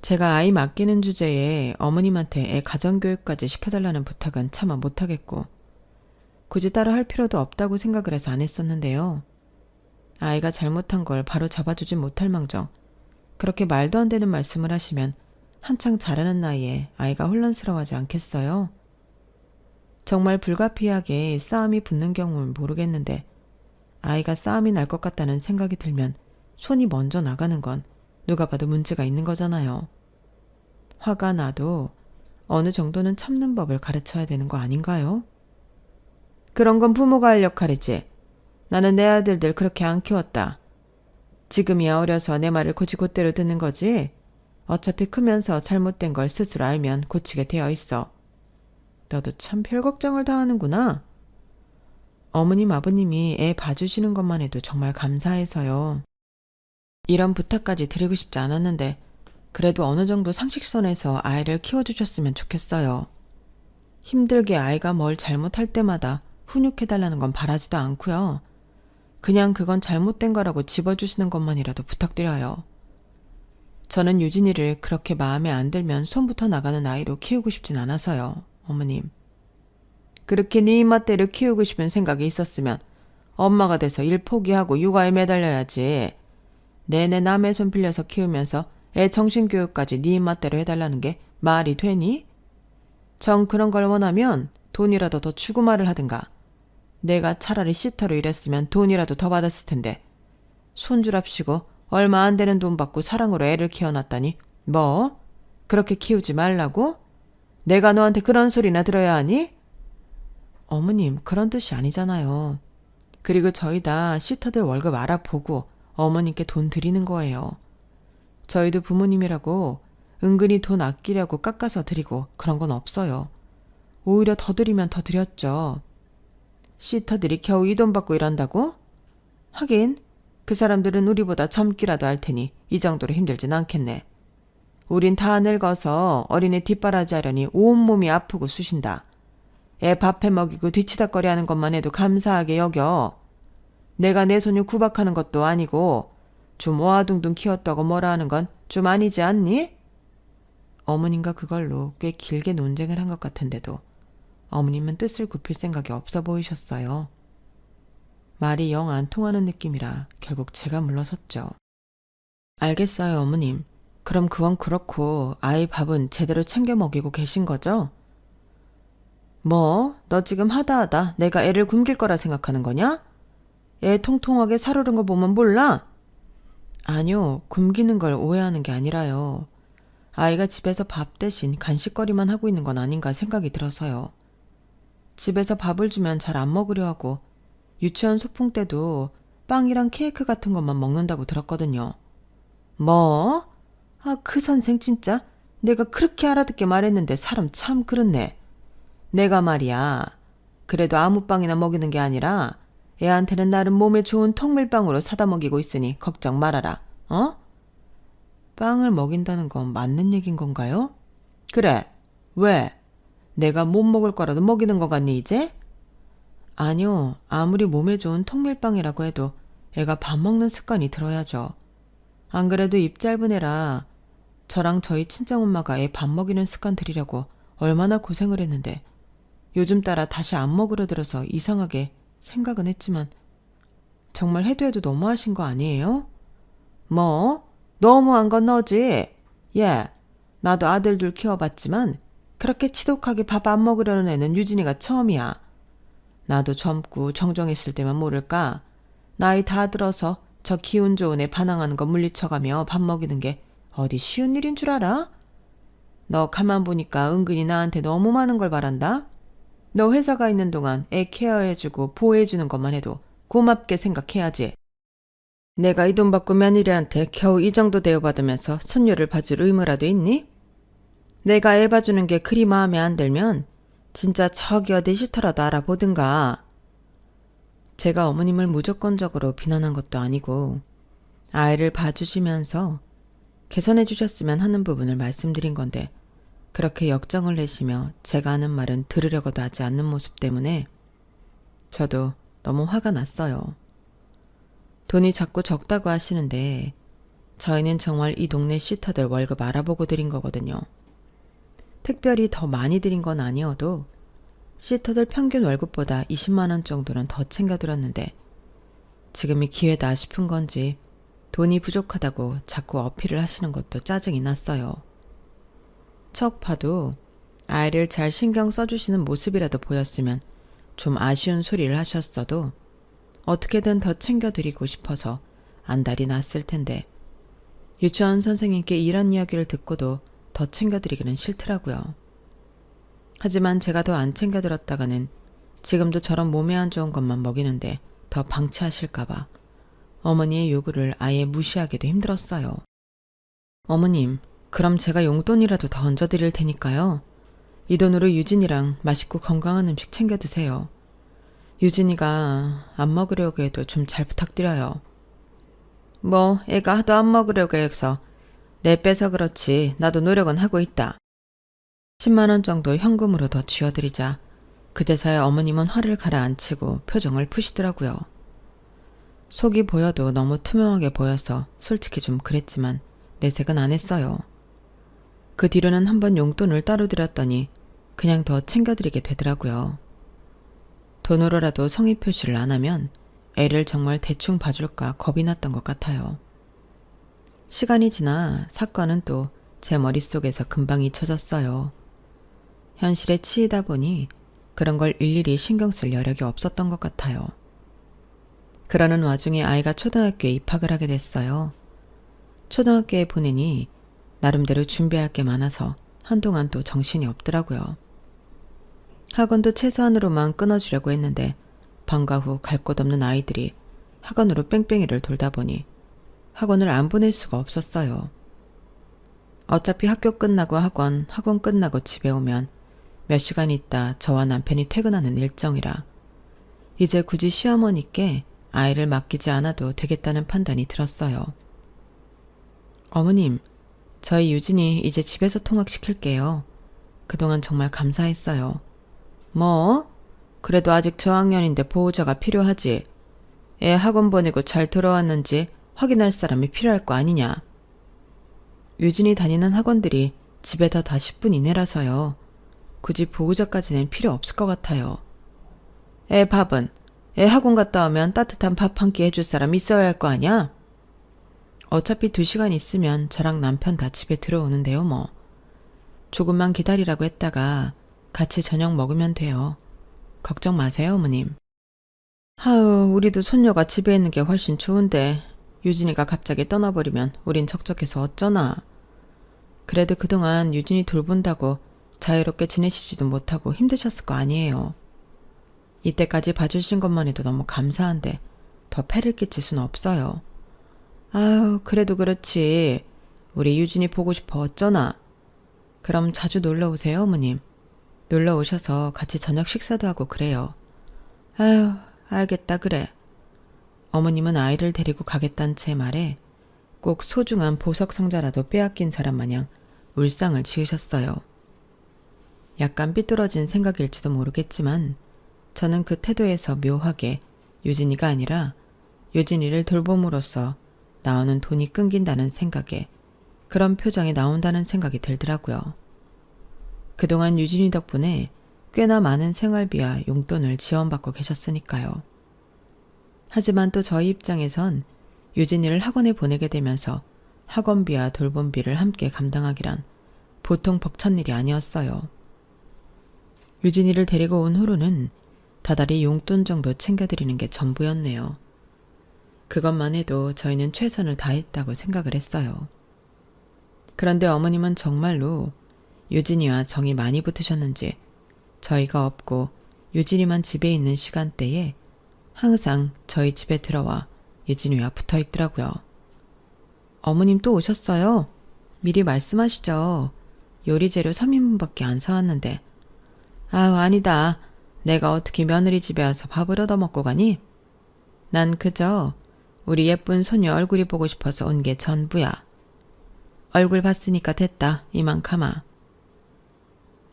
제가 아이 맡기는 주제에 어머님한테 애 가정교육까지 시켜달라는 부탁은 차마 못하겠고 굳이 따로 할 필요도 없다고 생각을 해서 안 했었는데요. 아이가 잘못한 걸 바로 잡아주진 못할 망정 그렇게 말도 안 되는 말씀을 하시면 한창 자라는 나이에 아이가 혼란스러워하지 않겠어요? 정말 불가피하게 싸움이 붙는 경우는 모르겠는데 아이가 싸움이 날 것 같다는 생각이 들면 손이 먼저 나가는 건 누가 봐도 문제가 있는 거잖아요. 화가 나도 어느 정도는 참는 법을 가르쳐야 되는 거 아닌가요? 그런 건 부모가 할 역할이지. 나는 내 아들들 그렇게 안 키웠다. 지금이야 어려서 내 말을 곧이곧대로 듣는 거지. 어차피 크면서 잘못된 걸 스스로 알면 고치게 되어 있어. 너도 참 별 걱정을 다 하는구나. 어머님 아버님이 애 봐주시는 것만 해도 정말 감사해서요. 이런 부탁까지 드리고 싶지 않았는데 그래도 어느 정도 상식선에서 아이를 키워주셨으면 좋겠어요. 힘들게 아이가 뭘 잘못할 때마다 훈육해달라는 건 바라지도 않고요. 그냥 그건 잘못된 거라고 집어주시는 것만이라도 부탁드려요. 저는 유진이를 그렇게 마음에 안 들면 손부터 나가는 아이로 키우고 싶진 않아서요. 어머님. 그렇게 네 입맛대로 키우고 싶은 생각이 있었으면 엄마가 돼서 일 포기하고 육아에 매달려야지. 내내 남의 손 빌려서 키우면서 애 정신교육까지 네 입맛대로 해달라는 게 말이 되니? 정 그런 걸 원하면 돈이라도 더 주고 말을 하든가. 내가 차라리 시터로 일했으면 돈이라도 더 받았을 텐데. 손주랍시고 얼마 안 되는 돈 받고 사랑으로 애를 키워놨다니 뭐? 그렇게 키우지 말라고? 내가 너한테 그런 소리나 들어야 하니? 어머님 그런 뜻이 아니잖아요. 그리고 저희 다 시터들 월급 알아보고 어머님께 돈 드리는 거예요. 저희도 부모님이라고 은근히 돈 아끼려고 깎아서 드리고 그런 건 없어요. 오히려 더 드리면 더 드렸죠. 시터들이 겨우 이 돈 받고 일한다고? 하긴 그 사람들은 우리보다 젊기라도 할 테니 이 정도로 힘들진 않겠네. 우린 다 늙어서 어린애 뒷바라지 하려니 온몸이 아프고 쑤신다. 애 밥해 먹이고 뒤치다꺼리 하는 것만 해도 감사하게 여겨. 내가 내 손주 구박하는 것도 아니고 좀 오아둥둥 키웠다고 뭐라 하는 건 좀 아니지 않니? 어머님과 그걸로 꽤 길게 논쟁을 한 것 같은데도 어머님은 뜻을 굽힐 생각이 없어 보이셨어요. 말이 영 안 통하는 느낌이라 결국 제가 물러섰죠. 알겠어요, 어머님. 그럼 그건 그렇고 아이 밥은 제대로 챙겨 먹이고 계신 거죠? 뭐? 너 지금 하다 내가 애를 굶길 거라 생각하는 거냐? 애 통통하게 살오른 거 보면 몰라? 아니요, 굶기는 걸 오해하는 게 아니라요. 아이가 집에서 밥 대신 간식거리만 하고 있는 건 아닌가 생각이 들어서요. 집에서 밥을 주면 잘 안 먹으려 하고 유치원 소풍 때도 빵이랑 케이크 같은 것만 먹는다고 들었거든요. 뭐? 아, 그 선생 진짜 내가 그렇게 알아듣게 말했는데 사람 참 그렇네. 내가 말이야. 그래도 아무 빵이나 먹이는 게 아니라 애한테는 나름 몸에 좋은 통밀빵으로 사다 먹이고 있으니 걱정 말아라. 어? 빵을 먹인다는 건 맞는 얘긴 건가요? 그래. 왜? 내가 못 먹을 거라도 먹이는 거 같니 이제? 아니요. 아무리 몸에 좋은 통밀빵이라고 해도 애가 밥 먹는 습관이 들어야죠. 안 그래도 입 짧은 애라 저랑 저희 친정엄마가 애 밥 먹이는 습관 들이려고 얼마나 고생을 했는데 요즘 따라 다시 안 먹으려 들어서 이상하게 생각은 했지만 정말 해도 너무하신 거 아니에요? 뭐? 너무한 건 너지? 예, 나도 아들 둘 키워봤지만 그렇게 치독하게 밥 안 먹으려는 애는 유진이가 처음이야. 나도 젊고 정정했을 때만 모를까? 나이 다 들어서 저 기운 좋은 애 반항하는 거 물리쳐가며 밥 먹이는 게 어디 쉬운 일인 줄 알아? 너 가만 보니까 은근히 나한테 너무 많은 걸 바란다? 너 회사가 있는 동안 애 케어해주고 보호해주는 것만 해도 고맙게 생각해야지. 내가 이 돈 받고 며느리한테 겨우 이 정도 대우받으면서 손녀를 봐줄 의무라도 있니? 내가 애 봐주는 게 그리 마음에 안 들면 진짜 저기 어디 시터라도 알아보든가. 제가 어머님을 무조건적으로 비난한 것도 아니고 아이를 봐주시면서 개선해 주셨으면 하는 부분을 말씀드린 건데 그렇게 역정을 내시며 제가 하는 말은 들으려고도 하지 않는 모습 때문에 저도 너무 화가 났어요. 돈이 자꾸 적다고 하시는데 저희는 정말 이 동네 시터들 월급 알아보고 드린 거거든요. 특별히 더 많이 드린 건 아니어도 시터들 평균 월급보다 20만 원 정도는 더 챙겨드렸는데 지금이 기회다 싶은 건지 돈이 부족하다고 자꾸 어필을 하시는 것도 짜증이 났어요. 척 봐도 아이를 잘 신경 써주시는 모습이라도 보였으면 좀 아쉬운 소리를 하셨어도 어떻게든 더 챙겨드리고 싶어서 안달이 났을 텐데 유치원 선생님께 이런 이야기를 듣고도 더 챙겨드리기는 싫더라고요. 하지만 제가 더 안 챙겨드렸다가는 지금도 저런 몸에 안 좋은 것만 먹이는데 더 방치하실까봐 어머니의 요구를 아예 무시하기도 힘들었어요. 어머님, 그럼 제가 용돈이라도 더 얹어드릴 테니까요. 이 돈으로 유진이랑 맛있고 건강한 음식 챙겨 드세요. 유진이가 안 먹으려고 해도 좀 잘 부탁드려요. 뭐 애가 하도 안 먹으려고 해서 내 빼서 그렇지 나도 노력은 하고 있다. 10만 원 정도 현금으로 더 쥐어드리자 그제서야 어머님은 화를 가라앉히고 표정을 푸시더라고요. 속이 보여도 너무 투명하게 보여서 솔직히 좀 그랬지만 내색은 안 했어요. 그 뒤로는 한번 용돈을 따로 드렸더니 그냥 더 챙겨드리게 되더라고요. 돈으로라도 성의 표시를 안 하면 애를 정말 대충 봐줄까 겁이 났던 것 같아요. 시간이 지나 사건은 또 제 머릿속에서 금방 잊혀졌어요. 현실에 치이다 보니 그런 걸 일일이 신경 쓸 여력이 없었던 것 같아요. 그러는 와중에 아이가 초등학교에 입학을 하게 됐어요. 초등학교에 보내니 나름대로 준비할 게 많아서 한동안 또 정신이 없더라고요. 학원도 최소한으로만 끊어주려고 했는데 방과 후 갈 곳 없는 아이들이 학원으로 뺑뺑이를 돌다 보니 학원을 안 보낼 수가 없었어요. 어차피 학교 끝나고 학원 끝나고 집에 오면 몇 시간 있다 저와 남편이 퇴근하는 일정이라 이제 굳이 시어머니께 아이를 맡기지 않아도 되겠다는 판단이 들었어요. 어머님, 저희 유진이 이제 집에서 통학시킬게요. 그동안 정말 감사했어요. 뭐? 그래도 아직 저학년인데 보호자가 필요하지. 애 학원 보내고 잘 돌아왔는지 확인할 사람이 필요할 거 아니냐. 유진이 다니는 학원들이 집에다 다 10분 이내라서요. 굳이 보호자까지는 필요 없을 것 같아요. 애 밥은? 애 학원 갔다 오면 따뜻한 밥 한 끼 해줄 사람 있어야 할 거 아니야? 어차피 2시간 있으면 저랑 남편 다 집에 들어오는데요, 뭐. 조금만 기다리라고 했다가 같이 저녁 먹으면 돼요. 걱정 마세요, 어머님. 하우, 우리도 손녀가 집에 있는 게 훨씬 좋은데 유진이가 갑자기 떠나버리면 우린 적적해서 어쩌나. 그래도 그동안 유진이 돌본다고 자유롭게 지내시지도 못하고 힘드셨을 거 아니에요. 이때까지 봐주신 것만 해도 너무 감사한데 더 폐를 끼칠 수는 없어요. 아유, 그래도 그렇지. 우리 유진이 보고 싶어 어쩌나. 그럼 자주 놀러 오세요, 어머님. 놀러 오셔서 같이 저녁 식사도 하고 그래요. 아유, 알겠다 그래. 어머님은 아이를 데리고 가겠다는 제 말에 꼭 소중한 보석 상자라도 빼앗긴 사람 마냥 울상을 지으셨어요. 약간 삐뚤어진 생각일지도 모르겠지만 저는 그 태도에서 묘하게 유진이가 아니라 유진이를 돌봄으로써 나오는 돈이 끊긴다는 생각에 그런 표정이 나온다는 생각이 들더라고요. 그동안 유진이 덕분에 꽤나 많은 생활비와 용돈을 지원받고 계셨으니까요. 하지만 또 저희 입장에선 유진이를 학원에 보내게 되면서 학원비와 돌봄비를 함께 감당하기란 보통 벅찬 일이 아니었어요. 유진이를 데리고 온 후로는 다달이 용돈 정도 챙겨드리는 게 전부였네요. 그것만 해도 저희는 최선을 다했다고 생각을 했어요. 그런데 어머님은 정말로 유진이와 정이 많이 붙으셨는지 저희가 없고 유진이만 집에 있는 시간대에 항상 저희 집에 들어와 유진이와 붙어 있더라고요. 어머님 또 오셨어요? 미리 말씀하시죠. 요리 재료 3인분밖에 안 사왔는데. 아유, 아니다. 내가 어떻게 며느리 집에 와서 밥을 얻어먹고 가니? 난 그저 우리 예쁜 손녀 얼굴이 보고 싶어서 온 게 전부야. 얼굴 봤으니까 됐다. 이만 가마.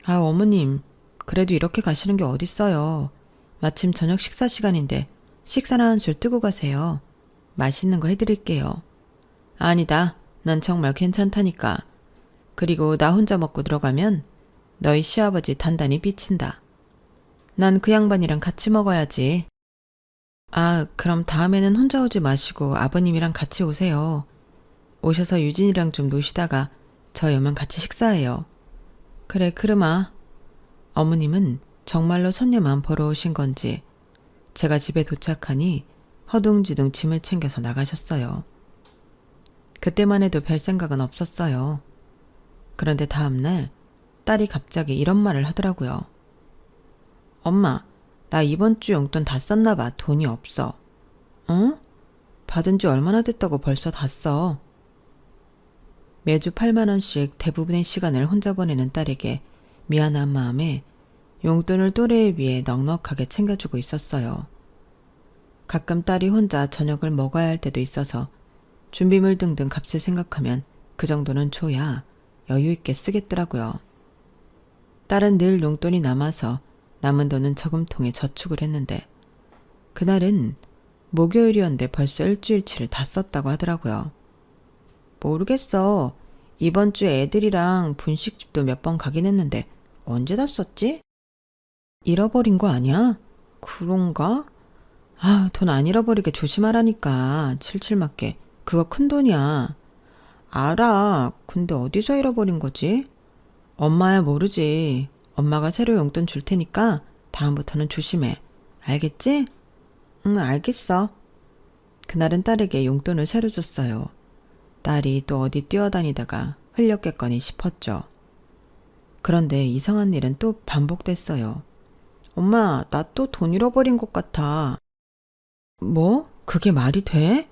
아, 어머님. 그래도 이렇게 가시는 게 어딨어요. 마침 저녁 식사 시간인데 식사나 한 술 뜨고 가세요. 맛있는 거 해드릴게요. 아니다. 난 정말 괜찮다니까. 그리고 나 혼자 먹고 들어가면 너희 시아버지 단단히 삐친다. 난 그 양반이랑 같이 먹어야지. 아, 그럼 다음에는 혼자 오지 마시고 아버님이랑 같이 오세요. 오셔서 유진이랑 좀 노시다가 저희 오면 같이 식사해요. 그래, 그러마. 어머님은 정말로 손녀만 보러 오신 건지 제가 집에 도착하니 허둥지둥 짐을 챙겨서 나가셨어요. 그때만 해도 별 생각은 없었어요. 그런데 다음날 딸이 갑자기 이런 말을 하더라고요. 엄마, 나 이번 주 용돈 다 썼나 봐. 돈이 없어. 응? 받은 지 얼마나 됐다고 벌써 다 써. 매주 8만 원씩 대부분의 시간을 혼자 보내는 딸에게 미안한 마음에 용돈을 또래에 비해 넉넉하게 챙겨주고 있었어요. 가끔 딸이 혼자 저녁을 먹어야 할 때도 있어서 준비물 등등 값을 생각하면 그 정도는 줘야 여유 있게 쓰겠더라고요. 딸은 늘 용돈이 남아서 남은 돈은 저금통에 저축을 했는데 그날은 목요일이었는데 벌써 일주일치를 다 썼다고 하더라고요. 모르겠어. 이번 주에 애들이랑 분식집도 몇 번 가긴 했는데 언제 다 썼지? 잃어버린 거 아니야? 그런가? 아, 돈 안 잃어버리게 조심하라니까. 칠칠맞게. 그거 큰 돈이야. 알아. 근데 어디서 잃어버린 거지? 엄마야 모르지. 엄마가 새로 용돈 줄 테니까 다음부터는 조심해. 알겠지? 응, 알겠어. 그날은 딸에게 용돈을 새로 줬어요. 딸이 또 어디 뛰어다니다가 흘렸겠거니 싶었죠. 그런데 이상한 일은 또 반복됐어요. 엄마, 나 또 돈 잃어버린 것 같아. 뭐? 그게 말이 돼?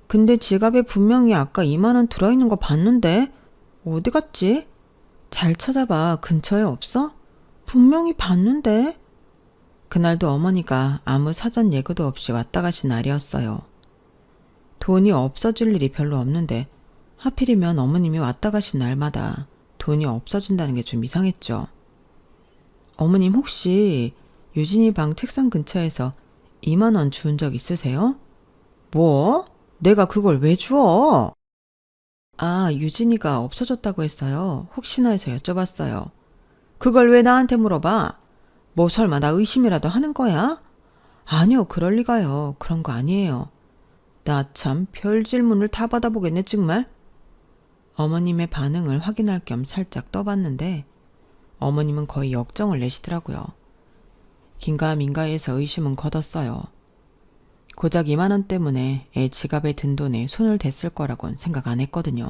근데 지갑에 분명히 아까 2만 원 들어있는 거 봤는데 어디 갔지? 잘 찾아봐. 근처에 없어? 분명히 봤는데. 그날도 어머니가 아무 사전 예고도 없이 왔다 가신 날이었어요. 돈이 없어질 일이 별로 없는데 하필이면 어머님이 왔다 가신 날마다 돈이 없어진다는 게 좀 이상했죠. 어머님 혹시 유진이 방 책상 근처에서 2만 원 주운 적 있으세요? 뭐? 내가 그걸 왜 주워? 아, 유진이가 없어졌다고 했어요. 혹시나 해서 여쭤봤어요. 그걸 왜 나한테 물어봐? 뭐 설마 나 의심이라도 하는 거야? 아니요, 그럴 리가요. 그런 거 아니에요. 나 참 별 질문을 다 받아보겠네 정말. 어머님의 반응을 확인할 겸 살짝 떠봤는데 어머님은 거의 역정을 내시더라고요. 긴가민가해서 의심은 걷었어요. 고작 2만 원 때문에 애 지갑에 든 돈에 손을 댔을 거라곤 생각 안 했거든요.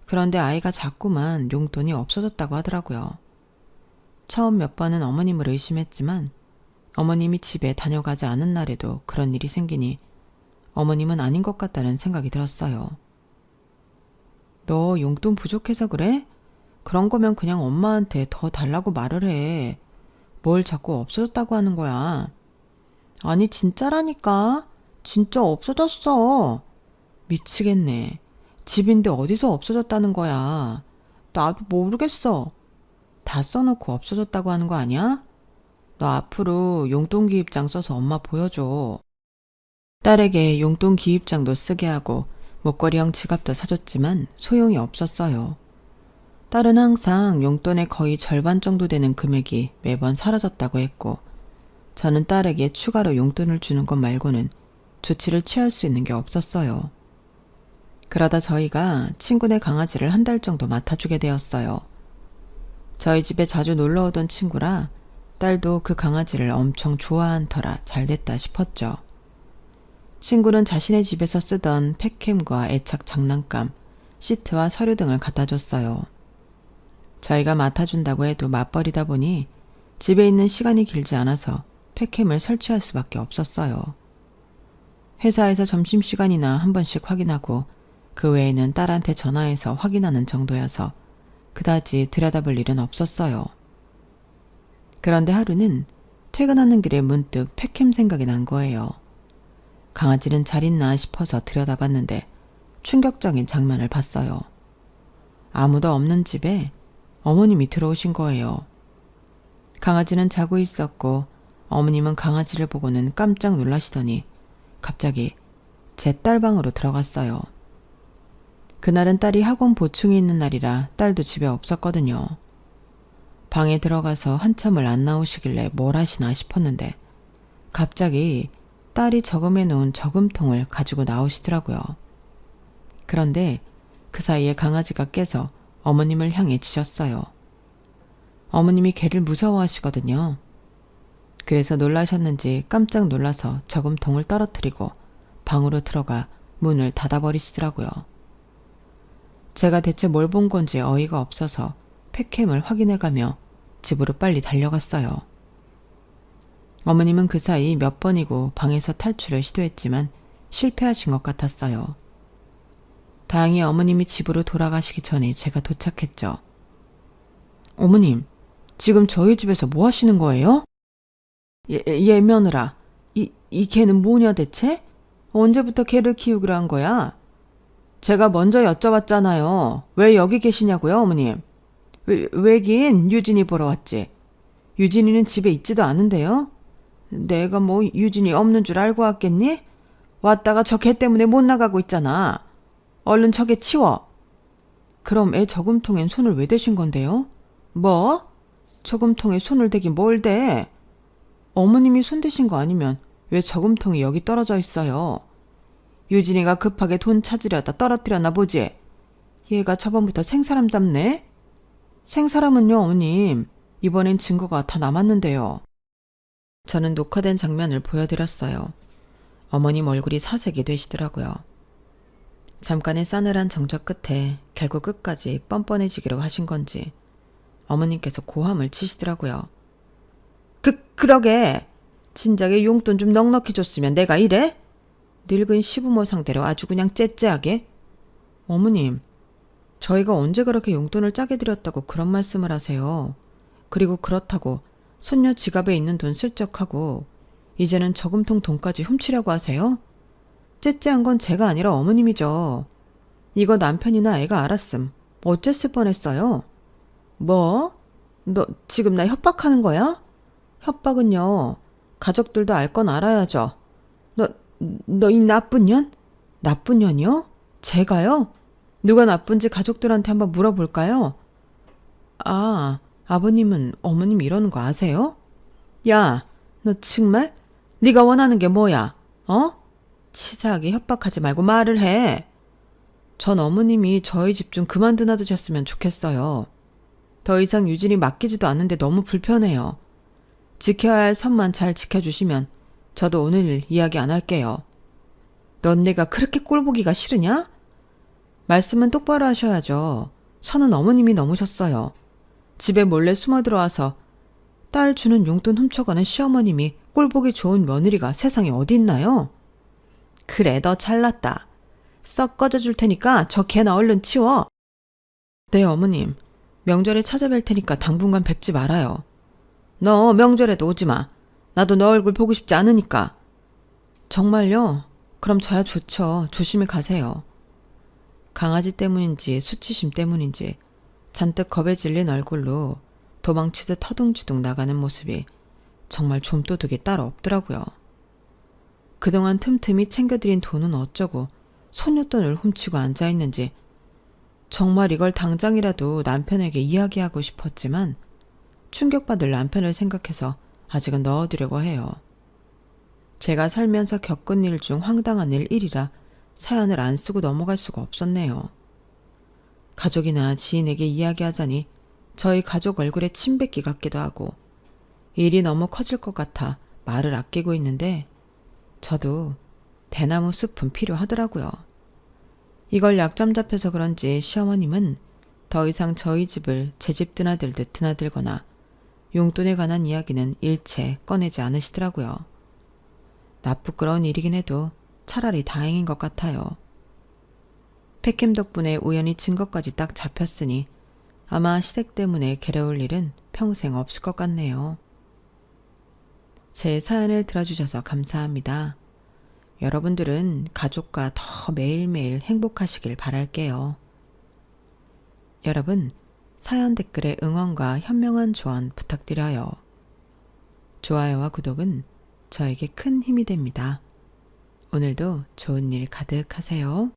그런데 아이가 자꾸만 용돈이 없어졌다고 하더라고요. 처음 몇 번은 어머님을 의심했지만 어머님이 집에 다녀가지 않은 날에도 그런 일이 생기니 어머님은 아닌 것 같다는 생각이 들었어요. 너 용돈 부족해서 그래? 그런 거면 그냥 엄마한테 더 달라고 말을 해. 뭘 자꾸 없어졌다고 하는 거야. 아니 진짜라니까. 진짜 없어졌어. 미치겠네. 집인데 어디서 없어졌다는 거야. 나도 모르겠어. 다 써놓고 없어졌다고 하는 거 아니야? 너 앞으로 용돈 기입장 써서 엄마 보여줘. 딸에게 용돈 기입장도 쓰게 하고 목걸이형 지갑도 사줬지만 소용이 없었어요. 딸은 항상 용돈의 거의 절반 정도 되는 금액이 매번 사라졌다고 했고 저는 딸에게 추가로 용돈을 주는 것 말고는 조치를 취할 수 있는 게 없었어요. 그러다 저희가 친구네 강아지를 한 달 정도 맡아주게 되었어요. 저희 집에 자주 놀러 오던 친구라 딸도 그 강아지를 엄청 좋아한 터라 잘 됐다 싶었죠. 친구는 자신의 집에서 쓰던 펫캠과 애착 장난감, 시트와 서류 등을 갖다 줬어요. 저희가 맡아준다고 해도 맞벌이다 보니 집에 있는 시간이 길지 않아서 펫캠을 설치할 수밖에 없었어요. 회사에서 점심시간이나 한 번씩 확인하고 그 외에는 딸한테 전화해서 확인하는 정도여서 그다지 들여다볼 일은 없었어요. 그런데 하루는 퇴근하는 길에 문득 펫캠 생각이 난 거예요. 강아지는 잘 있나 싶어서 들여다봤는데 충격적인 장면을 봤어요. 아무도 없는 집에 어머님이 들어오신 거예요. 강아지는 자고 있었고 어머님은 강아지를 보고는 깜짝 놀라시더니 갑자기 제 딸 방으로 들어갔어요. 그날은 딸이 학원 보충이 있는 날이라 딸도 집에 없었거든요. 방에 들어가서 한참을 안 나오시길래 뭘 하시나 싶었는데 갑자기 딸이 저금해 놓은 저금통을 가지고 나오시더라고요. 그런데 그 사이에 강아지가 깨서 어머님을 향해 짖었어요. 어머님이 개를 무서워하시거든요. 그래서 놀라셨는지 깜짝 놀라서 저금통을 떨어뜨리고 방으로 들어가 문을 닫아버리시더라고요. 제가 대체 뭘 본 건지 어이가 없어서 펫캠을 확인해가며 집으로 빨리 달려갔어요. 어머님은 그 사이 몇 번이고 방에서 탈출을 시도했지만 실패하신 것 같았어요. 다행히 어머님이 집으로 돌아가시기 전에 제가 도착했죠. 어머님, 지금 저희 집에서 뭐 하시는 거예요? 며느라, 이 개는 뭐냐 대체? 언제부터 개를 키우기로 한 거야? 제가 먼저 여쭤봤잖아요. 왜 여기 계시냐고요, 어머님? 왜긴 유진이 보러 왔지. 유진이는 집에 있지도 않은데요? 내가 뭐 유진이 없는 줄 알고 왔겠니? 왔다가 저 개 때문에 못 나가고 있잖아. 얼른 저 개 치워. 그럼 애 저금통엔 손을 왜 대신 건데요? 뭐? 저금통에 손을 대긴 뭘 대? 어머님이 손 대신 거 아니면 왜 저금통이 여기 떨어져 있어요? 유진이가 급하게 돈 찾으려다 떨어뜨렸나 보지? 얘가 저번부터 생사람 잡네? 생사람은요, 어머님. 이번엔 증거가 다 남았는데요. 저는 녹화된 장면을 보여드렸어요. 어머님 얼굴이 사색이 되시더라고요. 잠깐의 싸늘한 정적 끝에 결국 끝까지 뻔뻔해지기로 하신 건지 어머님께서 고함을 치시더라고요. 그러게. 진작에 용돈 좀 넉넉히 줬으면 내가 이래? 늙은 시부모 상대로 아주 그냥 째째하게. 어머님, 저희가 언제 그렇게 용돈을 짜게 드렸다고 그런 말씀을 하세요. 그리고 그렇다고 손녀 지갑에 있는 돈 슬쩍 하고 이제는 저금통 돈까지 훔치려고 하세요? 째째한 건 제가 아니라 어머님이죠. 이거 남편이나 애가 알았음 어쨌을 뻔했어요. 뭐? 너 지금 나 협박하는 거야? 협박은요. 가족들도 알 건 알아야죠. 너 이 나쁜 년? 나쁜 년이요? 제가요? 누가 나쁜지 가족들한테 한번 물어볼까요? 아, 아버님은 어머님 이러는 거 아세요? 야, 너 정말? 네가 원하는 게 뭐야? 어? 치사하게 협박하지 말고 말을 해. 전 어머님이 저희 집 좀 그만 드나드셨으면 좋겠어요. 더 이상 유진이 맡기지도 않는데 너무 불편해요. 지켜야 할 선만 잘 지켜주시면 저도 오늘 일 이야기 안 할게요. 넌 내가 그렇게 꼴보기가 싫으냐? 말씀은 똑바로 하셔야죠. 선은 어머님이 넘으셨어요. 집에 몰래 숨어 들어와서 딸 주는 용돈 훔쳐가는 시어머님이 꼴보기 좋은 며느리가 세상에 어디 있나요? 그래, 너 잘났다. 썩 꺼져줄 테니까 저 개나 얼른 치워. 네, 어머님. 명절에 찾아뵐 테니까 당분간 뵙지 말아요. 너 명절에도 오지 마. 나도 너 얼굴 보고 싶지 않으니까. 정말요? 그럼 저야 좋죠. 조심히 가세요. 강아지 때문인지 수치심 때문인지 잔뜩 겁에 질린 얼굴로 도망치듯 허둥지둥 나가는 모습이 정말 좀도둑이 따로 없더라고요. 그동안 틈틈이 챙겨드린 돈은 어쩌고 소뇽돈을 훔치고 앉아있는지 정말 이걸 당장이라도 남편에게 이야기하고 싶었지만 충격받을 남편을 생각해서 아직은 넣어두려고 해요. 제가 살면서 겪은 일 중 황당한 일 1이라 사연을 안 쓰고 넘어갈 수가 없었네요. 가족이나 지인에게 이야기하자니 저희 가족 얼굴에 침 뱉기 같기도 하고 일이 너무 커질 것 같아 말을 아끼고 있는데 저도 대나무 숲은 필요하더라고요. 이걸 약점 잡혀서 그런지 시어머님은 더 이상 저희 집을 제 집 드나들듯 드나들거나 용돈에 관한 이야기는 일체 꺼내지 않으시더라고요. 나쁘끄러운 일이긴 해도 차라리 다행인 것 같아요. 팩캠 덕분에 우연히 증거까지 딱 잡혔으니 아마 시댁 때문에 괴로울 일은 평생 없을 것 같네요. 제 사연을 들어주셔서 감사합니다. 여러분들은 가족과 더 매일매일 행복하시길 바랄게요. 여러분, 사연 댓글에 응원과 현명한 조언 부탁드려요. 좋아요와 구독은 저에게 큰 힘이 됩니다. 오늘도 좋은 일 가득하세요.